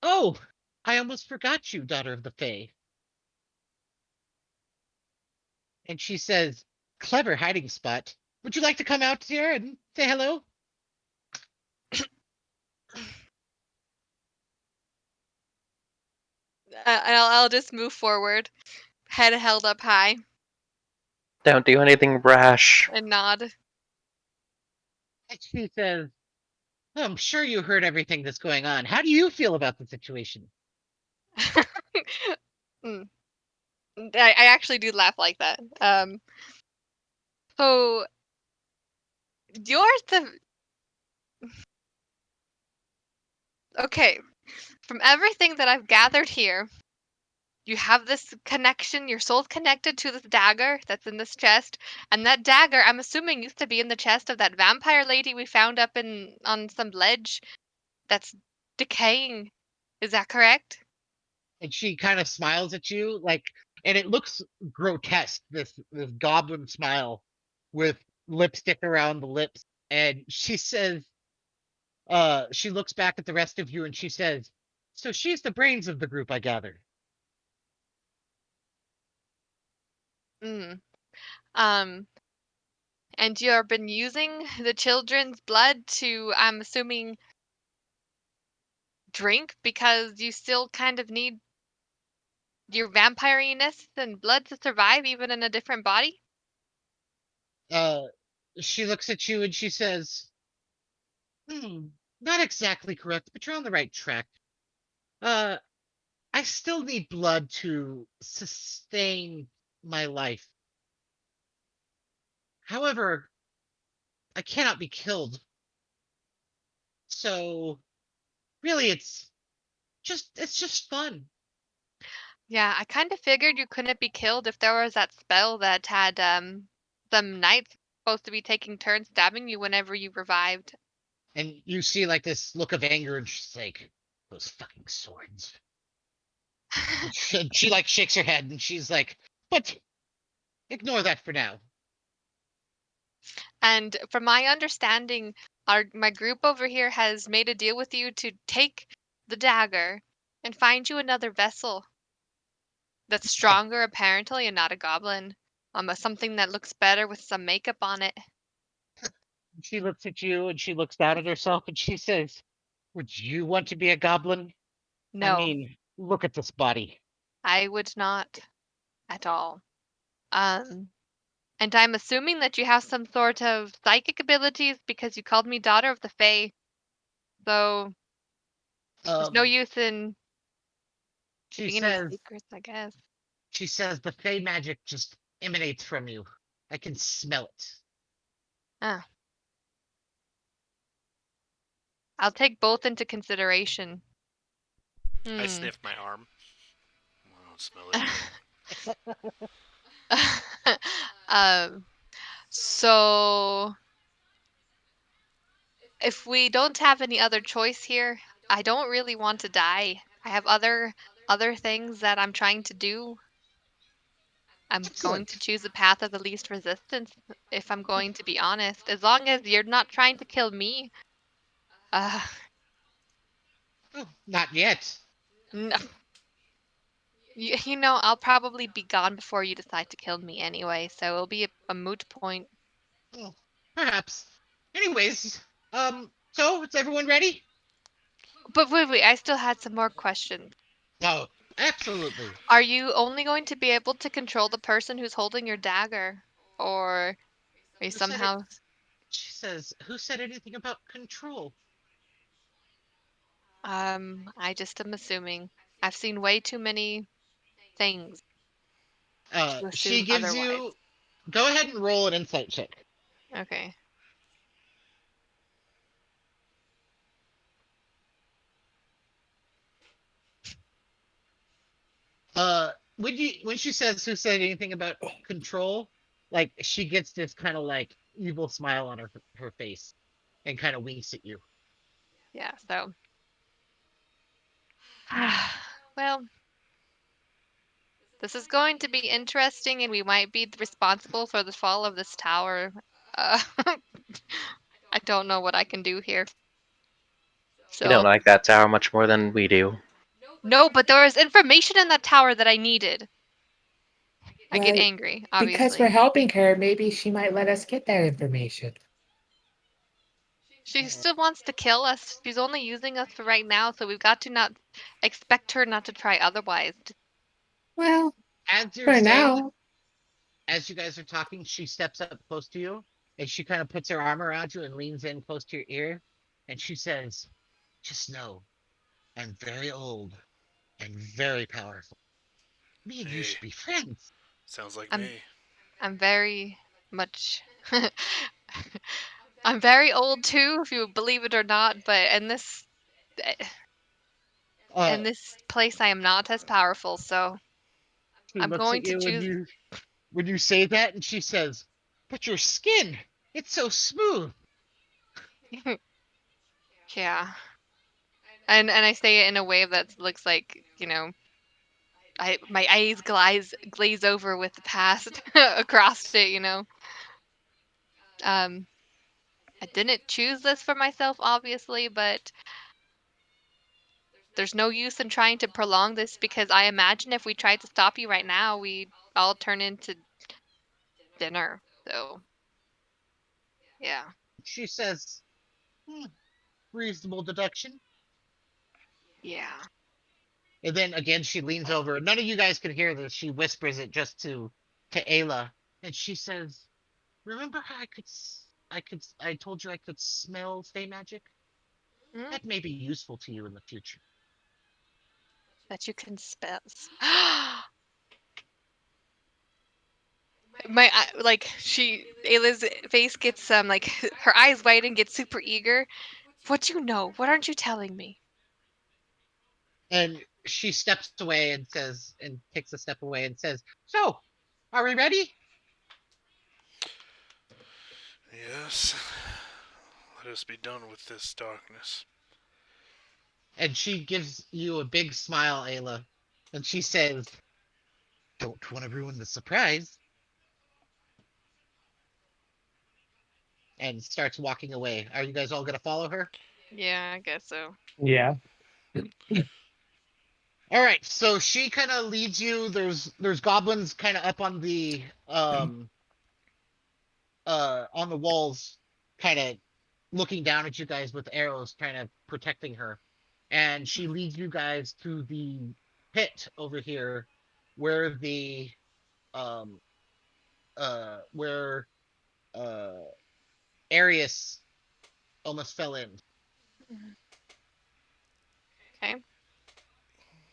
"Oh, I almost forgot you, daughter of the Fae." And she says, "Clever hiding spot. Would you like to come out here and say hello?" I'll just move forward, head held up high, Don't do anything rash. and nod. And she says, "I'm sure you heard everything that's going on. How do you feel about the situation?" Mm. I actually do laugh like that. So you're the okay. From everything that I've gathered here, you have this connection. Your soul's connected to this dagger that's in this chest, and that dagger, I'm assuming, used to be in the chest of that vampire lady we found up in on some ledge that's decaying. Is that correct? And she kind of smiles at you, like, and it looks grotesque. This goblin smile with lipstick around the lips, and she says, she looks back at the rest of you and she says, "So she's the brains of the group, I gather." Mm. Um, and you have been using the children's blood to, I'm assuming, drink because you still kind of need your vampiriness and blood to survive even in a different body? Uh, she looks at you and she says, not exactly correct, but you're on the right track. Uh, I still need blood to sustain my life. However, I cannot be killed. So really, it's just fun. Yeah, I kind of figured you couldn't be killed if there was that spell that had some knights supposed to be taking turns stabbing you whenever you revived. And you see like this look of anger, and she's like, "Those fucking swords." And she like shakes her head, and she's like, "But ignore that for now." And from my understanding, my group over here has made a deal with you to take the dagger and find you another vessel that's stronger apparently and not a goblin. Something that looks better with some makeup on it. She looks at you, and she looks down at herself, and she says, "Would you want to be a goblin? I No, mean, look at this body." I would not at all. Um, and I'm assuming that you have some sort of psychic abilities because you called me daughter of the Fae. So there's no Um, use in she keeping any says, secrets, I guess. the fey magic just emanates from you. I can smell it. Ah, I'll take both into consideration. I Hmm. sniff my arm. I don't smell anything. um, so if we don't have any other choice here, I don't really want to die. I have other things that I'm trying to do. I'm going to Excellent. choose the path of the least resistance if I'm going to be honest. As long as you're not trying to kill me. Uh, Oh, not yet. no, you know, I'll probably be gone before you decide to kill me anyway, so it'll be a moot point. Oh, perhaps. Anyways, so is everyone ready? But wait, I still had some more questions. Oh, absolutely. Are you only going to be able to control the person who's holding your dagger? Or are you Who said it? somehow She says, "Who said anything about control?" I just am assuming. I've seen way too many things to She assume gives otherwise. you. Go ahead and roll an insight check. Okay. When she says, "Who said anything about control?" Like she gets this kind of like evil smile on her face, and kind of winks at you. Yeah, so well, this is going to be interesting and we might be responsible for the fall of this tower. I don't know what I can do here. You don't So, like that tower much more than we do. no, but there was information in that tower that I needed. I get Well, angry, because we're obviously. helping her, maybe she might let us get that information. She still wants to kill us. She's only using us for right now, so we've got to not expect her not to try otherwise. Well, As you're for saying, now. as you guys are talking, she steps up close to you, and she kind of puts her arm around you and leans in close to your ear, and she says, "Just know, I'm very old and very powerful. Me and you Hey, should be friends." sounds like I'm me. I'm very much I'm very old too, if you believe it or not, but Uh, in this place I am not as powerful, so she I'm looks at going to you choose when you say that, and she says, "But your skin, it's so smooth." yeah. And I say it in a way that looks like, I my eyes glaze over with the past across it, you know. Um I didn't choose this for myself obviously, but there's no use in trying to prolong this because I imagine if we tried to stop you right now, we'd all turn into dinner. So, yeah. She says, "Hmm, reasonable deduction." Yeah. And then again, she leans over. None of you guys can hear this. She whispers it just to Ayla, and she says, "Remember how I told you I could smell fey magic? Mm, That may be useful to you in the future." that you can spell. Ayla's face gets like her eyes widen, gets super eager. What do you know? What aren't you telling me? And she steps away and says, and takes a step away and says, "So, are we ready?" Yes. Let us be done with this darkness. And she gives you a big smile, Ayla, and she says, "Don't want to ruin the surprise," and starts walking away. Are you guys all gonna follow her? Yeah, I guess so. Yeah. All right, so she kind of leads you. There's goblins kind of up on the walls, kind of looking down at you guys with arrows, kind of protecting her. And she leads you guys to the pit over here, where the um where uh Arius almost fell in. Okay.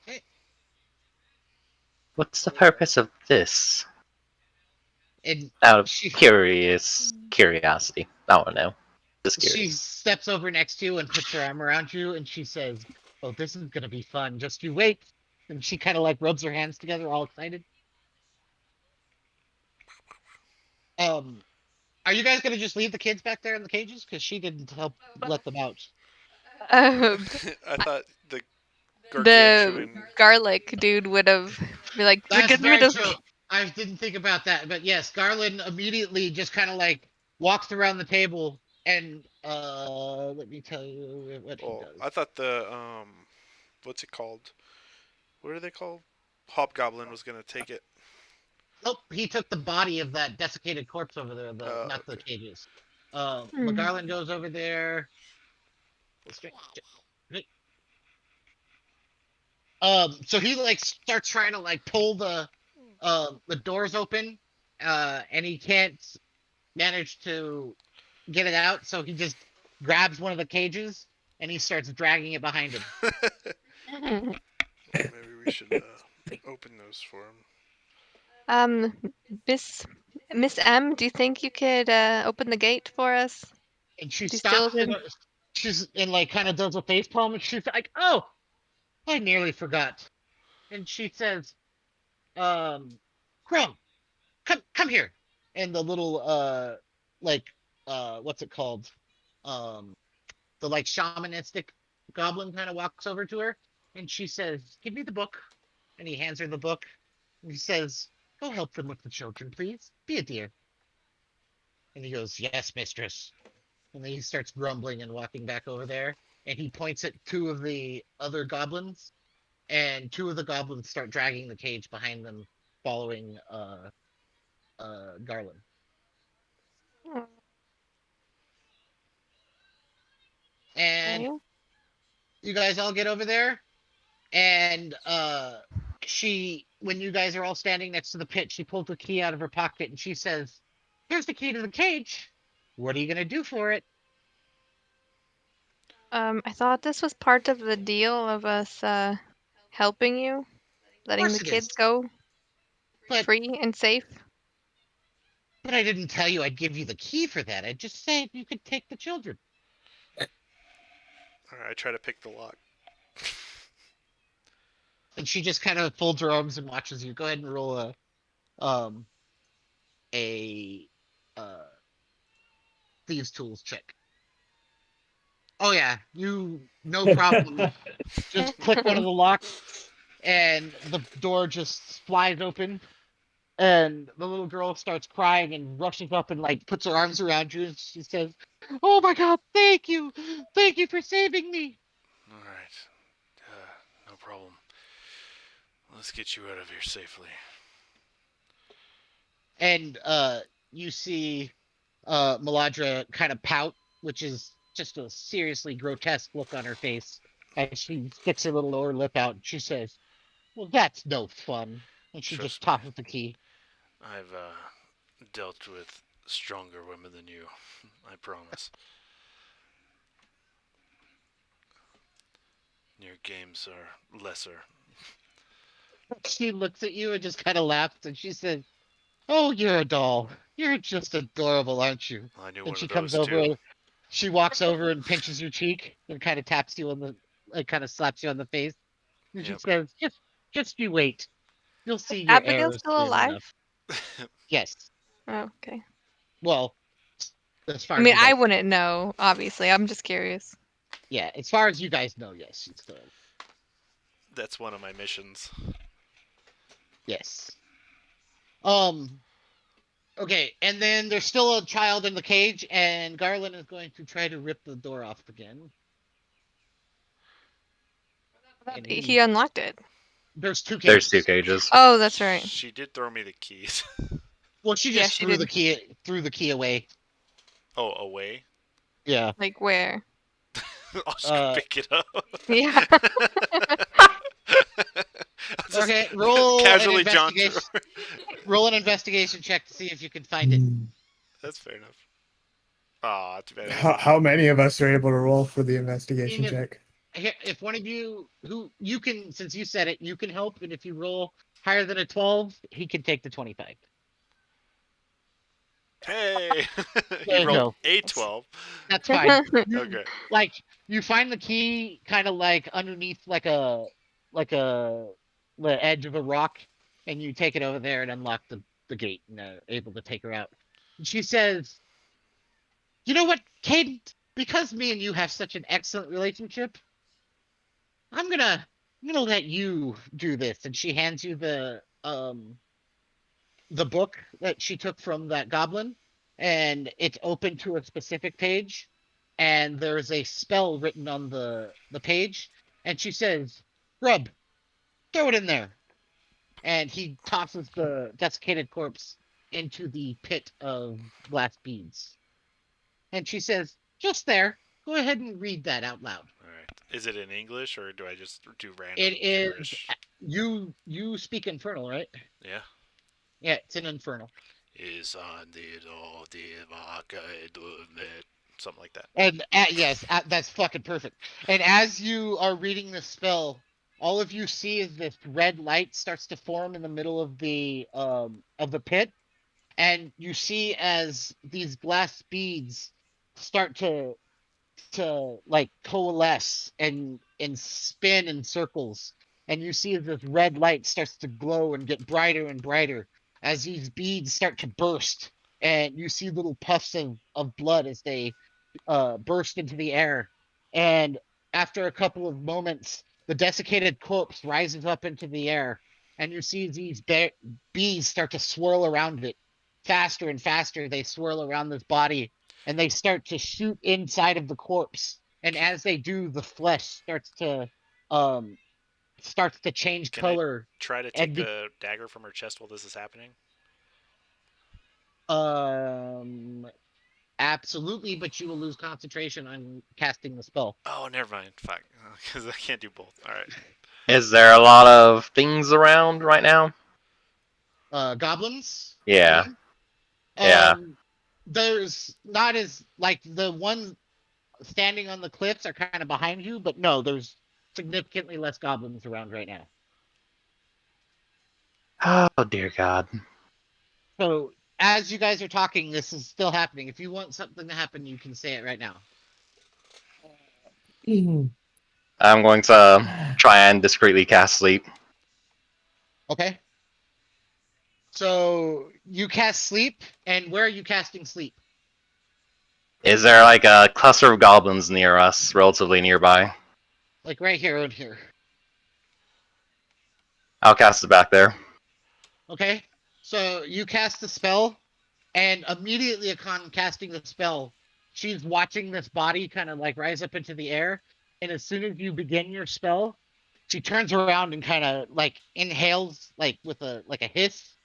Okay. What's the purpose of this? And Out of she curiosity. I don't know. Just she curious. steps over next to you and puts her arm around you, and she says, "Oh, this is gonna be fun. Just you wait." And she kind of like rubs her hands together, all excited. Um, are you guys gonna just leave the kids back there in the cages? Because she didn't help let them out. Um, I thought the the gargantuan. garlic dude would have be like, "We're That's getting rid very of." true. I didn't think about that, but yes, Garland immediately just kind of like walks around the table and let me tell you what he Well, does. I thought the what's it called? What are they called? Hobgoblin was gonna take it. Nope, he took the body of that desiccated corpse over there, the not the Okay. cages. But Hmm. Garland goes over there. So he like starts trying to like pull the doors open, and he can't manage to get it out, so he just grabs one of the cages and he starts dragging it behind him. Well, maybe we should open those for him. um, Miss Miss M, do you think you could open the gate for us? And she Do you still stops and did? she's and like kind of does a face palm and she's like, "Oh, I nearly forgot." And she says, Chrome, come here." And the little like what's it called? Um the like shamanistic goblin kind of walks over to her and she says, "Give me the book." And he hands her the book and he says, "Go help them with the children, please. Be a dear." And he goes, "Yes, mistress." And then he starts grumbling and walking back over there. And he points at two of the other goblins, and two of the goblins start dragging the cage behind them, following Garland. And Okay. you guys all get over there, and she when you guys are all standing next to the pit, she pulls the key out of her pocket and she says, "Here's the key to the cage. What are you gonna do for it?" I thought this was part of the deal of us helping you, Of letting the course it is. kids go But free and safe. I didn't tell you I'd give you the key for that. I'd just say you could take the children. All right, I try to pick the lock. And she just kind of folds her arms and watches you. Go ahead and roll um a uh thieves tools check. Oh yeah, you no problem. Just click one of the locks and the door just flies open and the little girl starts crying and rushes up and like puts her arms around you and she says, "Oh my god, thank you for saving me." All right, no problem. Let's get you out of here safely. And you see Meladra kind of pout, which is just a seriously grotesque look on her face as she sticks her little lower lip out and she says, "Well, that's no fun." And she just Trust me, tosses the key. I've dealt with stronger women than you. I promise. Your games are lesser. She looks at you and just kind of laughs and she says, Oh, you're a doll. You're just adorable, aren't you? I knew And one she of comes those over too. and she walks over and pinches your cheek and kind of taps you on the, like, kind of slaps you on the face. And she Yep. says, just you wait. You'll see your Abigail errors still soon alive? enough. Yes. Oh, okay. Well, as I far as mean, you I guys, wouldn't know, obviously. I'm just curious. yeah, as far as you guys know, yes, she's still, That's one of my missions. yes. Um, okay, and then there's still a child in the cage, and Garland is going to try to rip the door off again. And He unlocked it. there's two There's two cages. cages. Oh, that's right. She did throw me the keys. Well, she Yeah, just she threw the did. key away. Oh, away? Yeah. Like where? I'll just go Uh. pick it up. Yeah. I'll just Okay. Roll an casually jaunt through. investigation. Roll an investigation check to see if you can find it. That's fair enough. Aw, too bad. How many of us are able to roll for the And investigation check? if one of you who you can, since you said it, you can help, and if you roll higher than a 12, he can take the 25. Hey, he There you rolled go. a 12. That's fine. You Okay. like you find the key kind of like underneath like a the edge of a rock, and you take it over there and unlock the gate and able to take her out. And she says, "You know what, Kate? Because me and you have such an excellent relationship, I'm gonna let you do this." And she hands you the book that she took from that goblin, and it's open to a specific page, and there's a spell written on the page, and she says, "Rub, throw it in there." And he tosses the desiccated corpse into the pit of glass beads. And she says, "Just there. Go ahead and read that out loud." All right. Is it in English or do I just do random It is gibberish? you speak infernal, right? Yeah. Yeah, it's in infernal. Something like that. And yes, that's fucking perfect. And as you are reading this spell, all of you see is this red light starts to form in the middle of the pit, and you see as these glass beads start to like coalesce and spin in circles, and you see as this red light starts to glow and get brighter and brighter as these beads start to burst, and you see little puffs of blood as they burst into the air. And after a couple of moments, the desiccated corpse rises up into the air, and you see these bees start to swirl around it. Faster and faster, they swirl around this body, and they start to shoot inside of the corpse. And as they do, the flesh um starts to change Can I color try to take and the dagger from her chest while this is happening? um absolutely, but you will lose concentration on casting the spell. Oh, never mind. Fuck. Because I can't do both. All right. Is there a lot of things around right now? Goblins, you Yeah. mean? Yeah. There's not as like the ones standing on the cliffs are kind of behind you, but no, there's significantly less goblins around right now. Oh dear God. So as you guys are talking, this is still happening. If you want something to happen, you can say it right now. I'm going to try and discreetly cast sleep. Okay. So you cast sleep, and where are you casting sleep? Is there like a cluster of goblins near us, relatively nearby? Like right here and here. I'll cast it back there. Okay. So you cast the spell, and immediately upon casting the spell, she's watching this body kind of like rise up into the air. And as soon as you begin your spell, she turns around and kind of like inhales like with a hiss,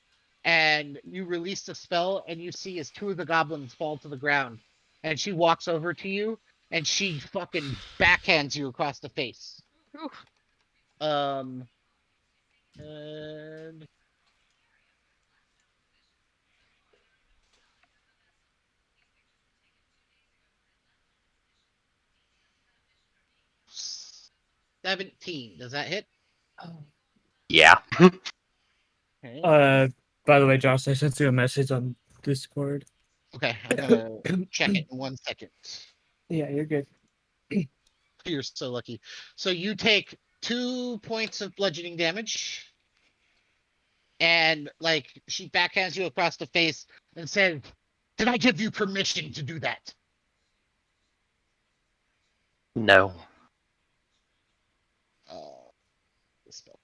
and you release the spell, and you see as two of the goblins fall to the ground, and she walks over to you, and she fucking backhands you across the face. Oof. Um, and 17. Does that hit? Yeah. Okay. Uh, By the way, Josh, I sent you a message on Discord. Okay, I'm gonna check it in 1 second. Yeah, you're good. You're so lucky. So you take 2 points of bludgeoning damage, and like she backhands you across the face and says, "Did I give you permission to do that?" No. The spell.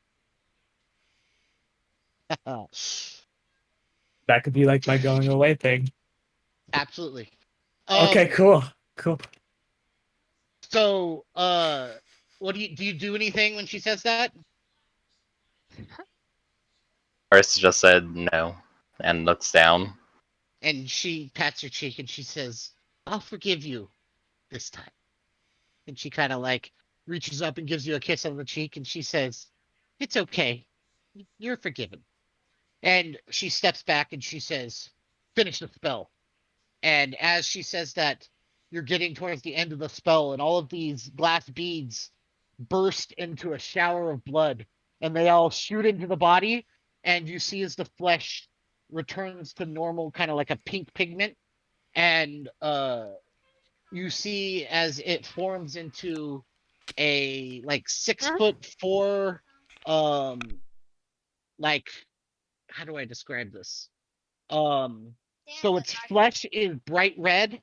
That could be like my going away thing. Absolutely. Okay, cool. Cool. So, what do you do anything when she says that? Arista just said no and looks down. And she pats your cheek and she says, "I'll forgive you this time." And she kind of like reaches up and gives you a kiss on the cheek and she says, "It's okay. You're forgiven." And she steps back and she says, "Finish the spell." And as she says that, you're getting towards the end of the spell, and all of these glass beads burst into a shower of blood, and they all shoot into the body. And you see as the flesh returns to normal, kind of like a pink pigment, and you see as it forms into a like 6'4", like how do I describe this? So its flesh is bright red,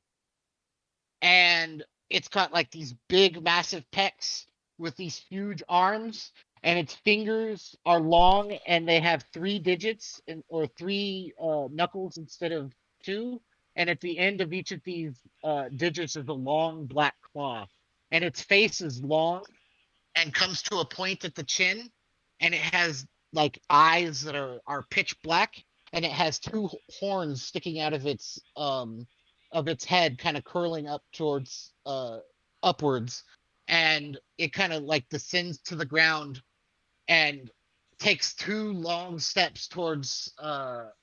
and it's got like these big massive pecs with these huge arms, and its fingers are long and they have 3 digits or 3 knuckles instead of 2, and at the end of each of these digits is a long black claw, and its face is long and comes to a point at the chin, and it has like eyes that are pitch black, and it has 2 horns sticking out of its head, kind of curling up towards upwards, and it kind of like descends to the ground and takes 2 long steps towards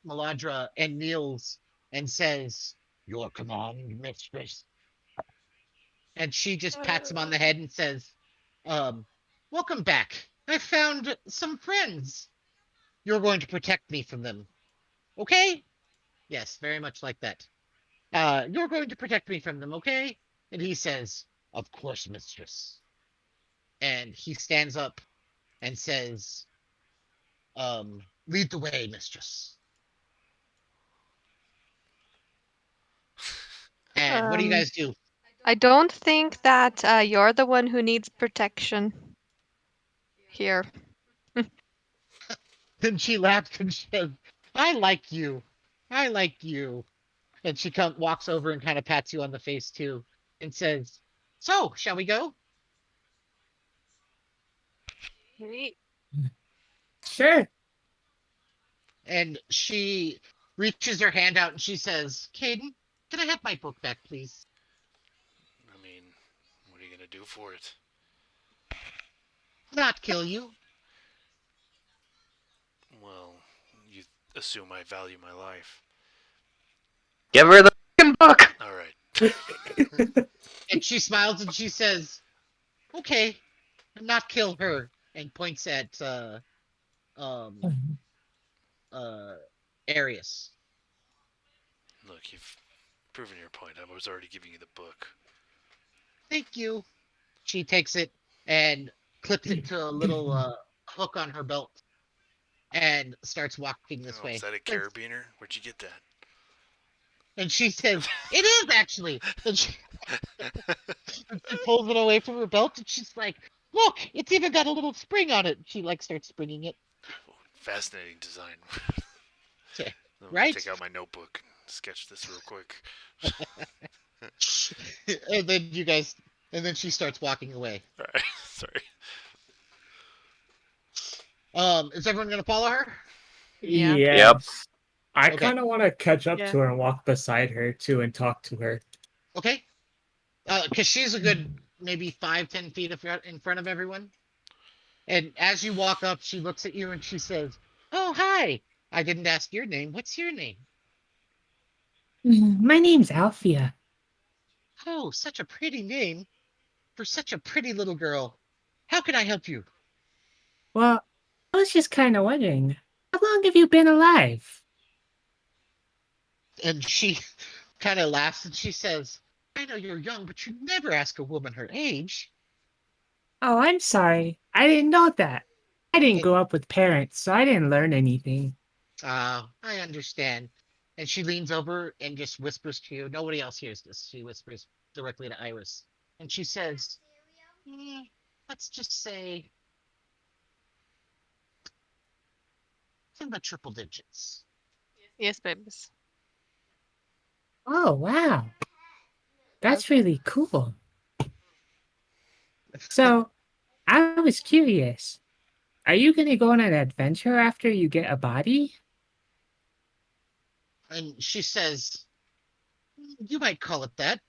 Maladra and kneels and says, "Your command, mistress." And she just pats him on the head and says, um, "Welcome back. I found some friends. You're going to protect me from them. Okay?" Yes, very much like that. You're going to protect me from them, okay? And he says, "Of course, mistress." And he stands up and says, "Lead the way, mistress." And what do you Um, guys do? I don't think that you're the one who needs protection here. Then she laughs and says, "I like you. I like you." And she walks over and kind of pats you on the face too, and says, "So, shall we go?" Sure. And she reaches her hand out and she says, "Caden, can I have my book back, please?" I mean, what are you gonna do for it? "Not kill you." Well, you assume I value my life. Give her the fucking book! All right. And she smiles and she says, "Okay, not kill her," and points at um uh Arius. Look, you've proven your point. I was already giving you the book. "Thank you." She takes it and clips it to a little hook on her belt and starts walking this Oh, is way. that a carabiner? Where'd you get that? And she says, "It is actually." And she pulls it away from her belt and she's like, "Look, it's even got a little spring on it." She like starts springing it. Oh, fascinating design. I'm gonna Right? take out my notebook and sketch this real quick. And then you guys, and then she starts walking away. All right, sorry. Is everyone gonna follow her? Yeah. Yes. I Okay. kind of want to catch up Yeah. to her and walk beside her too and talk to her. Okay. Because she's a good maybe 5-10 feet in front of everyone. And as you walk up, she looks at you and she says, "Oh, hi. I didn't ask your name. What's your name?" My name's Alfia. "Oh, such a pretty name for such a pretty little girl. How can I help you?" Well, I was just kind of wondering, how long have you been alive? And she kind of laughs and she says, I know you're young, but you never ask a woman her age. Oh, I'm sorry. I didn't know that. I didn't And grow up with parents, so I didn't learn anything. I understand. And she leans over and just whispers to you. Nobody else hears this. She whispers directly to Iris. And she says, "Mm, let's just say it's in the triple digits." Yes, babies. Oh, wow. That's really cool. So, I was curious. Are you going to go on an adventure after you get a body? And she says, you might call it that.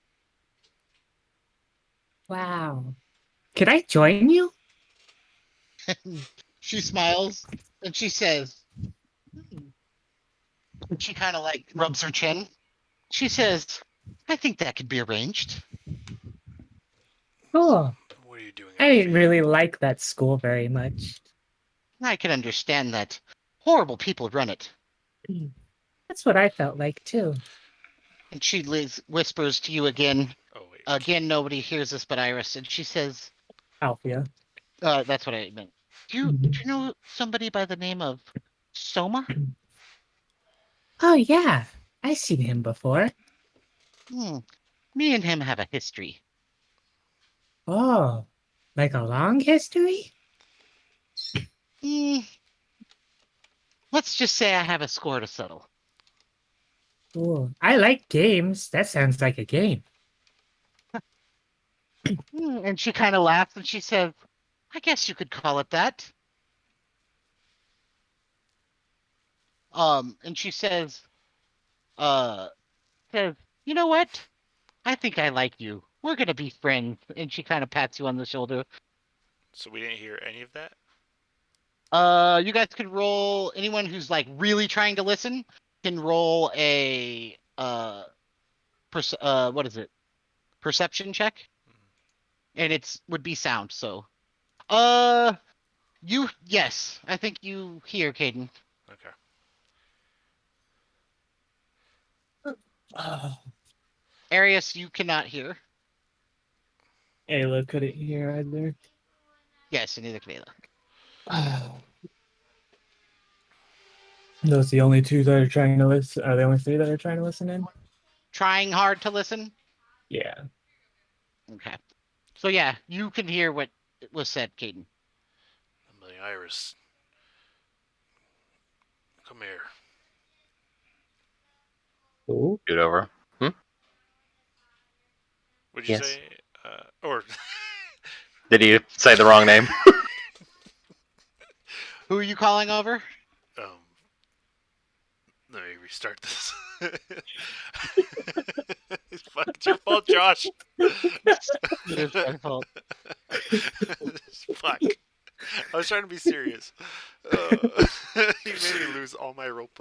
Wow. Could I join you? She smiles and she says, "Hmm." And she kind of like rubs her chin. She says, I think that could be arranged. Cool. What are you doing, I didn't Alfie? really like that school very much. I can understand that. Horrible people run it. That's what I felt like, too. And she whispers to you again. Oh wait. Again, nobody hears this but Iris. And she says, Althea. that's what I meant. Do Mhm. you know somebody by the name of Soma? Oh, yeah. I've seen him before. Hmm. Me and him have a history. Oh, like a long history? Hmm. Let's just say I have a score to settle. Cool. I like games. That sounds like a game. And she kind of laughs and she says, I guess you could call it that. And she uh, says, you know what? I think I like you. We're gonna be friends. And she kind of pats you on the shoulder. So we didn't hear any of that. You guys could roll. Anyone who's like really trying to listen can roll a what is it? Perception check, and it's would be sound. So, uh, yes, I think you hear Caden. Okay. Oh, Arius, you cannot hear. Ayla couldn't hear either. Yes, and neither can Ayla. Oh. Those the only two that are trying to listen. Are the only three that are trying to listen in? Trying hard to listen. Yeah. Okay. So yeah, you can hear what was said, Caden. Emily Iris, come here. Cool. Scoot over. What'd you Yes. say? Or Did you say the wrong name? Who are you calling over? Let me restart this. Fuck, it's your fault, Josh. It is my fault. Fuck. I was trying to be serious. You made me lose all my rope.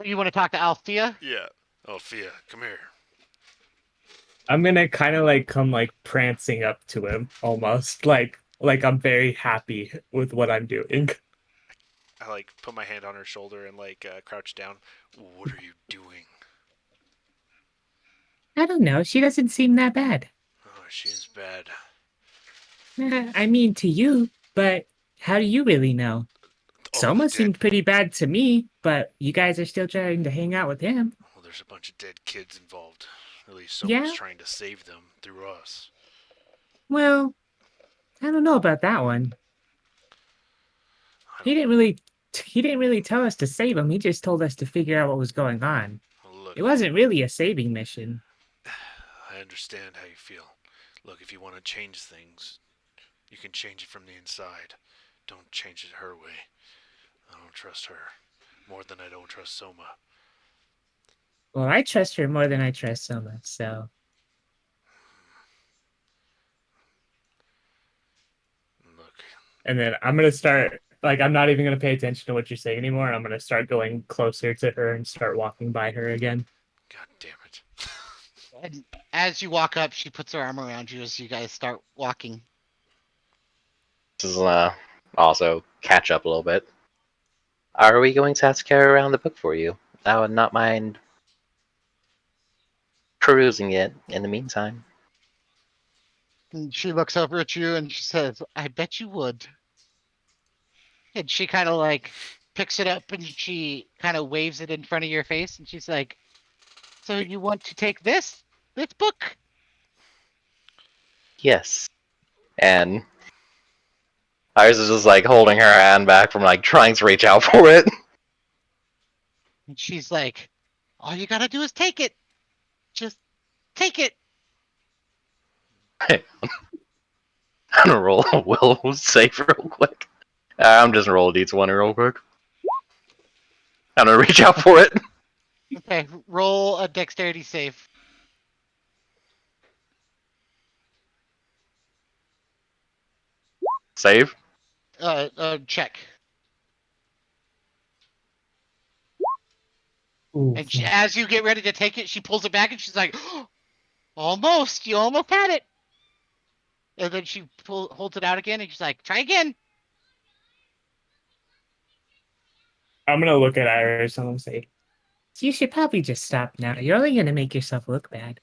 You want to talk to Althea? Yeah. Oh, Fia, come here. I'm gonna kind of like come like prancing up to him, almost like I'm very happy with what I'm doing. I like put my hand on her shoulder and like crouch down. What are you doing? I don't know. She doesn't seem that bad. Oh, she is bad. I mean, to you, but how do you really know? All the Soma dead. seemed pretty bad to me, but you guys are still trying to hang out with him. Well, there's a bunch of dead kids involved. At least Soma's Yeah? trying to save them through us. Well, I don't know about that one. I He don't didn't really he didn't really tell us to save him. He just told us to figure out what was going on. look. It wasn't really a saving mission. I understand how you feel. Look, if you want to change things, you can change it from the inside. Don't change it her way. I don't trust her more than I don't trust Soma. Well, I trust her more than I trust Soma, so Look, and then I'm gonna start like I'm not even gonna pay attention to what you're saying anymore. I'm gonna start going closer to her and start walking by her again. god damn it. And as you walk up, she puts her arm around you as you guys start walking. This is also catch up a little bit. Are we going to have to carry around the book for you? I would not mind perusing it in the meantime. And she looks over at you and she says, I bet you would. And she kind of like picks it up and she kind of waves it in front of your face and she's like, so you want to take this book? Yes. And Iris is just like holding her hand back from like trying to reach out for it. And she's like, all you gotta do is take it. Just take it. I'm gonna roll a will save real quick. I'm just gonna roll a d20 real quick. I'm gonna reach out for it. Okay, roll a dexterity save. Save. Check. Ooh, And she, as you get ready to take it, she pulls it back and she's like, almost, you almost had it. And then she holds it out again and she's like, try again. I'm gonna look at Iris and I'm say, "So you should probably just stop now. You're only gonna make yourself look bad."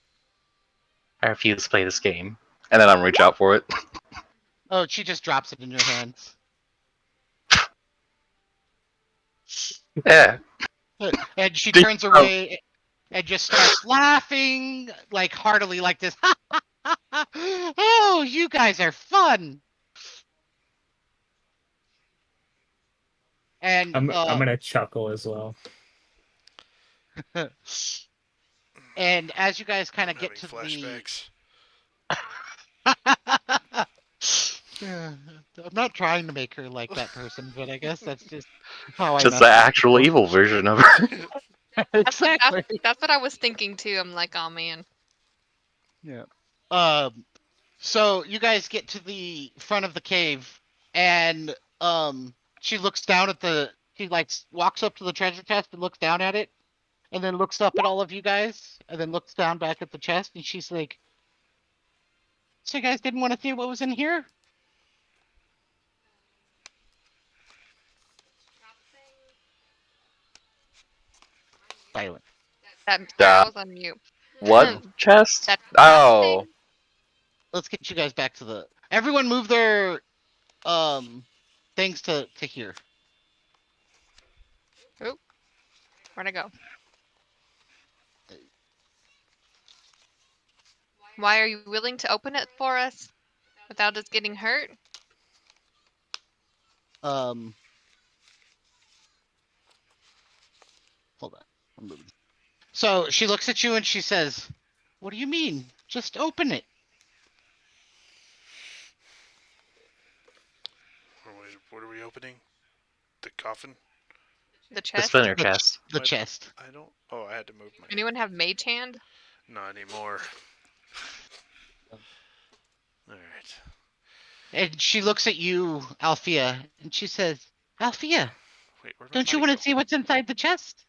I refuse to play this game. And then I'm gonna reach out for it. Oh, she just drops it in your hands. Yeah. And she Deep turns throat. away and just starts laughing like heartily like this. Oh, you guys are fun. And I'm gonna chuckle as well. and as you guys kind I'm of get having to flashbacks. Yeah, I'm not trying to make her like that person, but I guess that's just how I Just the mess with actual people. evil version of her. Exactly. That's what I was thinking too. I'm like, oh man. Yeah. So you guys get to the front of the cave, and she looks down at she like walks up to the treasure chest and looks down at it, and then looks up at all of you guys, and then looks down back at the chest, and she's like, "So you guys didn't want to see what was in here?" Silent. Sorry, I was on mute. What chest? That Oh. Let's get you guys back to the. Everyone move their things to here. Where'd I go? Why are you willing to open it for us without us getting hurt? Um, hold on. I'm moving. So she looks at you and she says, "What do you mean? Just open it." What are we opening? The coffin? The The chest? splinter chest. The chest. I don't. Oh, I had to move my. Anyone have mage hand? Not anymore. Alright. And she looks at you, Althea, and she says, "Althea, Wait, where'd my don't you body want to go? see what's inside the chest?"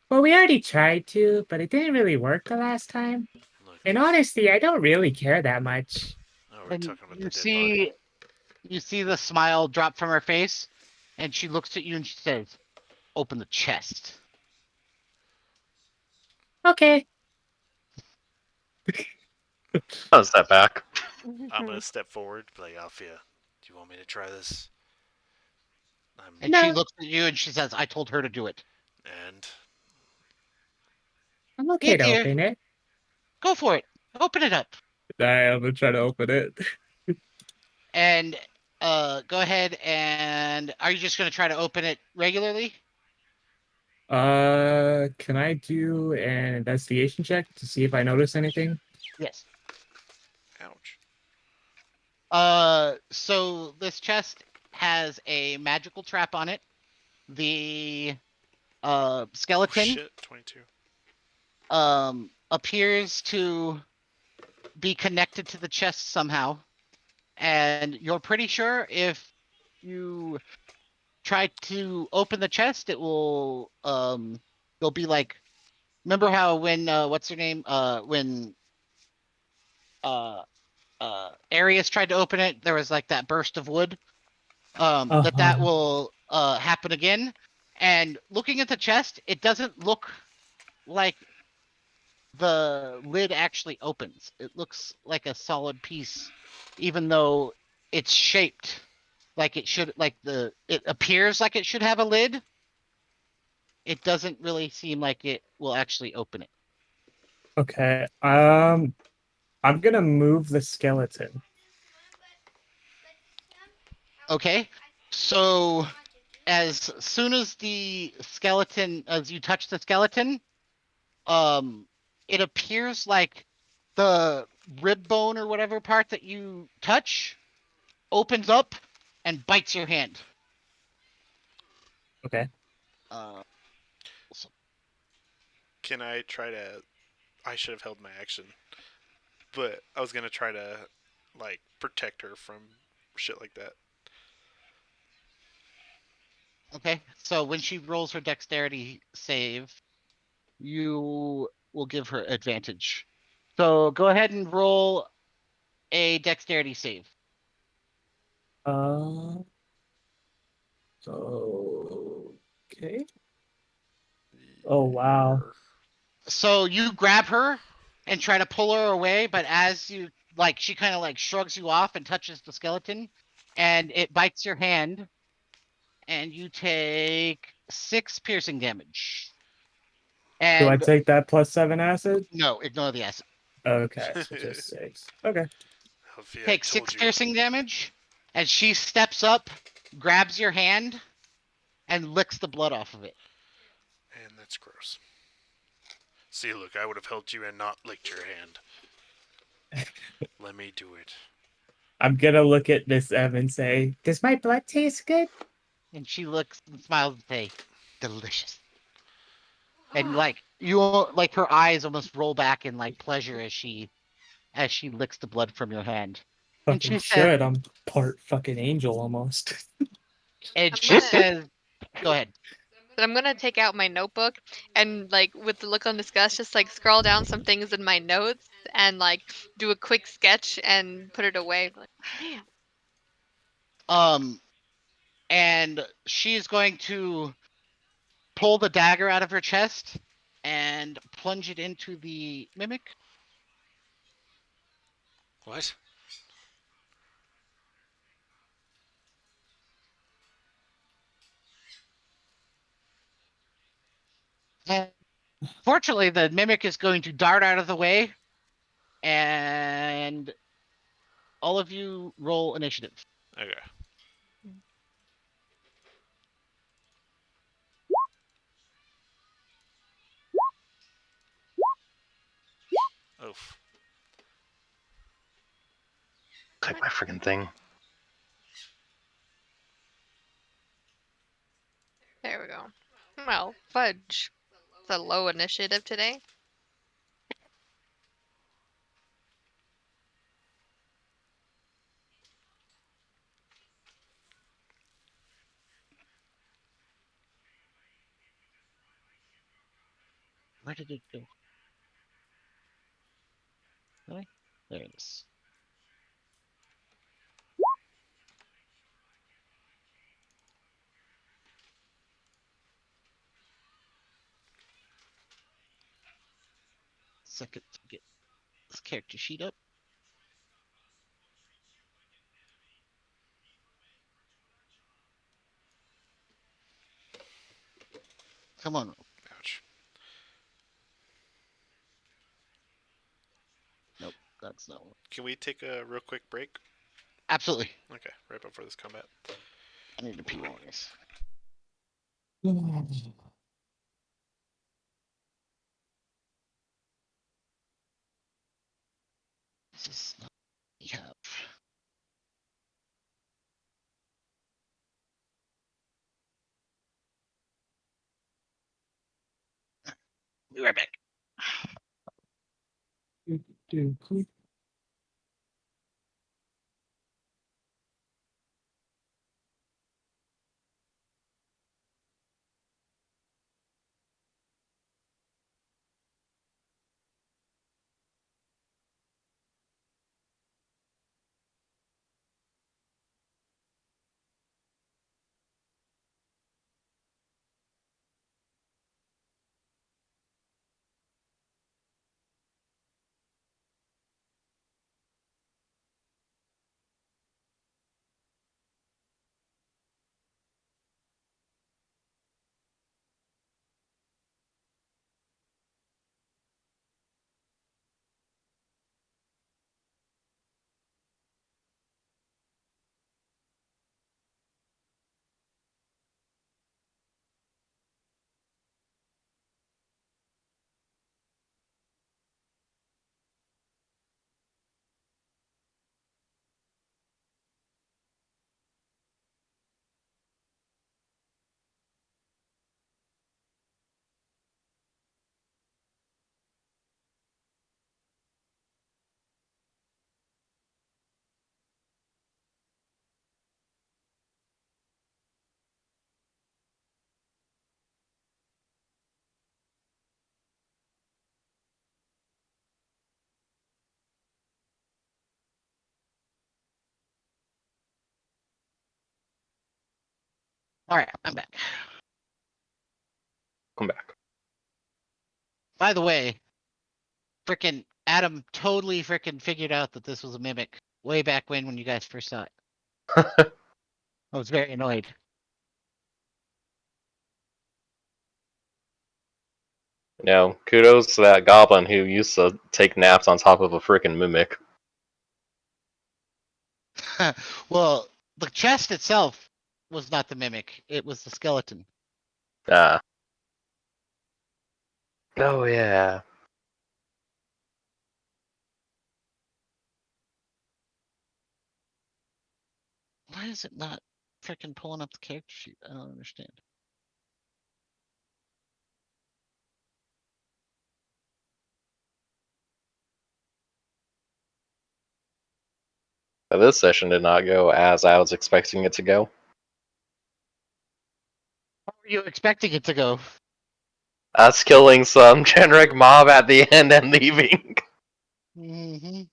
Well, we already tried to, but it didn't really work the last time. Look. And honestly, I don't really care that much. Oh, we're And talking about you the dead body. see the smile drop from her face, and she looks at you and she says, "Open the chest." Okay. I'll step back. I'm gonna step forward, be like, Althea, do you want me to try this? And she No. looks at you and she says, "I told her to do it." And I'm Yeah, okay to dear, open it. go for it. Open it up. I'm gonna try to open it. And go ahead and are you just gonna try to open it regularly? Can I do an investigation check to see if I notice anything? Yes. ouch. So this chest has a magical trap on it. The Oh skeleton shit, 22. appears to be connected to the chest somehow. And you're pretty sure if you try to open the chest, it will there'll be like, remember how when what's her name? When uh Arius tried to open it, there was like that burst of wood. that Uh-huh. will happen again. And looking at the chest, it doesn't look like the lid actually opens. It looks like a solid piece, even though it's shaped like it should. It appears like it should have a lid. It doesn't really seem like it will actually open it. Okay. I'm gonna move the skeleton. Okay, so as soon as as you touch the skeleton, um, it appears like the rib bone or whatever part that you touch opens up and bites your hand. Okay. Uh, Can I try to? I should have held my action, but I was gonna try to, like, protect her from shit like that. okay, so when she rolls her dexterity save, you will give her advantage. So go ahead and roll a dexterity save. Uh, okay. Oh wow. So you grab her and try to pull her away, but as you she kind of shrugs you off and touches the skeleton, and it bites your hand, and you take 6 piercing damage. Do I And take that plus 7 acid? no, ignore the acid. Okay, so just 6. Okay. Alfie, I Take told 6 you. piercing damage, and she steps up, grabs your hand, and licks the blood off of it. And that's gross. See, look, I would have helped you and not licked your hand. Let me do it. I'm gonna look at Miss M and say, "Does my blood taste good?" And she looks and smiles and say, "Delicious." And you her eyes almost roll back in pleasure as she licks the blood from your hand. And Fucking she says, should. I'm part fucking angel almost. and I'm she gonna says, go ahead. But I'm gonna take out my notebook and with the look on disgust, just scroll down some things in my notes and do a quick sketch and put it away. Like, man, Um, and she's going to pull the dagger out of her chest and plunge it into the mimic. What? And fortunately, the mimic is going to dart out of the way, and all of you roll initiative. Okay. Oof. Take my freaking thing. there we go. Well, fudge. It's a low initiative today. Where did it go? Really? There it is. Second to get this character sheet up. Come on. Ouch. Nope, that's not one. Can we take a real quick break? Absolutely. Okay, right before this combat. I need to pee one of these. This is not what we have. Be right back. All right, I'm back. Come back. By the way, freaking Adam totally freaking figured out that this was a mimic way back when you guys first saw it. I was very annoyed. Kudos to that goblin who used to take naps on top of a freaking mimic. Well, the chest itself was not the mimic; it was the skeleton. Ah. Oh yeah. Why is it not freaking pulling up the character sheet? I don't understand. But this session did not go as I was expecting it to go. How were you expecting it to go? Us killing some generic mob at the end and leaving. Mm-hmm.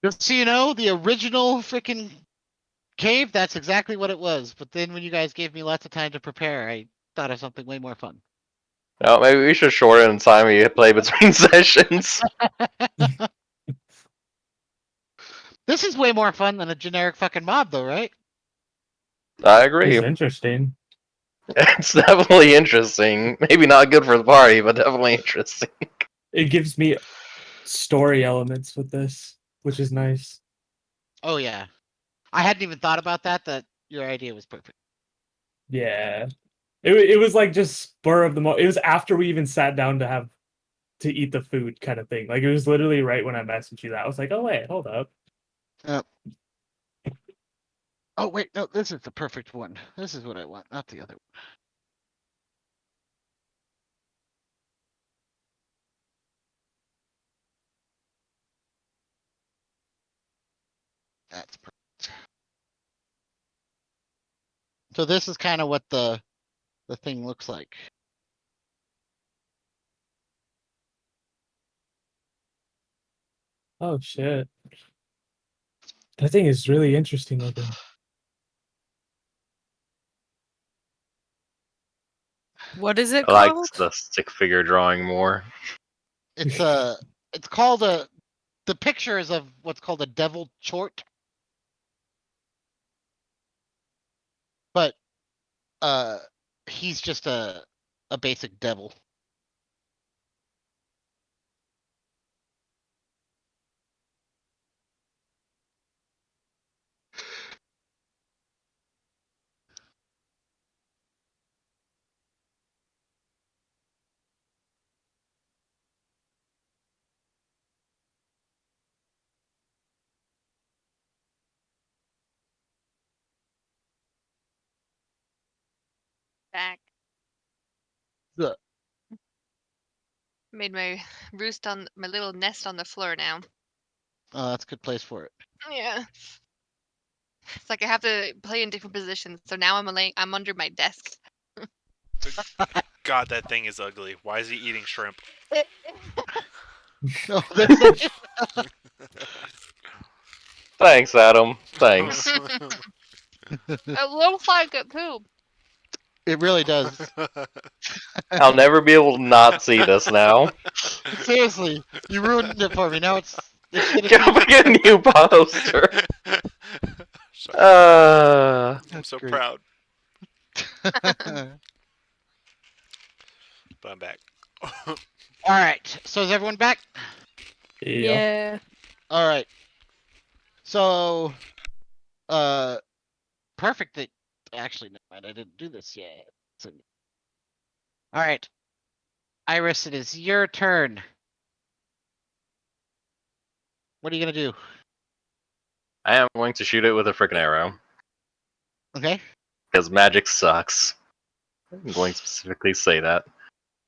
Just so you know, the original freaking cave, that's exactly what it was. But then when you guys gave me lots of time to prepare, I thought of something way more fun. No, maybe we should shorten the time we play between sessions. This is way more fun than a generic fucking mob, though, right? I agree. It's interesting. It's definitely interesting. Maybe not good for the party, but definitely interesting. It gives me story elements with this, which is nice. Oh yeah, I hadn't even thought about that. That your idea was perfect. Yeah. It was like just spur of the moment. It was after we even sat down to eat the food kind of thing. Like it was literally right when I messaged you that. I was like, oh wait, hold up. Oh wait, no, this is the perfect one. This is what I want, not the other one. That's perfect. So this is kind of what the thing looks like. Oh shit. That thing is really interesting looking. What is it I like called? the stick figure drawing more. It's a, it's called a. The picture is of what's called a devil chort, but uh, he's just a basic devil. Back. The Made my roost on my little nest on the floor now. that's a good place for it. Yeah. It's like I have to play in different positions. So now I'm under my desk. God, that thing is ugly. Why is he eating shrimp? No, this thing, Thanks, Adam. Thanks. It looks like it too. it really does. I'll never be able to not see this now. Seriously, you ruined it for me. Now it's gonna Can we get a new poster? Sorry, Uh, I'm so great. proud, All but I'm back. right. So is everyone back? Yeah. All right. So, perfect. That actually, never mind. I didn't do this yet. So, all right, Iris, it is your turn. What are you gonna do? I am going to shoot it with a freaking arrow. Okay. Because magic sucks. I'm going to specifically say that.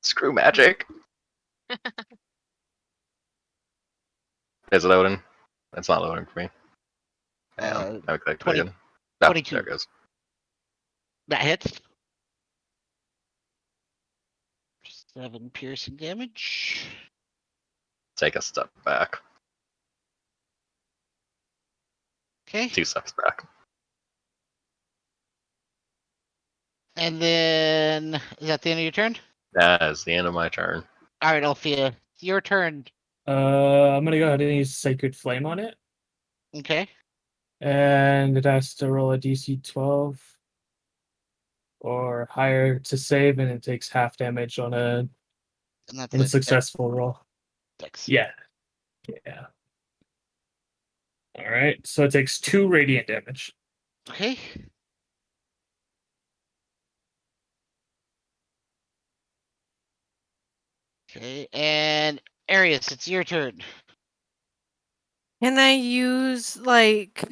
Screw magic. Is it loading? It's not loading for me. Damn. I clicked 20 again. Oh, 22. there it goes. That hits. 7 piercing damage. Take a step back. Okay. 2 steps back. And then is that the end of your turn? That is the end of my turn. All right, Althea, it's your turn. I'm gonna go ahead and use Sacred Flame on it, Okay. and it has to roll a DC 12 or higher to save, and it takes half damage on a And that's unsuccessful roll. Dex. Yeah, yeah. All right, so it takes 2 radiant damage. Okay. Okay, and Arius, it's your turn. Can I use like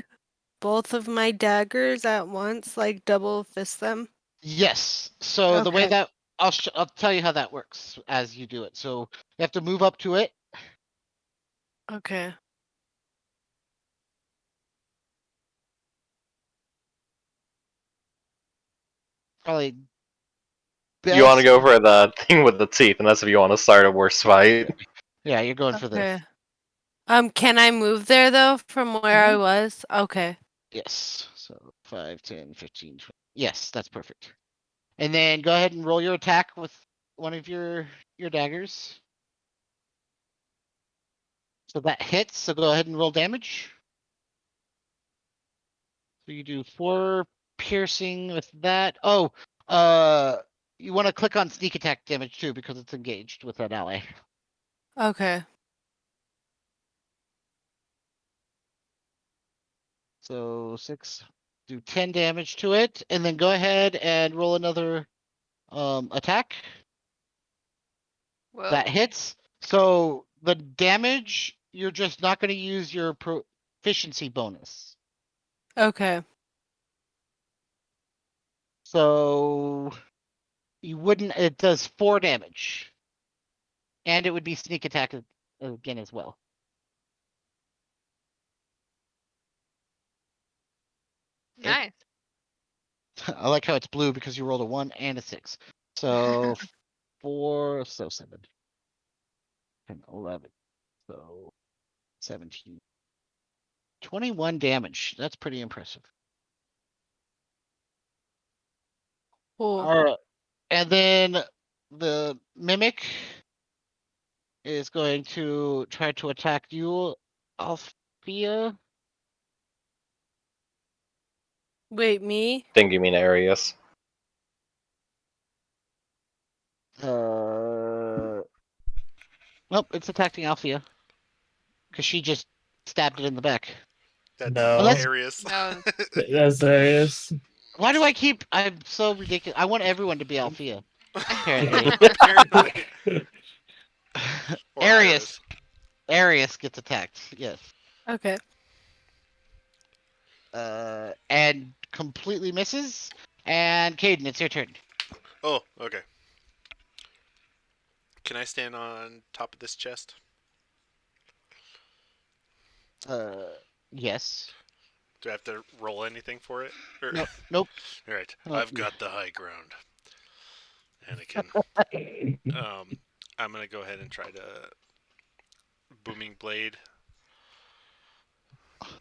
both of my daggers at once, like double fist them? Yes. So the way Okay. that I'll tell you how that works as you do it. So you have to move up to it. Okay. Probably You want to best. go for the thing with the teeth, and that's if you want to start a worse fight. Yeah, you're going for this. Okay. Can I move there though from where I Mhm. was? Okay. Yes. So 5, 10, 15, 20. Yes, that's perfect. And then go ahead and roll your attack with one of your daggers. So that hits. So go ahead and roll damage. So you do 4 piercing with that. Oh, you want to click on sneak attack damage too because it's engaged with that ally. Okay. So 6, do 10 damage to it, and then go ahead and roll another attack. Whoa. That hits. So the damage, you're just not going to use your proficiency bonus. Okay. So you wouldn't. It does 4 damage, and it would be sneak attack again as well. Nice. I like how it's blue because you rolled a 1 and a 6. So 4, so 7, 10, 11, so 17, 21 damage. That's pretty impressive. Cool. All right, and then the mimic is going to try to attack you, Althea. Wait, me? Think you mean Arius. Nope, it's attacking Althea because she just stabbed it in the back. That's Unless, No, Arius. No. that's hilarious. why do I keep? I'm so ridiculous. I want everyone to be Althea. Apparently, Apparently. Or Arius. Iris. Arius gets attacked. Yes. Okay. And completely misses. And Caden, it's your turn. Oh, okay. Can I stand on top of this chest? Uh, yes. Do I have to roll anything for it? Or... Nope. Nope. Alright, Oh, I've got the high ground. Anakin. I'm gonna go ahead and try to booming blade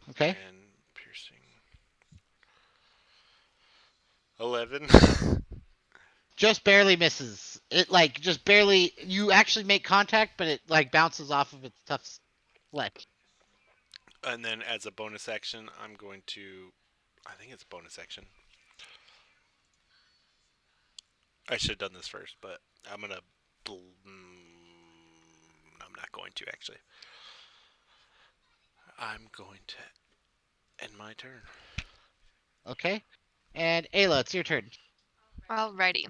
okay. and piercing. 11. Just barely misses. It like just barely. You actually make contact, but it like bounces off of its tough flesh. And then as a bonus action, I'm going to. I think it's bonus action. I should have done this first, but I'm gonna. I'm not going to actually. I'm going to end my turn. Okay. And Ayla, it's your turn. Alrighty.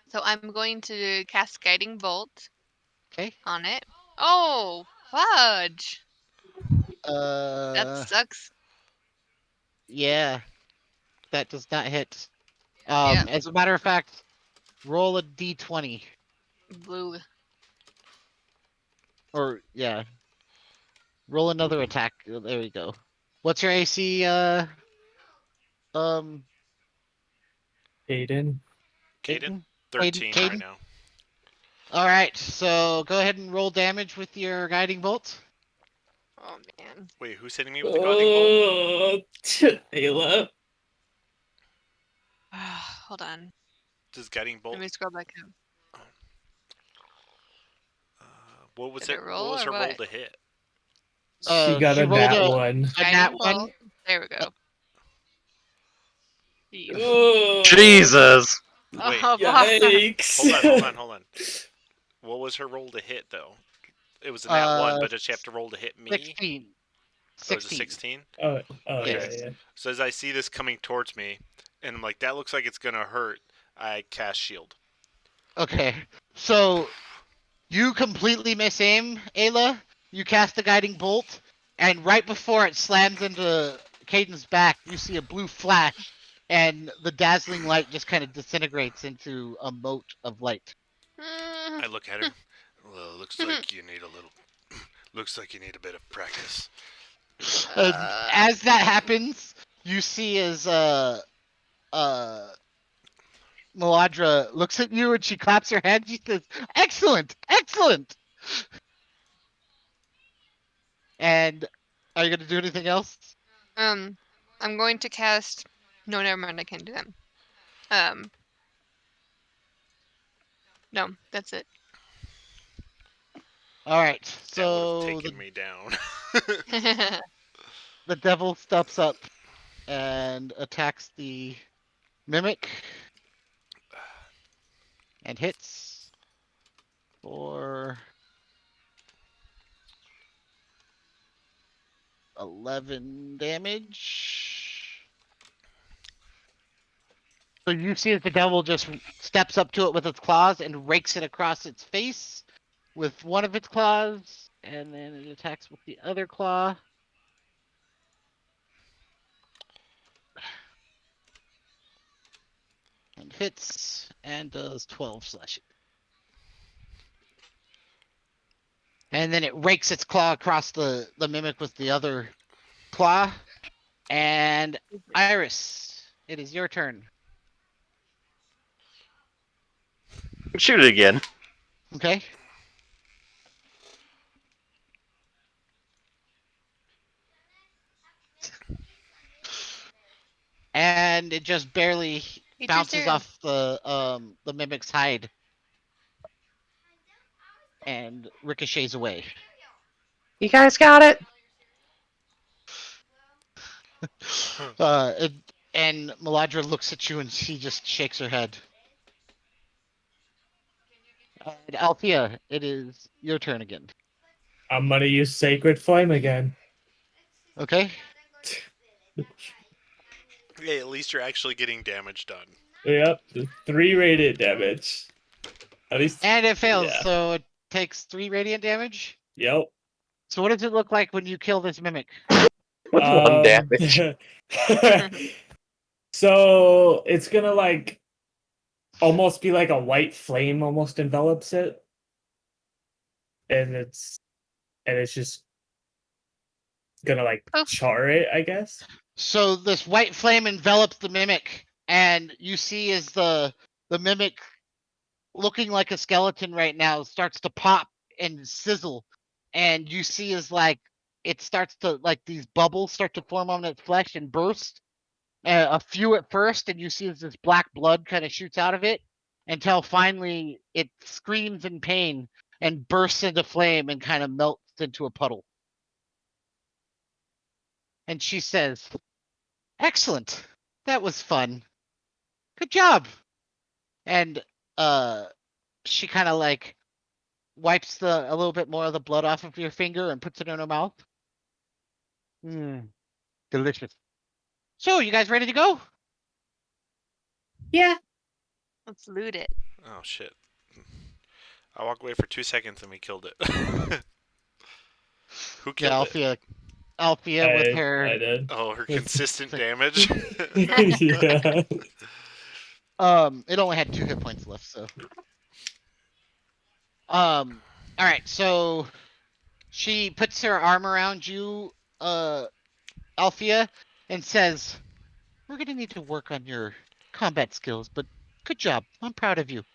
So I'm going to cast Guiding Bolt Okay. on it. Oh, fudge. That Uh, sucks. yeah, that does not hit. Yeah. As a matter of fact, roll a d20. Blue. Or yeah, roll another attack. There we go. What's your AC? Um, Aiden. Caden? Aiden? 13 right Caden? now. All right, so go ahead and roll damage with your guiding bolt. Oh man. Wait, who's hitting me with the guiding bolt? Ayla. hold on. Does guiding bolt? Let me scroll back up. What was Did it? it What roll was or her roll what? to hit? She got She a rolled nat a one. nat Guiding one. bolt. There we go. Jeez. Oh, Jesus. Wait. Oh, boy. yikes! Hold on. What was her roll to hit though? It was a nat one, but did she have to roll to hit me? 16. Oh, it was a 16. 16? Oh, Okay. yeah. So as I see this coming towards me, and I'm like, that looks like it's gonna hurt, I cast shield. Okay. So you completely miss aim, Ayla. You cast the guiding bolt, and right before it slams into Caden's back, you see a blue flash, and the dazzling light just kind of disintegrates into a mote of light. Mm. I look at her. Well, looks like you need a little. Looks like you need a bit of practice. And as that happens, you see as Meladra looks at you and she claps her hands. She says, "Excellent, excellent." And are you gonna do anything else? I'm going to cast. No, never mind. I can't do that. No, that's it. All right. That would have So taken me down. the devil steps up and attacks the mimic and hits for 11 damage. So you see that the devil just steps up to it with its claws and rakes it across its face with one of its claws, and then it attacks with the other claw. And hits and does 12 slashing. And then it rakes its claw across the mimic with the other claw. And Iris, it is your turn. Shoot it again. Okay. And it just barely Eat your bounces cereal. off the mimic's hide and ricochets away. You guys got it. And Meladra looks at you and she just shakes her head. And Althea, it is your turn again. I'm gonna use Sacred Flame again. Okay. Hey, at least you're actually getting damage done. Yep, 3 radiant damage. At least. And it fails, Yeah. so it takes 3 radiant damage. Yep. So what does it look like when you kill this mimic? What's 1 damage? So it's gonna like almost be like a white flame almost envelops it. And it's just gonna like Oof. char it, I guess. So this white flame envelops the mimic, and you see as the mimic, looking like a skeleton right now, starts to pop and sizzle, and you see as like it starts to, like, these bubbles start to form on its flesh and burst. A few at first, and you see as this black blood kind of shoots out of it, until finally it screams in pain and bursts into flame and kind of melts into a puddle. And she says, "Excellent. That was fun. Good job." And she kind of like wipes a little bit more of the blood off of your finger and puts it in her mouth. Delicious. So, you guys ready to go? Yeah. Let's loot it. Oh shit. I walk away for 2 seconds and we killed it. Who killed it? Althea with I her. did. Oh, her consistent damage. Yeah. It only had 2 hit points left, so. All right, so she puts her arm around you, Althea, and says, "We're gonna need to work on your combat skills, but good job. I'm proud of you."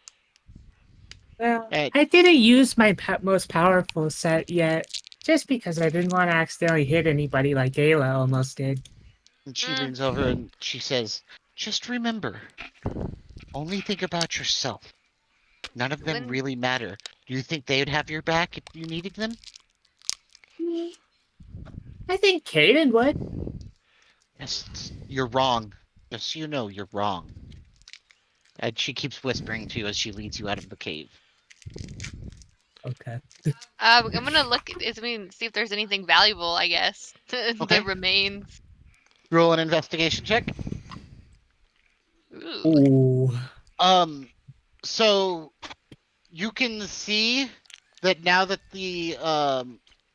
Well, And, I didn't use my most powerful set yet, just because I didn't want to accidentally hit anybody like Ayla almost did. and she leans over and she says, "Just remember, Only think about yourself. None of them When really matter. Do you think they would have your back if you needed them? I think Kaden would. Yes, you're wrong. Just so you know, you're wrong. And she keeps whispering to you as she leads you out of the cave. Okay. I'm gonna look. See if there's anything valuable. I guess Okay. the remains. Roll an investigation check. Ooh. Ooh. So you can see that now that the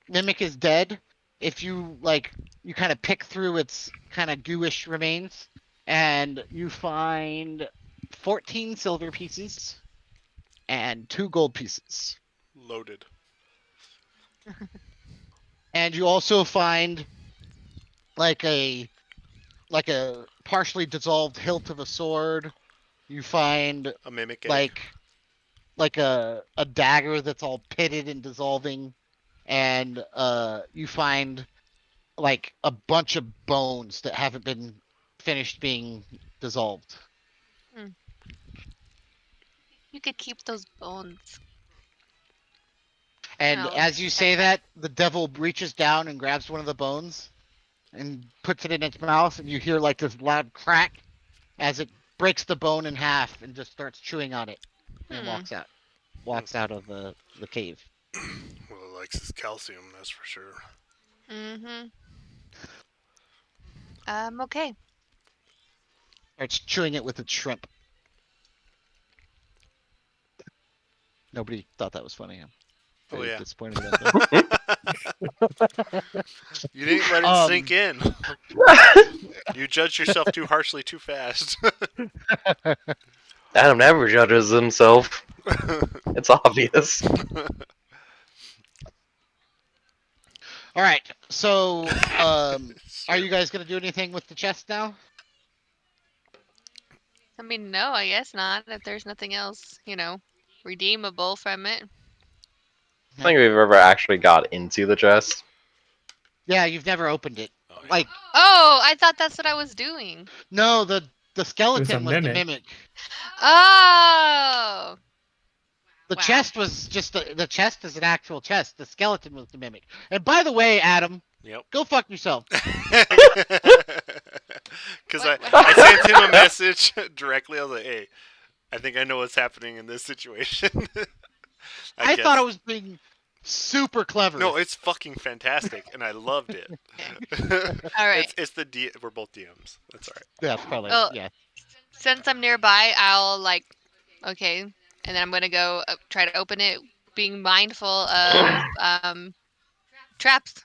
mimic is dead, if you you kind of pick through its kind of gooish remains, and you find 14 silver pieces and 2 gold pieces. Loaded. And you also find like a partially dissolved hilt of a sword. You find A mimic egg. like a dagger that's all pitted and dissolving, and you find like a bunch of bones that haven't been finished being dissolved. You could keep those bones. And I'll as you check say that. that, the devil reaches down and grabs one of the bones and puts it in its mouth, and you hear like this loud crack as it breaks the bone in half and just starts chewing on it and walks out of the cave. Well, it likes his calcium, that's for sure. Mm-hmm. Okay. Starts chewing it with its shrimp. Nobody thought that was funny. I'm Oh very yeah. disappointed about that. You didn't let it sink in. You judged yourself too harshly too fast. Adam never judges himself. It's obvious. All right. So, are you guys gonna do anything with the chest now? I mean, no, I guess not. If there's nothing else, redeemable from it. I don't think we've ever actually got into the chest. Yeah, you've never opened it. Oh, yeah. Like, Oh, I thought that's what I was doing. no, the skeleton was the mimic. mimic. Oh. The Wow. chest was just the chest is an actual chest. The skeleton was the mimic. And by the way, Adam, Yep. go fuck yourself. Because What- I sent him a message directly. I was like, hey, I think I know what's happening in this situation. I guess. thought I was being super clever. No, it's fucking fantastic, and I loved it. All right. It's the D. We're both DMs. That's all right. That's probably Well, yeah. Since I'm nearby, I'll okay, and then I'm gonna go try to open it, being mindful of traps.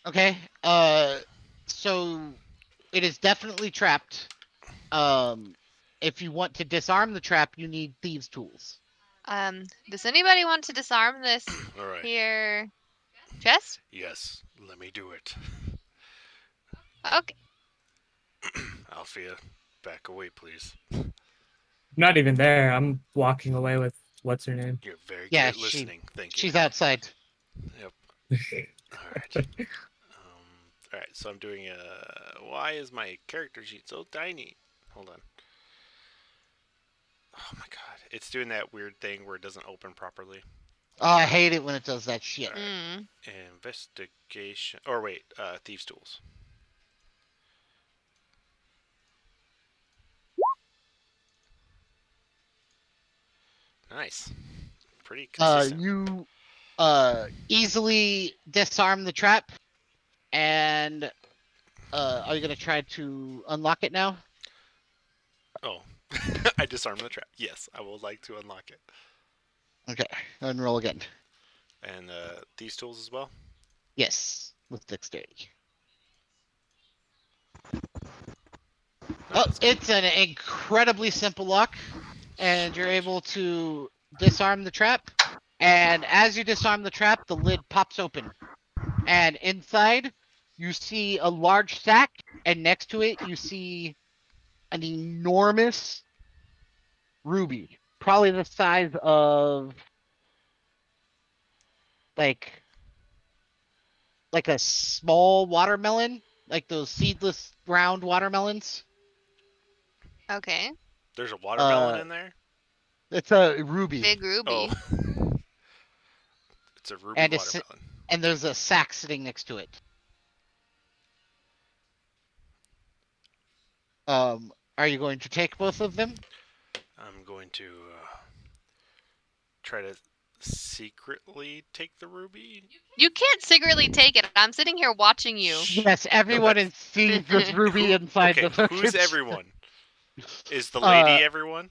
Okay. So it is definitely trapped. If you want to disarm the trap, you need thieves' tools. Does anybody want to disarm this All right. here chest? Yes, let me do it. Okay. Althea, back away, please. Not even there. I'm walking away with what's her name. You're very good Yeah, at listening. Thank you. She's outside. Yep. All right. All right. So I'm doing a. Why is my character sheet so tiny? Hold on. Oh my god! It's doing that weird thing where it doesn't open properly. Oh, I hate it when it does that shit. Mm. Investigation. Or wait, thieves' tools. Nice. Pretty consistent. You easily disarm the trap, and are you gonna try to unlock it now? Oh, I disarmed the trap. Yes, I would like to unlock it. Okay, and roll again. And these tools as well. Yes, with dexterity. Oh, It's an incredibly simple lock, and you're able to disarm the trap. And as you disarm the trap, the lid pops open, and inside you see a large sack, and next to it you see an enormous ruby, probably the size of like a small watermelon, like those seedless round watermelons. Okay. There's a watermelon Uh, in there? it's a ruby, Big Oh. ruby. It's a ruby and it's watermelon. and there's a sack sitting next to it. Are you going to take both of them? I'm going to try to secretly take the ruby. You can't secretly take it. I'm sitting here watching you. Yes, everyone that's- sees this ruby Who, inside okay, the fucking who's everyone? Is the Uh, lady everyone?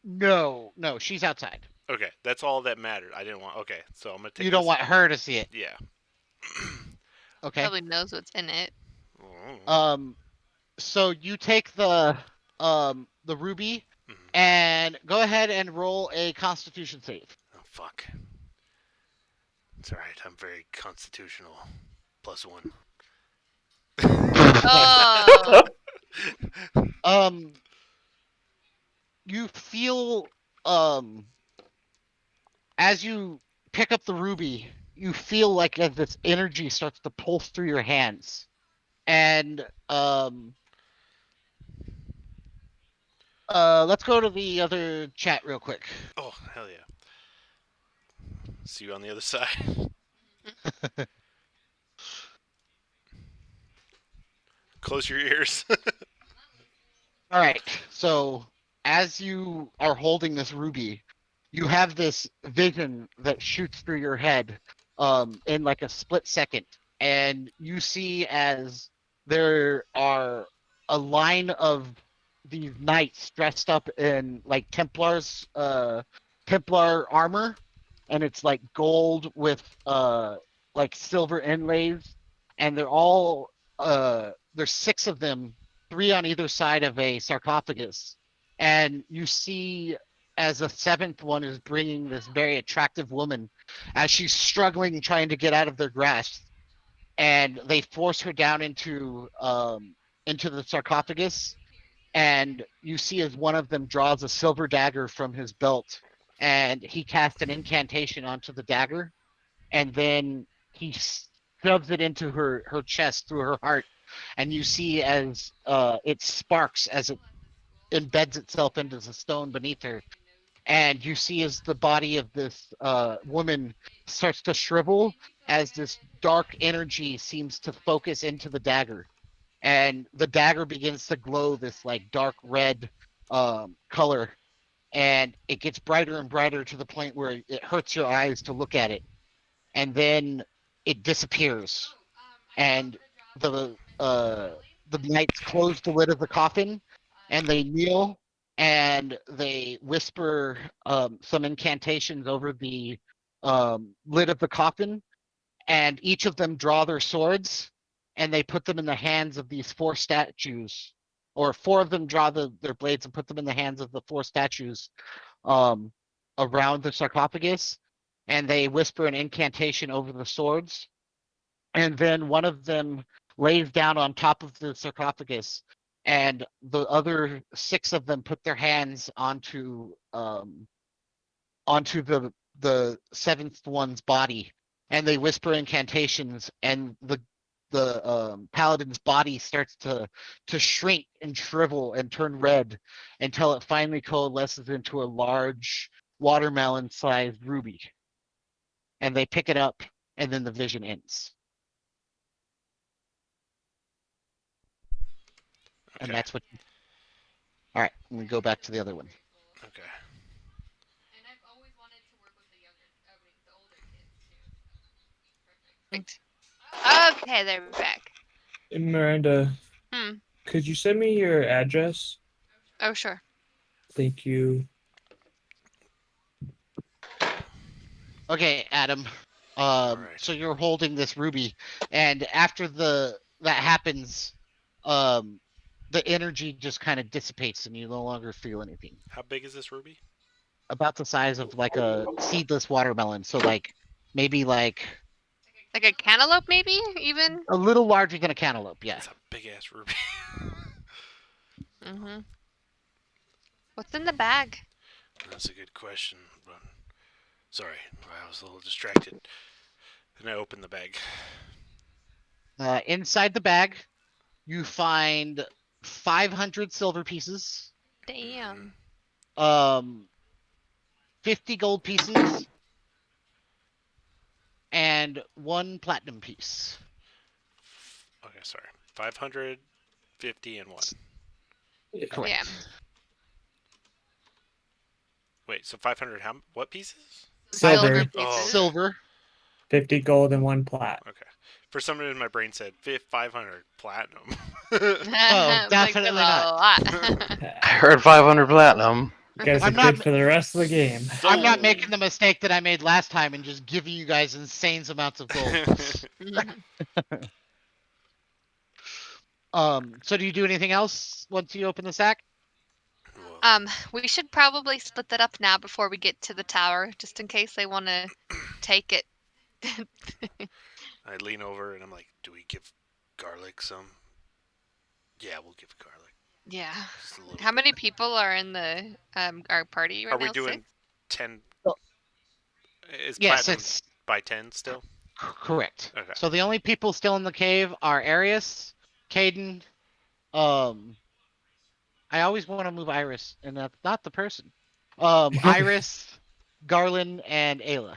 no, she's outside. Okay, that's all that mattered. I didn't want. Okay, so I'm gonna take. You don't this. want her to see it. Yeah. Okay. Probably knows what's in it. Oh. So you take the ruby Mhm. and go ahead and roll a Constitution save. Oh fuck. It's alright. I'm very constitutional. +1. Oh. You feel as you pick up the ruby, you feel like as this energy starts to pulse through your hands, and let's go to the other chat real quick. Oh hell yeah. See you on the other side. Close your ears. All right. So as you are holding this ruby, you have this vision that shoots through your head in like a split second, and you see as there are a line of these knights dressed up in like Templar armor, and it's like gold with like silver inlays, and they're all there's 6 of them, 3 on either side of a sarcophagus, and you see as a 7th one is bringing this very attractive woman as she's struggling and trying to get out of their grasp, and they force her down into the sarcophagus, and you see as one of them draws a silver dagger from his belt, and he casts an incantation onto the dagger, and then he shoves it into her chest through her heart, and you see as it sparks as it embeds itself into the stone beneath her, and you see as the body of this woman starts to shrivel as this dark energy seems to focus into the dagger, and the dagger begins to glow this like dark red color, and it gets brighter and brighter to the point where it hurts your eyes to look at it, and then it disappears, and the knights close the lid of the coffin, and they kneel and they whisper some incantations over the lid of the coffin, and each of them draw their swords and they put them in the hands of these 4 statues, or 4 of them draw their blades and put them in the hands of the 4 statues um, around the sarcophagus, and they whisper an incantation over the swords, and then one of them lays down on top of the sarcophagus, and the other 6 of them put their hands onto the 7th one's body, and they whisper incantations, and the paladin's body starts to shrink and shrivel and turn red until it finally coalesces into a large watermelon-sized ruby, and they pick it up, and then the vision ends. And Okay. that's what. All right, we go back to the other one. Okay. Okay, they're back. Miranda, Hmm. could you send me your address? Oh, sure. Thank you. Okay, Adam. Alright. So you're holding this ruby, and after that happens, the energy just kind of dissipates, and you no longer feel anything. How big is this ruby? About the size of like a seedless watermelon, so like maybe like Like a cantaloupe, maybe even. a little larger than a cantaloupe. Yeah. It's a big ass ruby. Mhm. What's in the bag? That's a good question, but sorry, I was a little distracted. Then I opened the bag. Inside the bag, you find 500 silver pieces, Damn. 50 gold pieces, and 1 platinum piece. Okay, sorry. 550 and 1. Correct. Yeah. Wait, so 500 what pieces? Silver Silver, Oh, pieces. okay. Silver. 50 gold, and 1 plat. Okay. For some reason, my brain said 500 platinum. Like, definitely that's a not. lot. I heard 500 platinum. You guys are I'm not good for the rest of the game. I'm not Sold. making the mistake that I made last time and just giving you guys insane amounts of gold. So do you do anything else once you open the sack? Whoa. We should probably split that up now before we get to the tower, just in case they want to take it. I lean over and I'm like, do we give garlic some? Yeah, we'll give garlic. Yeah. Just a little How many bit. people are in the our party right Are now? we doing 6? 10? Oh. Is Yes, platinum it's by 10 still? correct. Okay. So the only people still in the cave are Arius, Caden, I always want to move Iris, and that's not the person. Iris, Garland, and Ayla.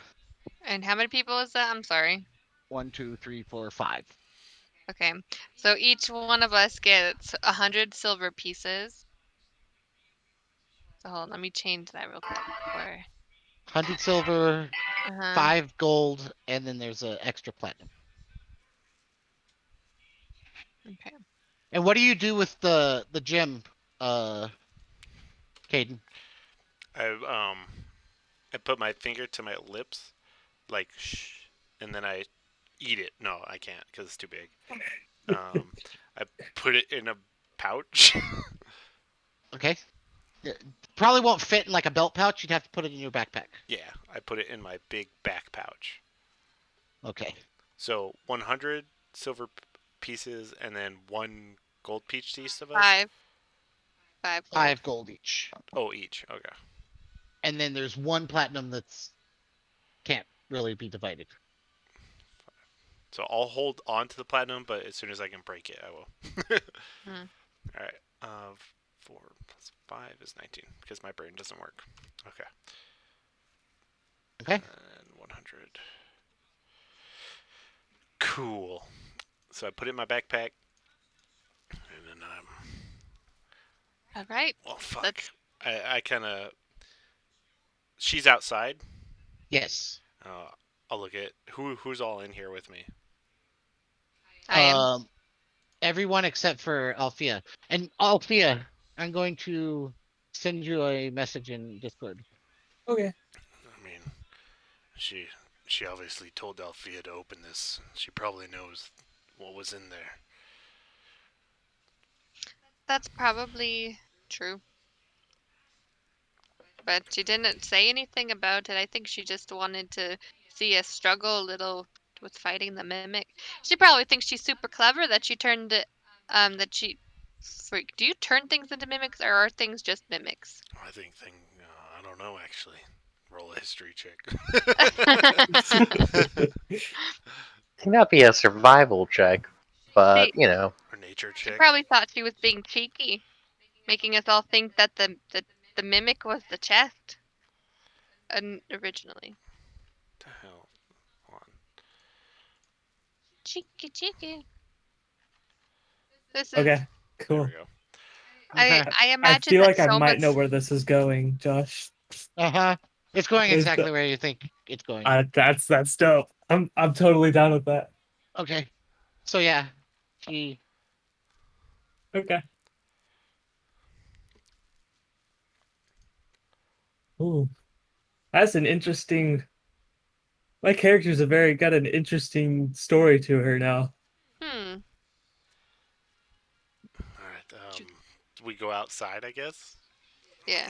And how many people is that? I'm sorry. 1, 2, 3, 4, 5. Okay. So each one of us gets 100 silver pieces. So hold on, let me change that real quick. 100 silver, Uh-huh. 5 gold, and then there's an extra platinum. Okay. And what do you do with the gem, Caden? I put my finger to my lips, like shh, and then I eat it. No, I can't because it's too big. I put it in a pouch. Okay. Probably won't fit in like a belt pouch. You'd have to put it in your backpack. Yeah, I put it in my big back pouch. Okay. So 100 silver pieces and then 1 gold piece each of us. 5. 5 gold. 5 gold each. Oh, each. Okay. And then there's 1 platinum that's can't really be divided. So I'll hold on to the platinum, but as soon as I can break it, I will. Hmm. All right. 4 plus 5 is 19 because my brain doesn't work. Okay. Okay. And 100. Cool. So I put it in my backpack, and then All right. well, fuck. Let's I kind of. She's outside. Yes. I'll look at who's all in here with me. I am. Everyone except for Althea. And Althea, I'm going to send you a message in Discord. Okay. I mean, she obviously told Althea to open this. She probably knows what was in there. That's probably true. But she didn't say anything about it. I think she just wanted to see us struggle a little with fighting the mimic. She probably thinks she's super clever that she turned it, that she. Freak. Do you turn things into mimics, or are things just mimics? I think I don't know actually. Roll a history check. Can that be a survival check? But, She, you know. Or nature she check. probably thought she was being cheeky, making us all think that the mimic was the chest. Originally. What the hell? Hold on. Cheeky, cheeky. This is. Okay. There Cool. we go. I I imagine feel that like I so might much. know where this is going, Josh. Uh-huh. It's going Is exactly the- where you think it's going. that's dope. I'm totally down with that. Okay. So yeah, she Okay. Ooh, that's an interesting. My character's got an interesting story to her now. Hmm. All right. We go outside, I guess. Yeah.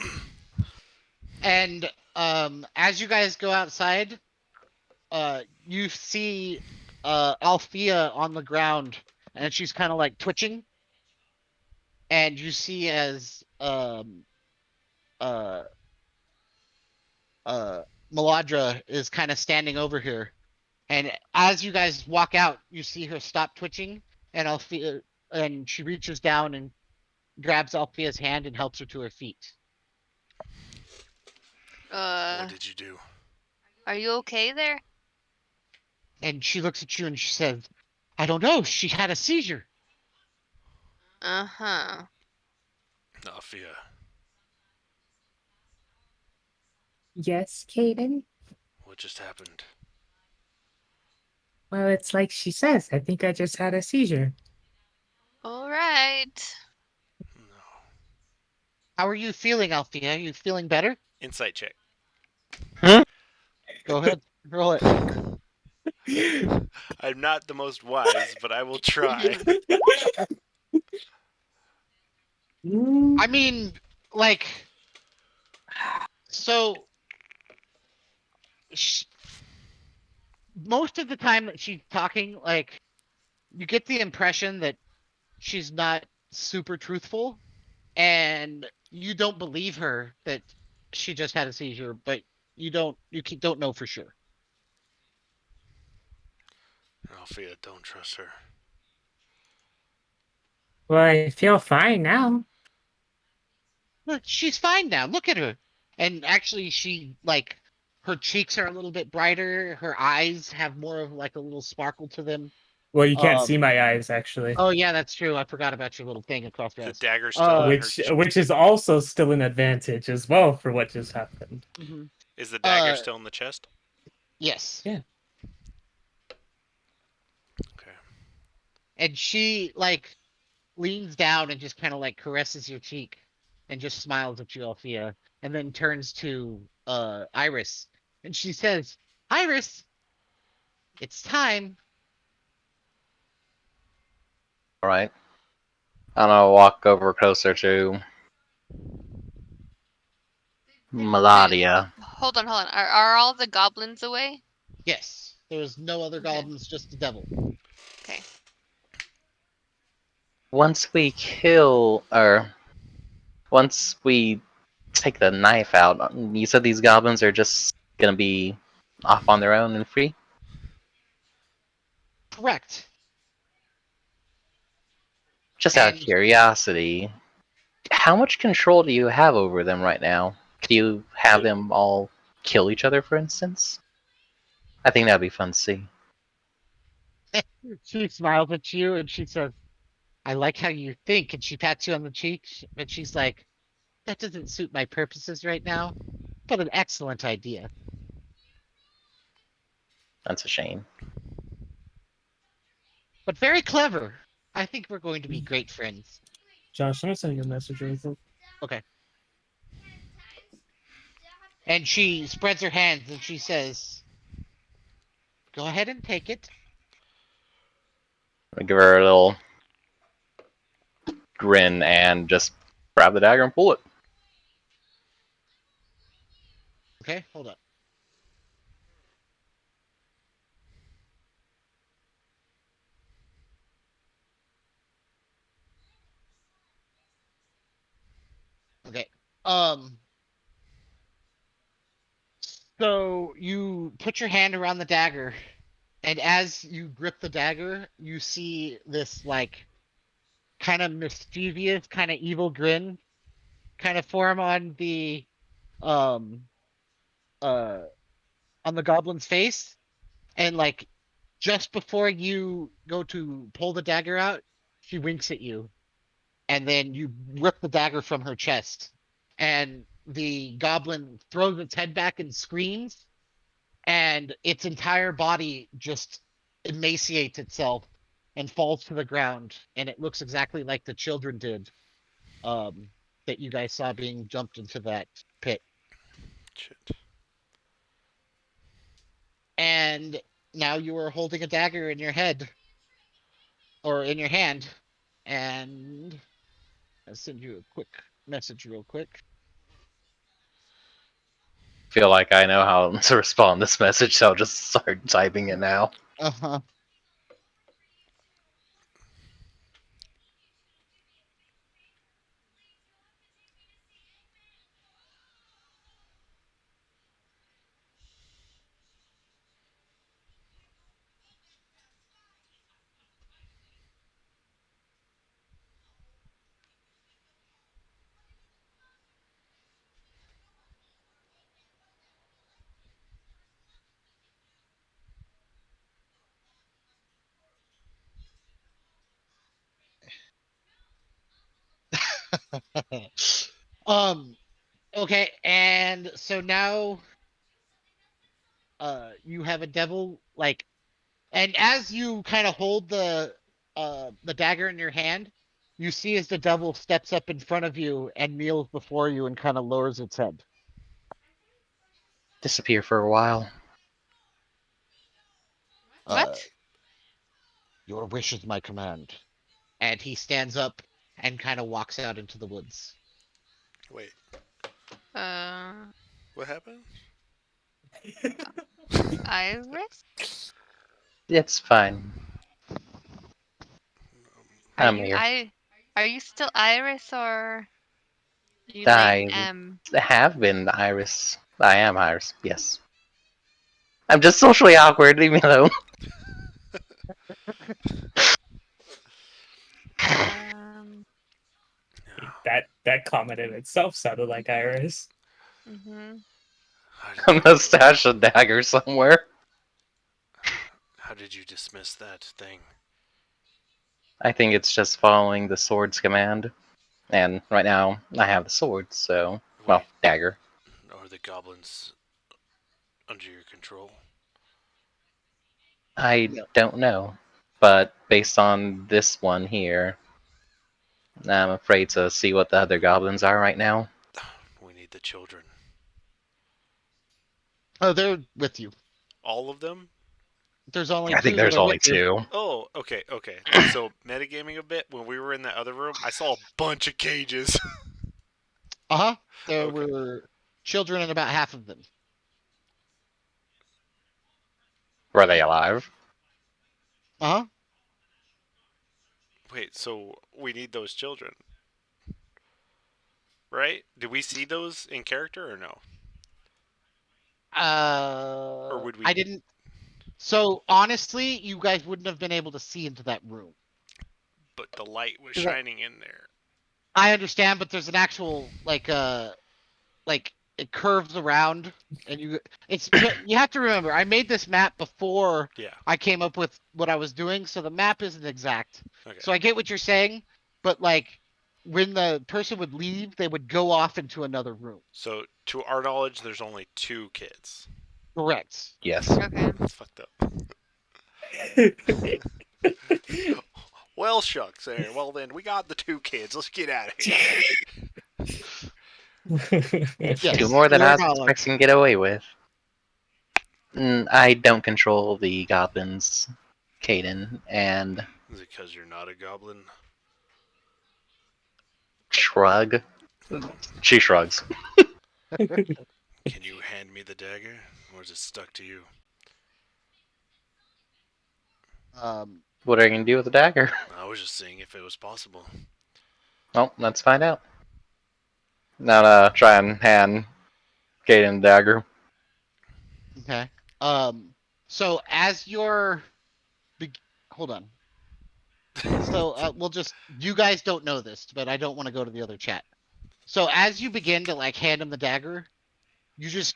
and as you guys go outside, you see Althea on the ground and she's kind of like twitching. And you see as uh Maladra is kind of standing over here. And as you guys walk out, you see her stop twitching and Althea and she reaches down and grabs Althea's hand and helps her to her feet. What did you do? Are you okay there? And she looks at you and she says, I don't know. She had a seizure. Uh-huh. Alfia, Yes, Caden? what just happened? Well, it's like she says. I think I just had a seizure. All right. No. How are you feeling, Althea? Are you feeling better? Insight check. Go ahead. Roll it. I'm not the most wise, but I will try. I mean, like, so sh- most of the time that she's talking, like, you get the impression that she's not super truthful, and you don't believe her that she just had a seizure, but don't know for sure. Alfia, don't trust her. Well, I feel fine now. Look, she's fine now. Look at her. And actually, she like her cheeks are a little bit brighter. Her eyes have more of like a little sparkle to them. Well, you can't see Um. my eyes actually, Oh yeah, that's true. I forgot about your little thing across your The eyes. dagger's still in her. which is also still an advantage as well for what just happened. Mhm. Is the dagger still in the chest? Yes. Yeah. Okay. And she like leans down and just kind of like caresses your cheek and just smiles at you, Althea, and then turns to Iris and she says, Iris, it's time. All right. I'm gonna walk over closer to Maladia. Hold on, hold on. Are all the goblins away? Yes. There's no other Okay. goblins, just the devil. Okay. Once we kill, or once we take the knife out, you said these goblins are just gonna be off on their own and free? Correct. Just out of And curiosity, how much control do you have over them right now? Do you have them all kill each other, for instance? I think that'd be fun to see. she smiles at you and she says, I like how you think. And she pats you on the cheek, but she's like, that doesn't suit my purposes right now, but an excellent idea. That's a shame. But very clever. I think we're going to be great friends. Josh, let me send you a message really quick. Okay. And she spreads her hands and she says, go ahead and take it. I give her a little grin and just grab the dagger and pull it. Okay, hold up. Okay. Um, so you put your hand around the dagger, and as you grip the dagger, you see this like kind of mischievous, kind of evil grin kind of form um uh on the goblin's face. And like just before you go to pull the dagger out, she winks at you, and then you rip the dagger from her chest, and the goblin throws its head back and screams, and its entire body just emaciates itself and falls to the ground, and it looks exactly like the children did, um, that you guys saw being jumped into that pit. Shit. And now you are holding a dagger in your head or in your hand, and I'll send you a quick message real quick. Feel like I know how to respond to this message, so I'll just start typing it now. Uh-huh. um. Okay, and so now, you have a devil like, and as you kind of hold the dagger in your hand, you see as the devil steps up in front of you and kneels before you and kind of lowers its head. Disappear for a while. Uh, What? your wish is my command. And he stands up and kind of walks out into the woods. Wait, Uh, what happened? Iris? It's fine. Are I'm you here. are you still Iris or are you Lady I M? have been Iris. I am Iris, yes. I'm just socially awkward, leave me alone. Um. That comment in itself sounded like Iris. Mhm. How did I'm you gonna stash a dagger somewhere. how did you dismiss that thing? I think it's just following the sword's command. And right now, I have the sword, so. Well, Wait, dagger. are the goblins under your control? I Yeah. don't know. But based on this one here, I'm afraid to see what the other goblins are right now. We need the children. Oh, they're with you. All of them? There's only I think two that there's are only with you. two. Oh, okay, okay. So metagaming a bit. When we were in that other room, I saw a bunch of cages. Uh huh. There Okay. were children in about half of them. Were they alive? Uh huh. Wait, so we need those children, right? Did we see those in character or no? Or would I we? didn't. So honestly, you guys wouldn't have been able to see into that room. But the light was 'Cause shining in there. I understand, but there's an actual like it curves around, and you have to remember I made this map before Yeah. I came up with what I was doing, so the map isn't exact. Okay. So I get what you're saying, but like when the person would leave, they would go off into another room. So to our knowledge, there's only 2 kids. Correct. Yes. Okay. That's fucked up. Well, shucks. There. Well, then we got the 2 kids. Let's get out of here. Two Yes, more than you're I was acknowledged. expecting to get away with. I don't control the goblins, Caden, and Is it because you're not a goblin? shrug. She shrugs. Can you hand me the dagger, or is it stuck to you? Um, What are you gonna do with the dagger? I was just seeing if it was possible. Well, let's find out. Now, try and hand Caden the dagger. okay. So as you're, hold on. So we'll just, you guys don't know this, but I don't want to go to the other chat. So as you begin to like hand him the dagger, you just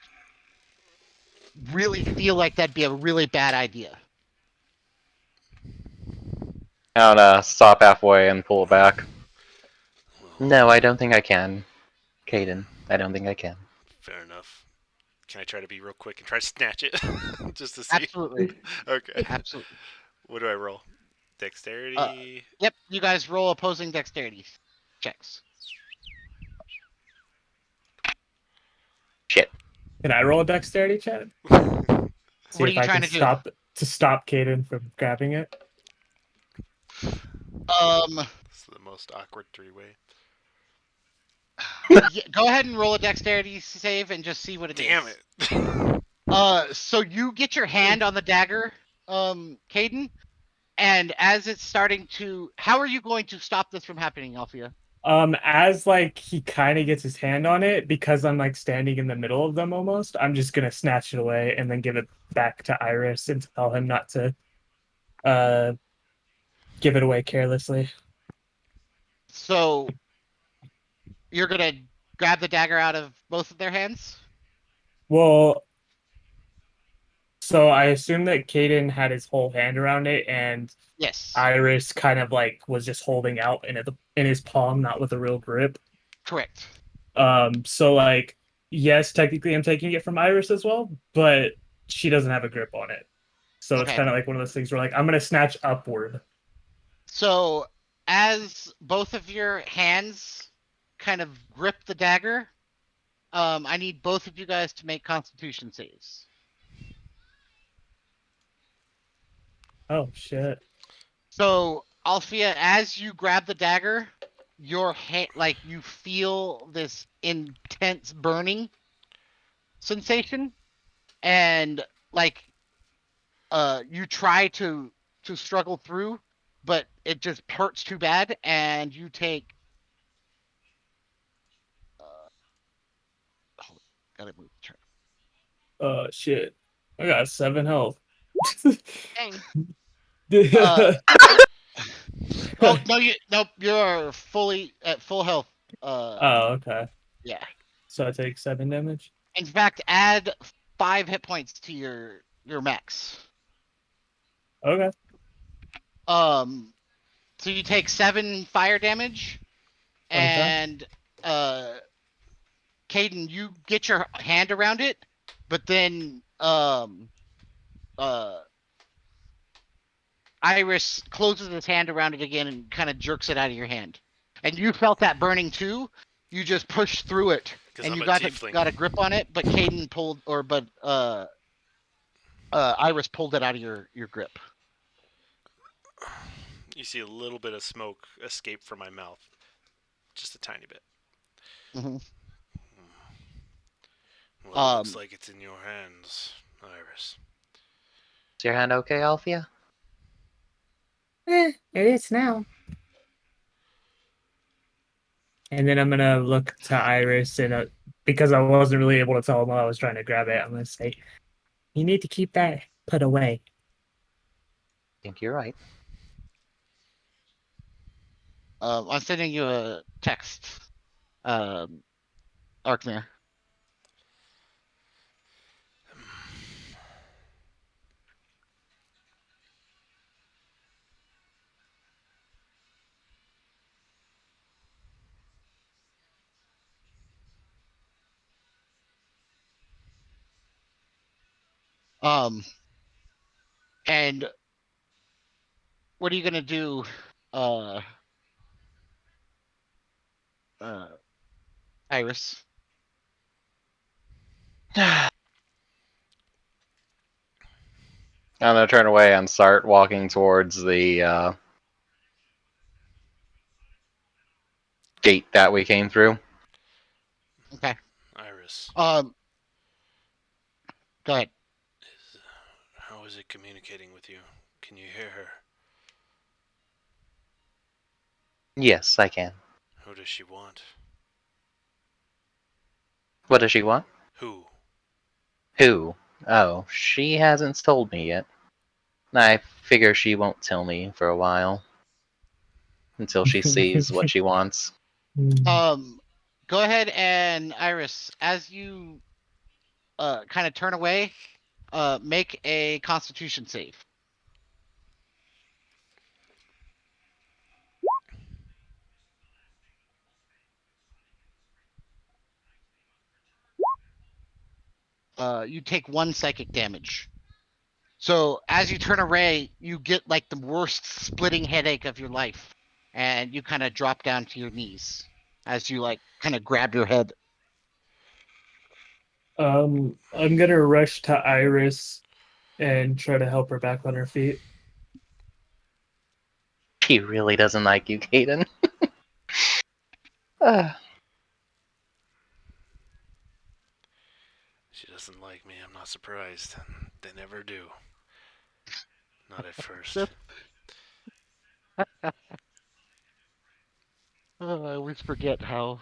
really feel like that'd be a really bad idea. I'll stop halfway and pull it back. Well, No, I don't think I can. Caden, I don't think I can. fair enough. Can I try to be real quick and try to snatch it, just to see? Absolutely. Okay. Absolutely. What do I roll? Uh, Dexterity. yep. You guys roll opposing dexterity checks. Shit. Can I roll a dexterity check? See What are if you I trying can to do? stop Caden from grabbing it. This is the most awkward 3-way. Yeah, go ahead and roll a dexterity save and just see what it is. Damn it! So you get your hand on the dagger, Caden, and as it's starting to, how are you going to stop this from happening, Althea? As like he kind of gets his hand on it, because I'm like standing in the middle of them almost, I'm just gonna snatch it away and then give it back to Iris and tell him not to uh give it away carelessly. So you're gonna grab the dagger out of both of their hands? Well, So I assume that Caden had his whole hand around it, and Yes, Iris kind of like was just holding out in his palm, not with a real grip. correct. So like, yes, technically I'm taking it from Iris as well, but she doesn't have a grip on it. So it's Okay. kind of like one of those things where like I'm gonna snatch upward. So as both of your hands kind of grip the dagger, I need both of you guys to make Constitution saves. Oh shit. So Althea, as you grab the dagger, your hand, like you feel this intense burning sensation, and like you try to struggle through, but it just hurts too bad, and you take. Oh, gotta move the turn. Shit. I got 7 health. Dang. Oh, Oh no, you're fully at full health. okay. Yeah. So I take 7 damage. In fact, add 5 hit points to your max. Okay. Um, so you take 7 fire damage, Okay. and Caden, you get your hand around it, but then Iris closes his hand around it again and kind of jerks it out of your hand. And you felt that burning too. You just pushed through it, 'Cause and I'm you a got tiefling. a grip on it. But Caden pulled, Iris pulled it out of your grip. You see a little bit of smoke escape from my mouth. Just a tiny bit. Mm-hmm. Well, it looks like it's in your hands, Iris. Is your hand okay, Althea? It is now. And then I'm gonna look to Iris and because I wasn't really able to tell him while I was trying to grab it, I'm gonna say, "You need to keep that put away." I think you're right. I'm sending you a text, Arkner. And what are you gonna do, uh, uh, Iris? I'm gonna turn away and start walking towards the gate that we came through. Okay. Iris, Go ahead. how is it communicating with you? Can you hear her? Yes, I can. Who does she want? What does she want? Who? Who? Oh, she hasn't told me yet. I figure she won't tell me for a while. Until she sees what she wants. Go ahead and Iris, as you kind of turn away, make a Constitution save. You take 1 psychic damage. So as you turn away, you get like the worst splitting headache of your life, and you kind of drop down to your knees as you like kind of grab your head. I'm gonna rush to Iris and try to help her back on her feet. She really doesn't like you, Caden. uh, She doesn't like me. I'm not surprised. They never do. Not at first. I always forget how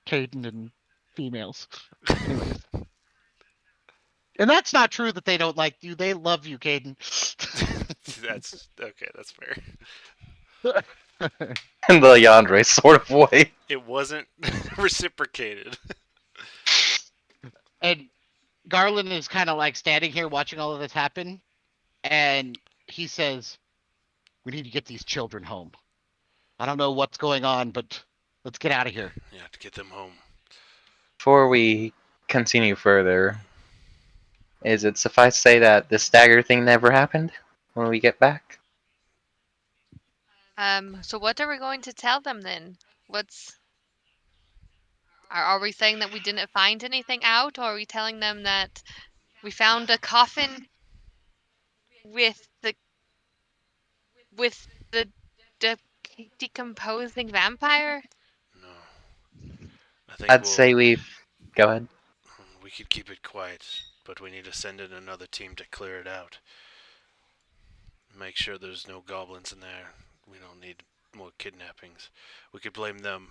Caden and females. Anyways. And that's not true that they don't like you. They love you, Caden. That's okay. That's fair. in the Yandere sort of way. It wasn't reciprocated. And Garland is kind of like standing here watching all of this happen, and he says, "We need to get these children home. I don't know what's going on, but let's get out of here." Yeah, to get them home. Before we continue further, is it suffice to say that this stagger thing never happened when we get back? So what are we going to tell them then? What's are we saying that we didn't find anything out, or are we telling them that we found a coffin with the de- decomposing vampire? No, I think I'd say go ahead. we could keep it quiet, but we need to send in another team to clear it out. Make sure there's no goblins in there. We don't need more kidnappings. We could blame them,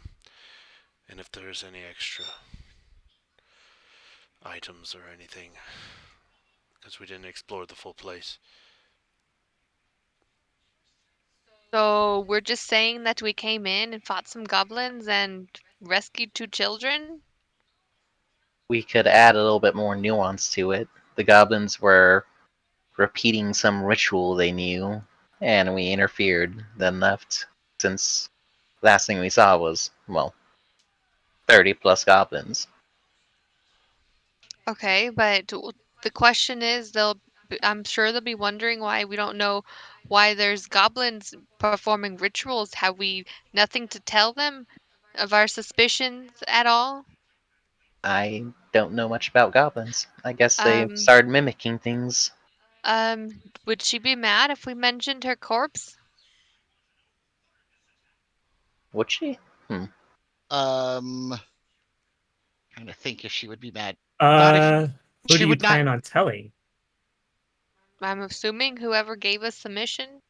and if there's any extra items or anything, because we didn't explore the full place. So we're just saying that we came in and fought some goblins and rescued 2 children? We could add a little bit more nuance to it. The goblins were repeating some ritual they knew, and we interfered, then left, since last thing we saw was, well, 30 plus goblins. Okay, but the question is, I'm sure they'll be wondering why we don't know why there's goblins performing rituals. Have we nothing to tell them of our suspicions at all? I don't know much about goblins. I guess they Um, started mimicking things. would she be mad if we mentioned her corpse? Would she? Um, trying to think if she would be mad. Not if Who she do you would not. plan on telling? I'm assuming whoever gave us the mission.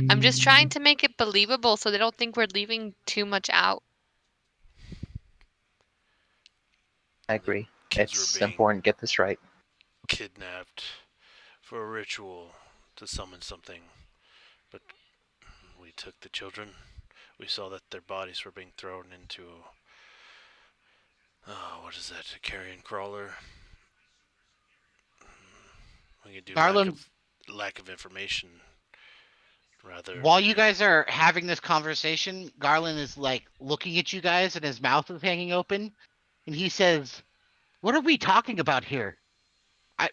I'm just trying Mm, to make it believable so they don't think we're leaving too much out. I The agree. kids were It's being important to get this right. kidnapped for a ritual to summon something, but we took the children. We saw that their bodies were being thrown into, what is that, a carrion crawler? We could do Garland, lack of information rather while you be. guys are having this conversation, Garland is like looking at you guys and his mouth is hanging open, and he says, "What are we talking about here? I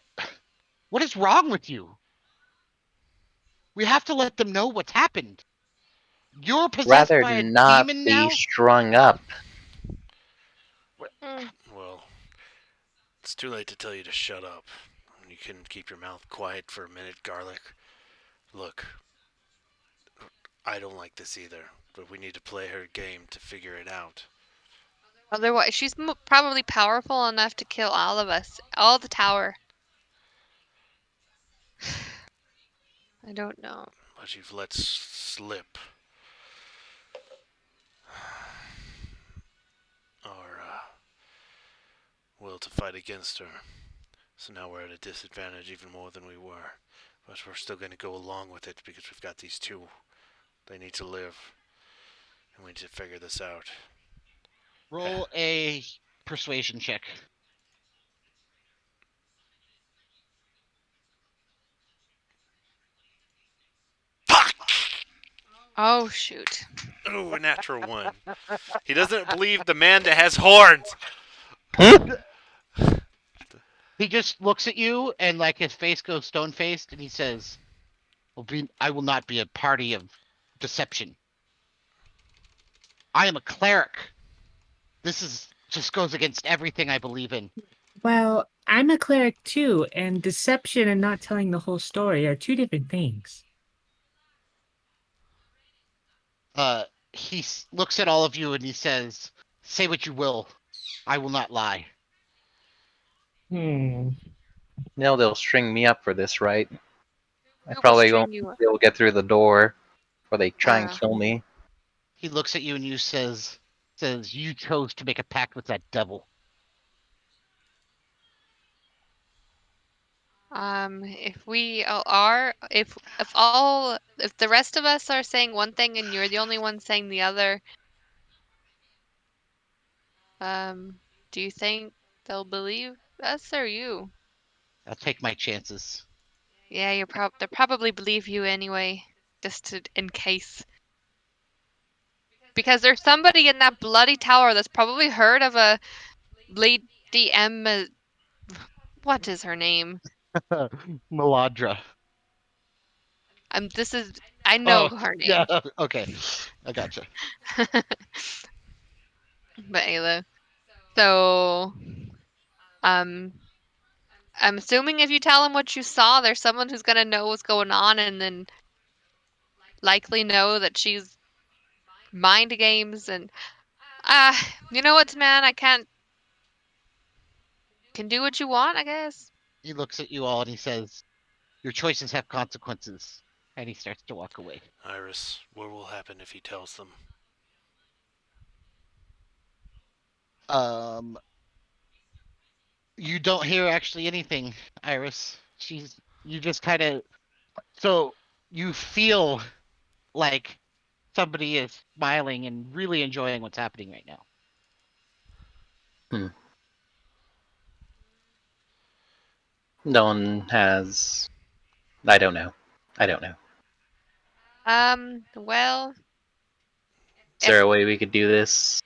what is wrong with you? We have to let them know what's happened. You're possessed Rather by a not demon be now?" strung up. Mm. Well, it's too late to tell you to shut up. You couldn't keep your mouth quiet for a minute, Garlic. Look, I don't like this either, but we need to play her game to figure it out. Otherwise, she's probably powerful enough to kill all of us, all the tower. I don't know. But you've let slip our will to fight against her. So now we're at a disadvantage even more than we were. But we're still going to go along with it because we've got these two. They need to live. And we need to figure this out. Roll a persuasion check. Fuck! Oh, shoot. Ooh, a natural one. He doesn't believe the man that has horns. He just looks at you and like his face goes stone faced and he says, I will not be a party of deception. I am a cleric. This is just goes against everything I believe in. well, I'm a cleric too, and deception and not telling the whole story are two different things. He looks at all of you and he says, "Say what you will. I will not lie." Hmm. No, they'll string me up for this, right? I Who will probably won't string you up? be able to get through the door before they try and Uh, kill me. He looks at you and you says you chose to make a pact with that devil. if we all are, if the rest of us are saying one thing and you're the only one saying the other, um, Do you think they'll believe us or you? I'll take my chances. Yeah, they'll probably believe you anyway, in case. Because there's somebody in that bloody tower that's probably heard of a Lady Emma. What is her name? Meladra. This is. I know Oh, her yeah. name. Okay, I gotcha. But Ayla. So, um, I'm assuming if you tell them what you saw, there's someone who's gonna know what's going on, and then likely know that she's mind games and you know what, man? I can't. Can do what you want, I guess. He looks at you all and he says, "Your choices have consequences." And he starts to walk away. Iris, what will happen if he tells them? Um, you don't hear actually anything, Iris. You just kind of, so you feel like somebody is smiling and really enjoying what's happening right now. No one has. I don't know. I don't know. Well, Is there if a way we could do this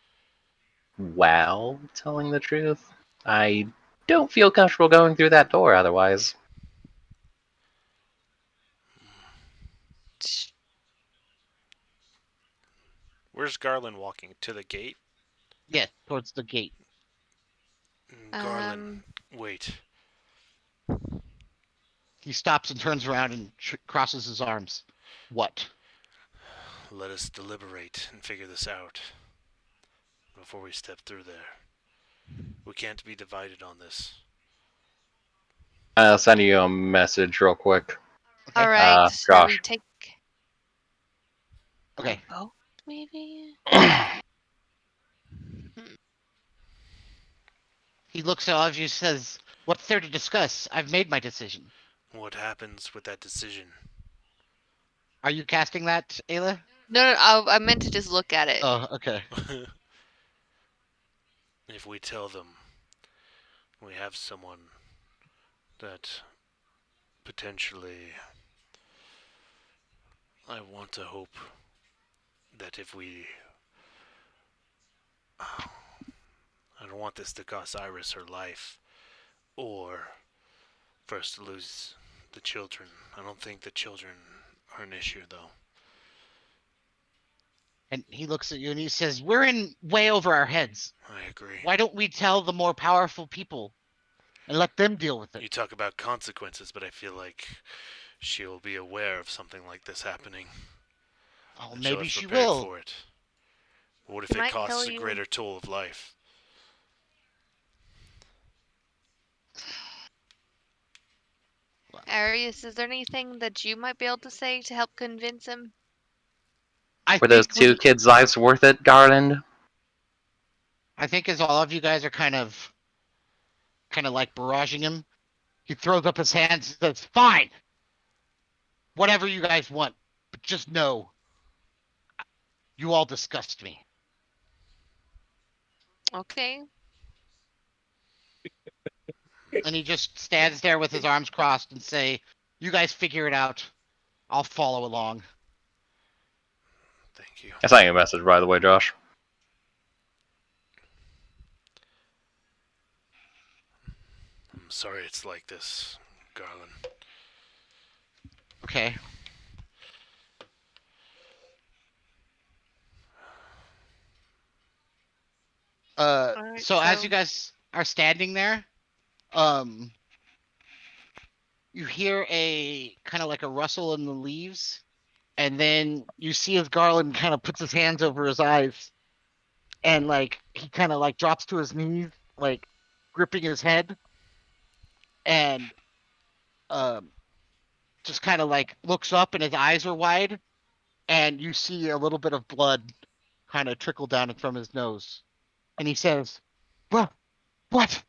while telling the truth? I don't feel comfortable going through that door otherwise. Where's Garland walking? To the gate? Yes, towards the gate. Garland, um, wait. He stops and turns around and crosses his arms. What? Let us deliberate and figure this out before we step through there. We can't be divided on this. I'll send you a message real quick. Okay. all right. Shall we Josh. take a Okay. vote, maybe? He looks at all of you and says, "What's there to discuss? I've made my decision." What happens with that decision? Are you casting that, Ayla? No, I meant to just look at it. Oh, okay. If we tell them we have someone that potentially, I want to hope that if we, I don't want this to cost Iris her life, or for us to lose the children. I don't think the children are an issue, though. And he looks at you and he says, "We're in way over our heads. I agree. Why don't we tell the more powerful people and let them deal with it?" You talk about consequences, but I feel like she'll be aware of something like this happening, Oh, and she'll maybe have she prepared will. for it. What if She it might costs tell a you. greater toll of life? Arius, is there anything that you might be able to say to help convince him? I Were those think two kids' lives worth it, Garland? I think as all of you guys are kind of like barraging him, he throws up his hands and says, "Fine, whatever you guys want, but just know, you all disgust me." Okay. And he just stands there with his arms crossed and say, "You guys figure it out. I'll follow along." Thank you. I sent you a message, by the way, Josh. I'm sorry it's like this, Garland. Okay. Alright, So as you so guys are standing there, um, you hear a kind of like a rustle in the leaves, and then you see as Garland kind of puts his hands over his eyes, and like he kind of like drops to his knees, like gripping his head, and um, just kind of like looks up, and his eyes are wide, and you see a little bit of blood kind of trickle down from his nose, and he says, "Well, what?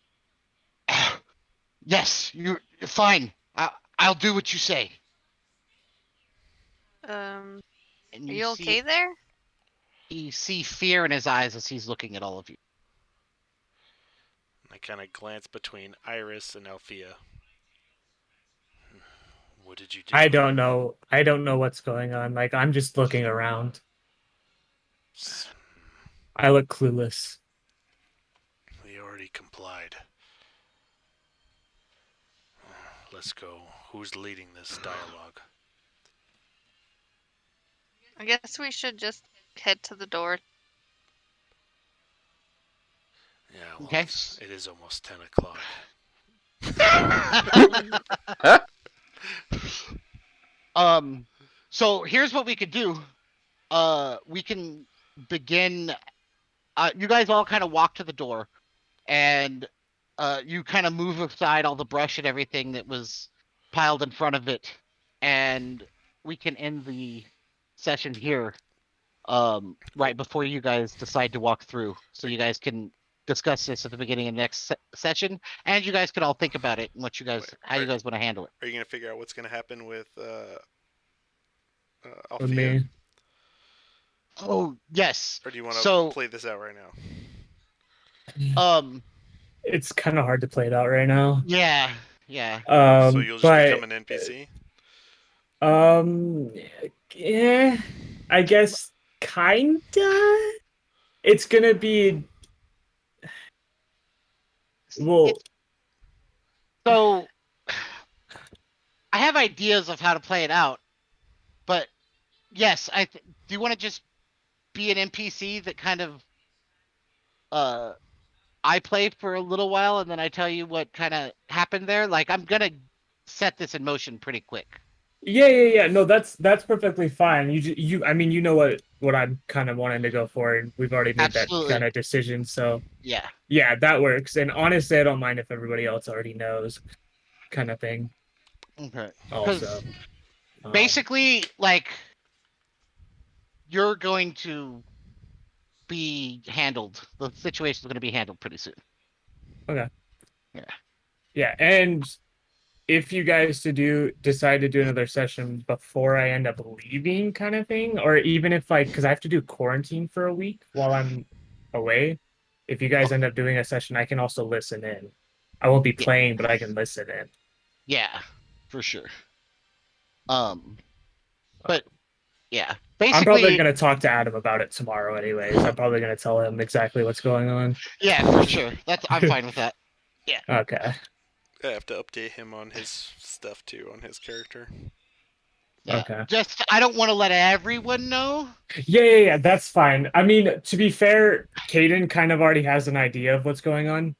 Yes, you're fine. I'll do what you say." are And you okay there? you see fear in his eyes as he's looking at all of you. I kind of glance between Iris and Althea. What did you do? I don't know. I don't know what's going on. Like I'm just looking around. I look clueless. We already complied. Let's go. Who's leading this dialogue? I guess we should just head to the door. Yeah, well, Okay. it is almost 10 o'clock. So here's what we could do. We can begin. You guys all kind of walk to the door, and you kind of move aside all the brush and everything that was piled in front of it, and we can end the session here. Right before you guys decide to walk through, so you guys can discuss this at the beginning of the next session, and you guys can all think about it and what you guys, how you guys want to handle it. Are you going to figure out what's going to happen with With Althea? me. Oh yes. Or do you want to So play this out right now? It's kind of hard to play it out right now. Yeah. So you'll just become an NPC? Yeah, I guess kinda. It's gonna be well. So I have ideas of how to play it out, but yes, do you want to just be an NPC that kind of I play for a little while and then I tell you what kind of happened there? Like I'm gonna set this in motion pretty quick. Yeah. No, that's perfectly fine. I mean, you know what I'm kind of wanting to go for, and we've already made Absolutely. that kind of decision. So Yeah. that works. And honestly, I don't mind if everybody else already knows, kind of thing. Okay. Also, basically, like you're going to be handled. The situation is going to be handled pretty soon. Okay. Yeah. Yeah, and if you guys decide to do another session before I end up leaving, kind of thing, or even if because I have to do quarantine for a week while I'm away. If you guys end up doing a session, I can also listen in. I won't be playing, but I can listen in. Yeah, for sure. But yeah, I'm probably basically, gonna talk to Adam about it tomorrow, anyways. I'm probably gonna tell him exactly what's going on. yeah, for sure. I'm fine with that. Yeah. Okay. I have to update him on his stuff too, on his character. Yeah. Okay. Just I don't want to let everyone know. Yeah. That's fine. I mean, to be fair, Caden kind of already has an idea of what's going on,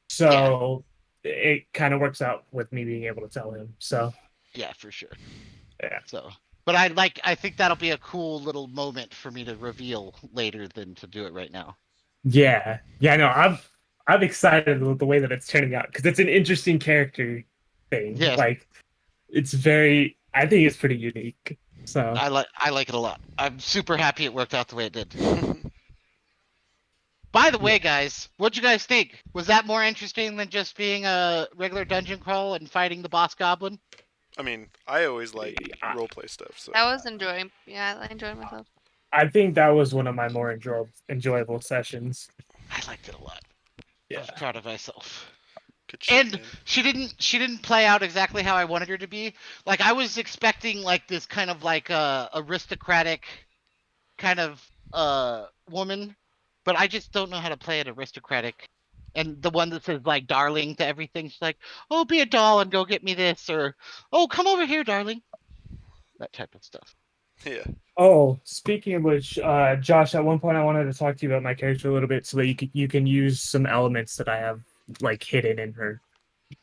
so it kind of works out with me being able to tell him. So yeah, for sure. Yeah. So, but I think that'll be a cool little moment for me to reveal later than to do it right now. Yeah. No, I'm excited with the way that it's turning out because it's an interesting character thing. Yeah. Like, I think it's pretty unique. So I like it a lot. I'm super happy it worked out the way it did. By the way, guys, what'd you guys think? Was that more interesting than just being a regular dungeon crawl and fighting the boss goblin? I mean, I always like roleplay stuff. So That was enjoying. Yeah, I enjoyed myself. I think that was one of my more enjoyable sessions. I liked it a lot. Yeah. I was proud of myself. Good shit, And man. she didn't play out exactly how I wanted her to be. Like I was expecting like this kind of like aristocratic kind of woman, but I just don't know how to play an aristocratic. And the one that says like darling to everything, she's like, "Oh, be a doll and go get me this," or "Oh, come over here, darling." That type of stuff. Yeah. Oh, speaking of which, Josh, at one point I wanted to talk to you about my character a little bit so that you can use some elements that I have like hidden in her.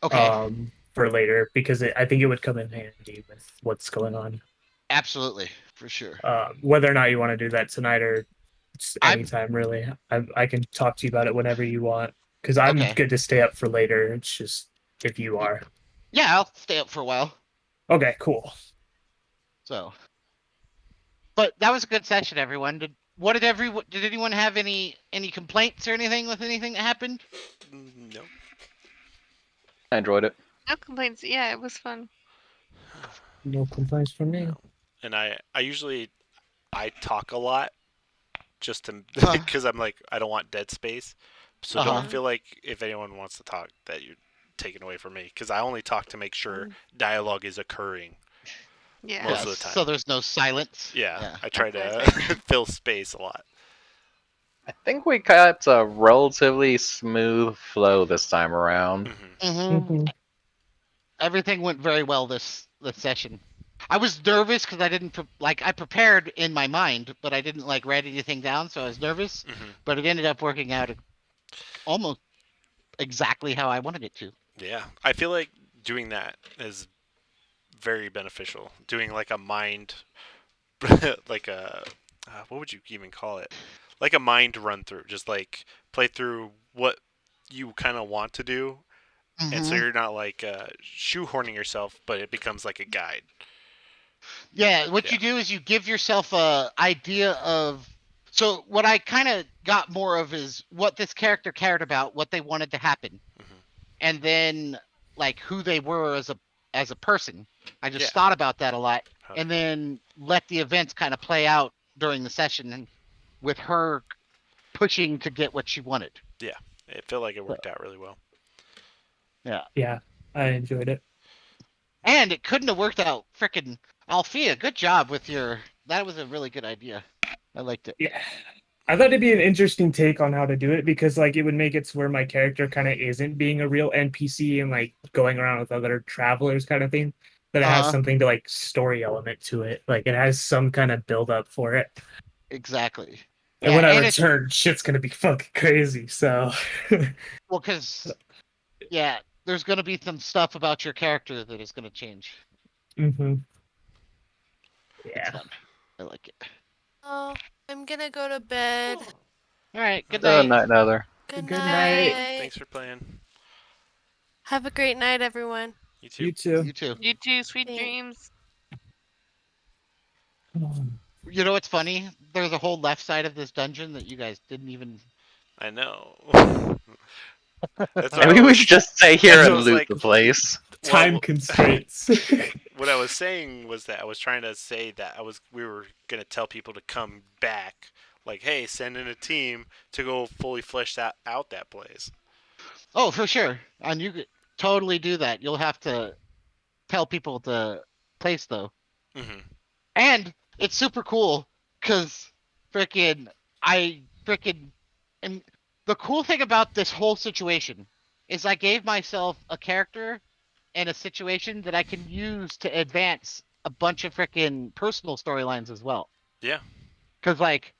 Okay. For later because I think it would come in handy with what's going on. Absolutely, for sure. Whether or not you want to do that tonight or anytime, really, I can talk to you about it whenever you want because I'm good to stay up for later. It's just if you are. Yeah, I'll stay up for a while. Okay, cool. So, but that was a good session, everyone. Did anyone have any complaints or anything with anything that happened? No. I enjoyed it. No complaints. Yeah, it was fun. No complaints from me. No. And I usually talk a lot just to because I'm like I don't want dead space. So Uh-huh. don't feel like if anyone wants to talk that you're taken away from me, because I only talk to make sure dialogue is occurring Yeah. most Yes. of the time. So there's no silence. Yeah, Yeah. I try That's to what I was fill space a lot. I think we got a relatively smooth flow this time around. Hmm. Mm-hmm. Mhm. Everything went very well this session. I was nervous because I didn't I prepared in my mind, but I didn't like write anything down, so I was nervous. Hmm. But it ended up working out almost exactly how I wanted it to. Yeah, I feel like doing that is very beneficial. Doing like a mind, like a, what would you even call it? Like a mind run through. Just like play through what you kind of want to do, and so Mm-hmm. you're not like shoehorning yourself, but it becomes like a guide. Yeah, what Yeah. you do is you give yourself a idea of. So what I kind of got more of is what this character cared about, what they wanted to happen, Hmm. and then like who they were as a person. I Yeah. just thought about that a lot, Oh, and then let the events kind of play out during the session, and with her pushing to get what she wanted. yeah. It felt like it So, worked out really well. yeah, Yeah, I enjoyed it. and it couldn't have worked out. Frickin' Althea, good job with your. That was a really good idea. I liked it. Yeah. I thought it'd be an interesting take on how to do it because like it would make it to where my character kind of isn't being a real NPC and like going around with other travelers kind of thing. But it has Uh, something to like story element to it. Like it has some kind of build up for it. exactly. And Yeah, when I and it's return, shit's gonna be fucking crazy. So well, because yeah, there's gonna be some stuff about your character that is gonna change. hmm It's yeah. fun. I like it. Oh, I'm gonna go to bed. All right. Good Okay. night. Night, Nether. Good Good night. night. Thanks for playing. Have a great night, everyone. You too. You too. You too. You too. Sweet Thanks. dreams. You know what's funny? There's a whole left side of this dungeon that you guys didn't even. I know. That's what I Maybe we was. should just stay here That's what I and was loot like. the place. Time Well, constraints. what I was saying was that I was trying to say that we were gonna tell people to come back, like, hey, send in a team to go fully flesh out that place. Oh, for sure. And you could totally do that. You'll have to tell people the place though. Hmm. And it's super cool because freaking I freaking and the cool thing about this whole situation is I gave myself a character and a situation that I can use to advance a bunch of freaking personal storylines as well. Yeah. Because like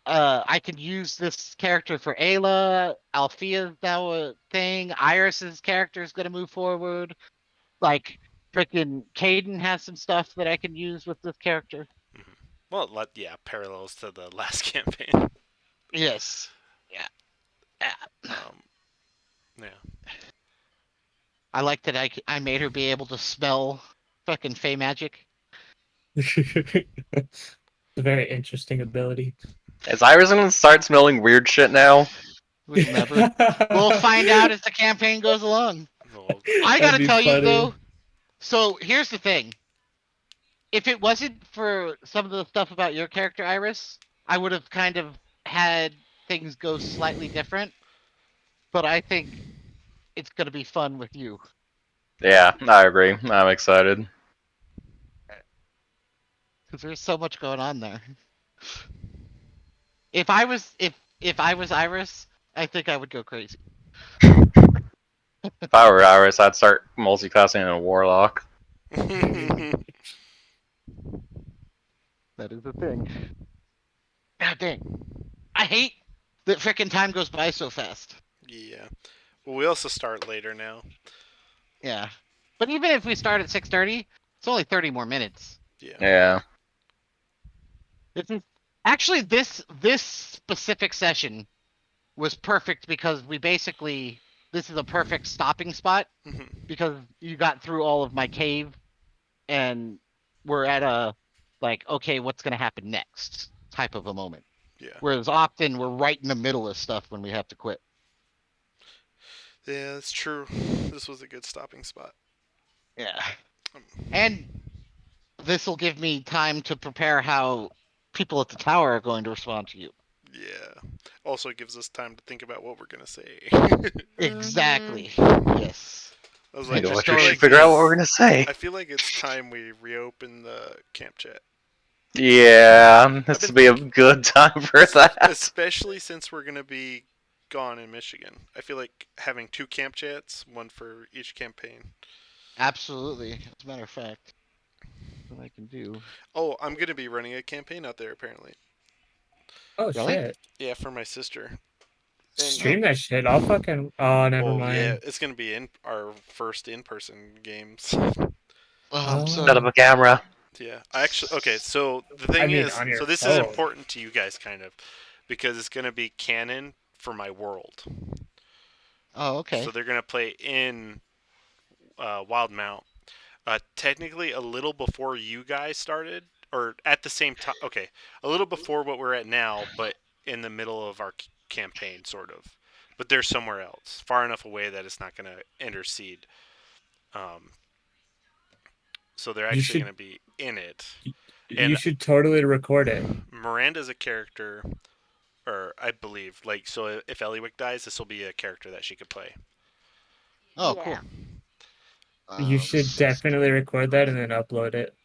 I can use this character for Ayla, Althea's now a thing, Iris's character is gonna move forward. Like freaking Caden has some stuff that I can use with this character. Hmm. Well, yeah, parallels to the last campaign. Yes. Yeah. Yeah. Um, yeah. I like that I made her be able to smell fucking Fey magic. It's a very interesting ability. Is Iris gonna start smelling weird shit now? We'll never. We'll find out as the campaign goes along. Well, I That'd gotta be tell you funny. though. So here's the thing. If it wasn't for some of the stuff about your character, Iris, I would have kind of had things go slightly different. But I think it's gonna be fun with you Yeah, I agree. I'm excited. because there's so much going on there. If I was Iris, I think I would go crazy. If I were Iris, I'd start multiclassing in a warlock. yeah. That is the thing. God dang. I hate that frickin' time goes by so fast. Well, we also start later now. Yeah. But even if we start at 6:30, it's only 30 more minutes. Yeah. Yeah. This is actually this specific session was perfect because we basically this is a perfect stopping spot Hmm. because you got through all of my cave and we're at a like okay, what's going to happen next type of a moment. Yeah. Whereas often we're right in the middle of stuff when we have to quit. Yeah, that's true. This was a good stopping spot. Yeah. And this will give me time to prepare how people at the tower are going to respond to you. Yeah. Also gives us time to think about what we're gonna say. Exactly. Mm-hmm. Yes. I was And like, I just Individuals feel throwing. should like figure out what it's we're gonna say. I feel like it's time we reopen the camp chat. Yeah, I've this been would be a thinking, good time for that. especially since we're gonna be gone in Michigan. I feel like having 2 camp chats, one for each campaign. Absolutely. As a matter of fact, what I can do. Oh, I'm gonna be running a campaign out there apparently. Oh Really? shit! Yeah, for my sister. And Oh, Stream that shit. I'll fucking. Oh, never oh yeah, mind. it's gonna be in our first in-person games. I'm Set Oh, up sorry. a camera. Yeah, I actually okay. So the I thing mean, is, on your so this is phone. important to you guys, kind of, because it's gonna be canon for my world. Oh, So okay. they're gonna play in Wild Mount. Technically, a little before you guys started, or at the same time. Okay, a little before what we're at now, but in the middle of our campaign, sort of. But they're somewhere else, far enough away that it's not gonna intercede. Um, so they're You actually should. gonna be in it. You And should totally record it. Miranda's a character, or I believe, like, so if Eliwick dies, this will be a character that she could play. Oh, Yeah. cool. You should definitely record that and then upload it.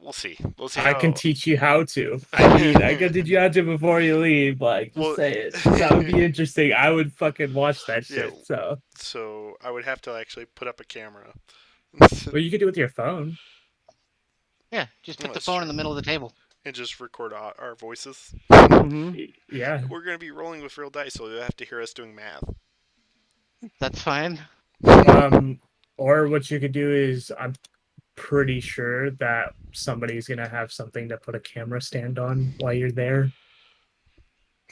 We'll see. We'll see I can how. teach you how to. I mean, I can teach you how to before you leave. Like, just Well, say it. That would be interesting. I would fucking watch that yeah. shit. So, So I would have to actually put up a camera. well, you could do it with your phone. Yeah, just Well, put the that's phone true. in the middle of the table. And just record our voices. Mm-hmm. Yeah. We're gonna be rolling with real dice, so you'll have to hear us doing math. That's fine. Um, or what you could do is, I'm pretty sure that somebody's gonna have something to put a camera stand on while you're there,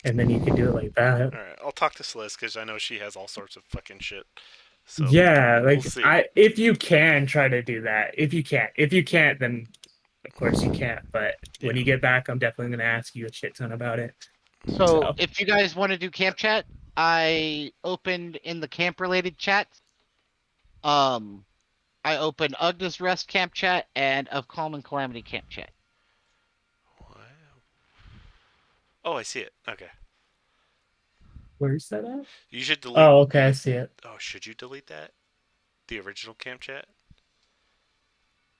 and then you could do it like that. All right, I'll talk to Celeste because I know she has all sorts of fucking shit. So Yeah, we'll like see. if you can try to do that. If you can't, then of course you can't. But when Yeah. you get back, I'm definitely gonna ask you a shit ton about it. So So if you guys want to do camp chat, I opened in the camp related chat. Um, I opened Ugna's Rest camp chat and of Calm and Calamity camp chat. What? Oh, I see it. Okay. where's that at? You should delete. Oh, okay, I see it. Oh, should you delete that? The original camp chat?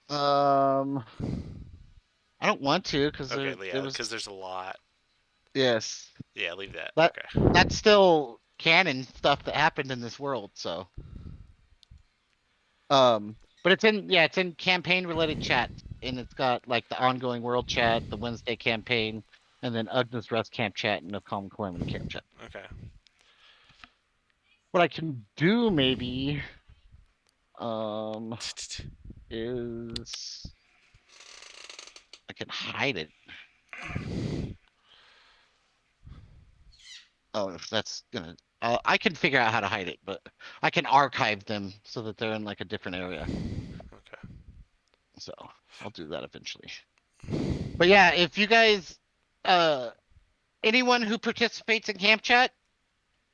I don't want to because Okay, there yeah, was because there's a lot. yes. Yeah, leave that. That Okay. that's still canon stuff that happened in this world. So but it's in campaign related chat, and it's got like the ongoing world chat, the Wednesday campaign, and then Ugna's Rest camp chat and the Calm and Calamity camp chat. Okay. What I can do maybe is I can hide it. Oh, if that's gonna, I can figure out how to hide it, but I can archive them so that they're in like a different area. Okay. So I'll do that eventually. But yeah, if you guys, anyone who participates in camp chat,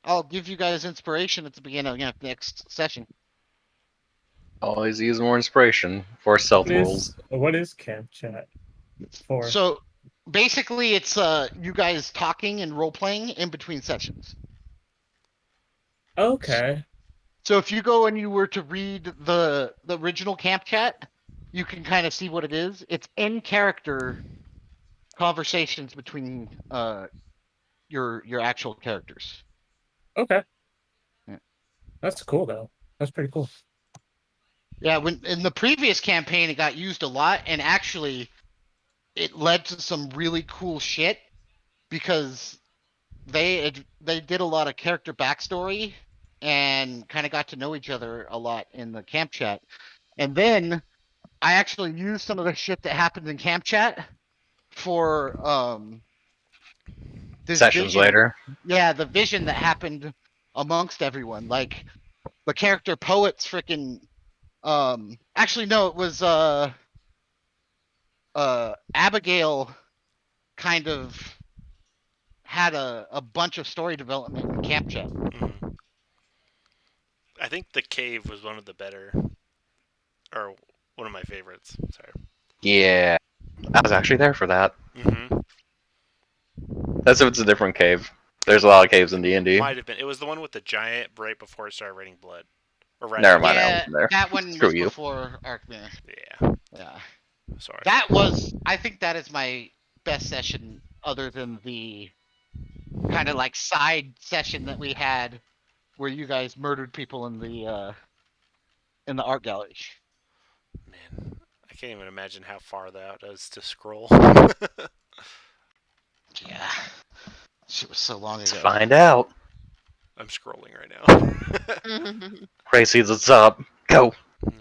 I'll give you guys inspiration at the beginning of the next session. Always use more inspiration for stealth rules. What is camp chat for? So basically, it's you guys talking and role playing in between sessions. Okay. So if you go and you were to read the original camp chat, you can kind of see what it is. It's in character conversations between your actual characters. Okay. Yeah. That's cool though. That's pretty cool. Yeah, when in the previous campaign it got used a lot, and actually it led to some really cool shit because they did a lot of character backstory and kind of got to know each other a lot in the camp chat. And then I actually used some of the shit that happened in camp chat for this Sessions vision. later. Yeah, the vision that happened amongst everyone. Like the character poet's freaking actually no, it was Abigail kind of had a bunch of story development in camp chat. Mhm. I think the cave was one of the better, or one of my favorites. Sorry. Yeah, I was actually there for that. Mm-hmm. That's if it's a different cave. There's a lot of caves in D&D. Might have been. It was the one with the giant right before it started raining blood. Or right Never after. mind, I Yeah, wasn't there. that one Screw was you. before Arkmere. Yeah. Yeah. Sorry. That was, I think that is my best session other than the kind of like side session that we had where you guys murdered people in the art gallery. Man, I can't even imagine how far that is to scroll. Yeah. Shit was so long Let's ago. find out. I'm scrolling right now. Ray sees what's up. Go. A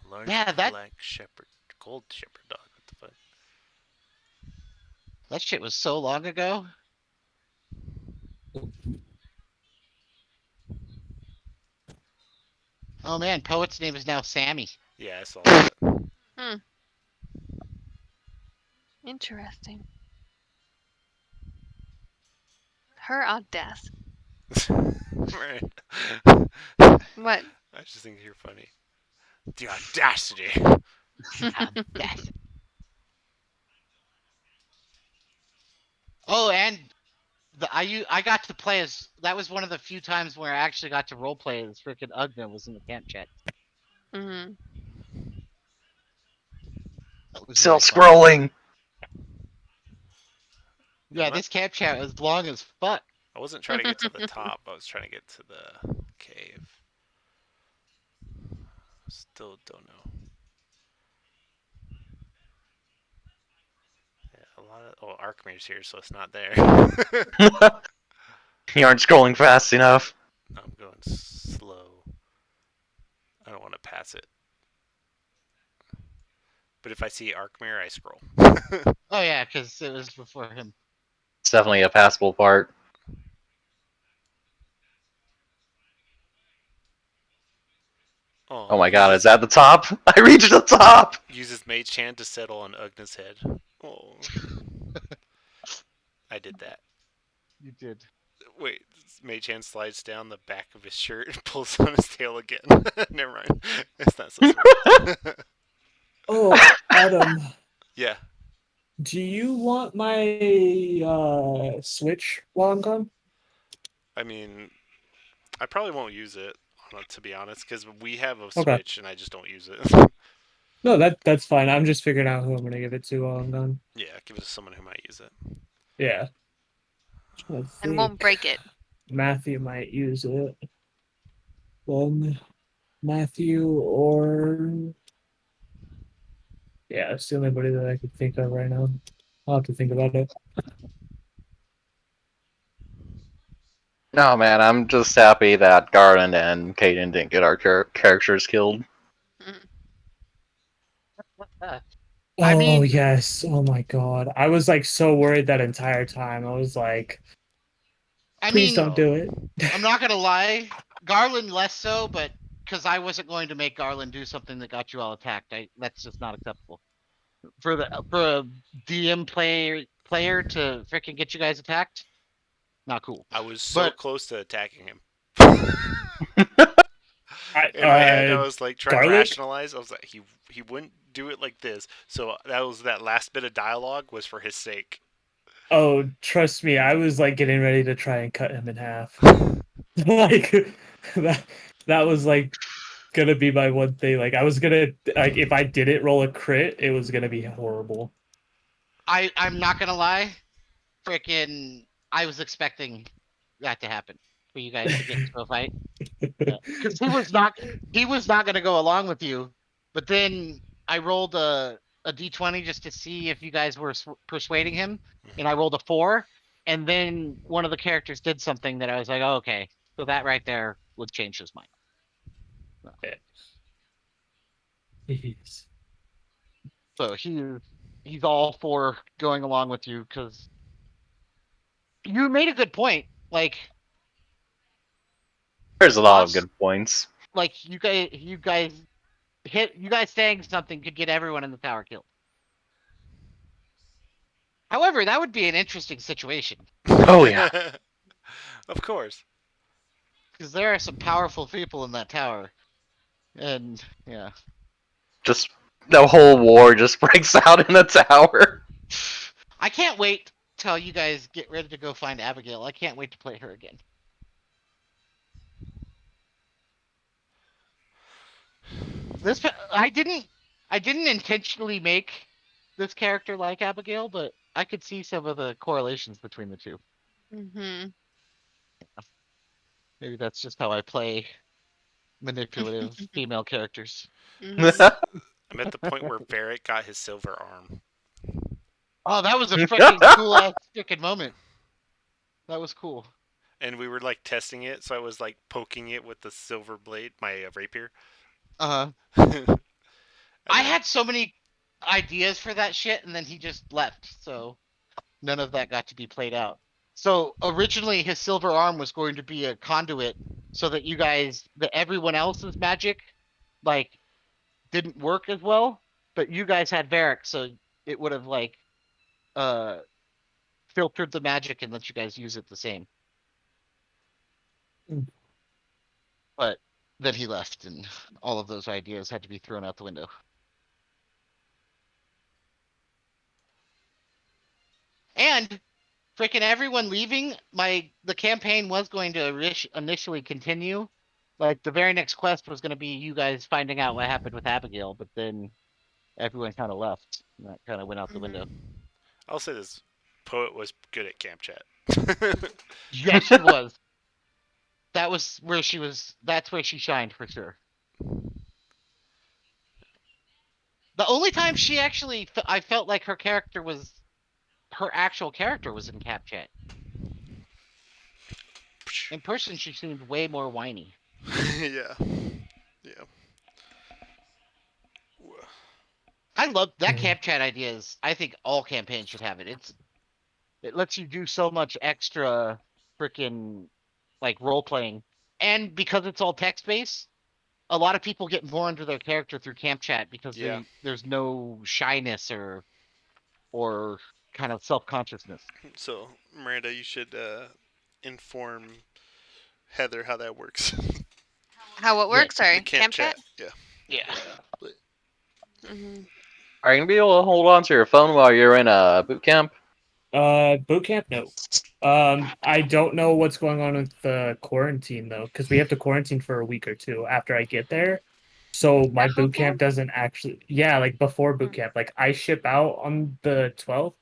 large Yeah, black shepherd, gold shepherd dog. What the fuck? That shit was so long ago. Oh man, Poet's name is now Sammy. Yeah, I saw that. Interesting. Her audacity. Right. What? I just think you're funny. The audacity. Audacity. Oh, and I got to play as, that was one of the few times where I actually got to role play as freaking Ugna was in the camp chat. Mm-hmm. That was Still very fun. scrolling. Yeah, this camp chat was long as fuck. I wasn't trying to get to the top. I was trying to get to the cave. Still don't know. Yeah, a lot of Arkmir's here, so it's not there. You aren't scrolling fast enough. I'm going slow. I don't want to pass it. But if I see Arkmir, I scroll. Oh yeah, because it was before him. It's definitely a passable part. Oh my god, it's at the top? I reached the top! Uses Mage Hand to settle on Ugna's head. Oh. I did that. You did. Wait, Mage Hand slides down the back of his shirt and pulls on his tail again. Never mind. It's not so smart. Oh, Adam, Yeah. do you want my Switch while I'm gone? I mean, I probably won't use it, to be honest, because we have a Okay. Switch and I just don't use it. No, that's fine. I'm just figuring out who I'm gonna give it to while I'm gone. Yeah, give it to someone who might use it. Yeah. And won't break it. Matthew might use it. Matthew or yeah, it's the only body that I could think of right now. I'll have to think about it. No, man, I'm just happy that Garland and Kaden didn't get our characters killed. I Oh mean- yes. Oh my god. I was like so worried that entire time. I was like, I please mean, don't do it. I'm not gonna lie, Garland less so, but because I wasn't going to make Garland do something that got you all attacked. That's just not acceptable. For a DM player to freaking get you guys attacked, not cool. I was so But- close to attacking him. I, In my head, I was like trying to garlic? rationalize. I was like, he wouldn't do it like this. So that last bit of dialogue was for his sake. Oh, trust me, I was like getting ready to try and cut him in half. Like that was like gonna be my one thing. Like I was gonna like if I didn't roll a crit, it was gonna be horrible. I'm not gonna lie, freaking, I was expecting that to happen for you guys to get into a fight. Because he was not gonna go along with you, but then I rolled a d20 just to see if you guys were persuading him, and I rolled a 4, and then one of the characters did something that I was like, oh, okay, so that right there would change his mind. Jeez. So he's all for going along with you because you made a good point. Like There's a lot of good points. Like you guys saying something could get everyone in the tower killed. However, that would be an interesting situation Oh yeah. Of course. because there are some powerful people in that tower, and yeah, Just the whole war just breaks out in the tower. I can't wait till you guys get ready to go find Abigail. I can't wait to play her again. This I didn't intentionally make this character like Abigail, but I could see some of the correlations between the two. Mm-hmm. Maybe that's just how I play manipulative female characters. Mm-hmm. I'm at the point where Varric got his silver arm. Oh, that was a freaking cool ass freaking moment. That was cool. And we were like testing it, so I was like poking it with the silver blade, my rapier. Uh-huh. And I then, had so many ideas for that shit, and then he just left, so none of that got to be played out. So originally, his silver arm was going to be a conduit, so that that everyone else's magic, like, didn't work as well. But you guys had Varric, so it would have like uh filtered the magic and let you guys use it the same. But then he left, and all of those ideas had to be thrown out the window. And freaking everyone leaving, the campaign was going to initially continue. Like the very next quest was going to be you guys finding out what happened with Abigail, but then everyone kind of left. And that kind of went out the window. I'll say this: Poet was good at camp chat. Yes, she was. That was where she was. That's where she shined for sure. The only time she actually, I felt like her actual character was in Cap Chat. In person, she seemed way more whiny. Yeah, yeah. I love that Cap Chat ideas. I think all campaigns should have it. It lets you do so much extra freaking like role playing, and because it's all text based, a lot of people get more into their character through Camp Chat because Yeah. there's no shyness or kind of self consciousness. So Miranda, you should inform Heather how that works. How it works? Sorry, The camp chat. Yeah. Yeah. Mm-hmm. Are you gonna be able to hold on to your phone while you're in a boot camp? Boot camp, no. I don't know what's going on with the quarantine though, because we have to quarantine for a week or two after I get there. So my At boot boot camp camp? doesn't actually, yeah, like before boot camp. Like I ship out on the 12th,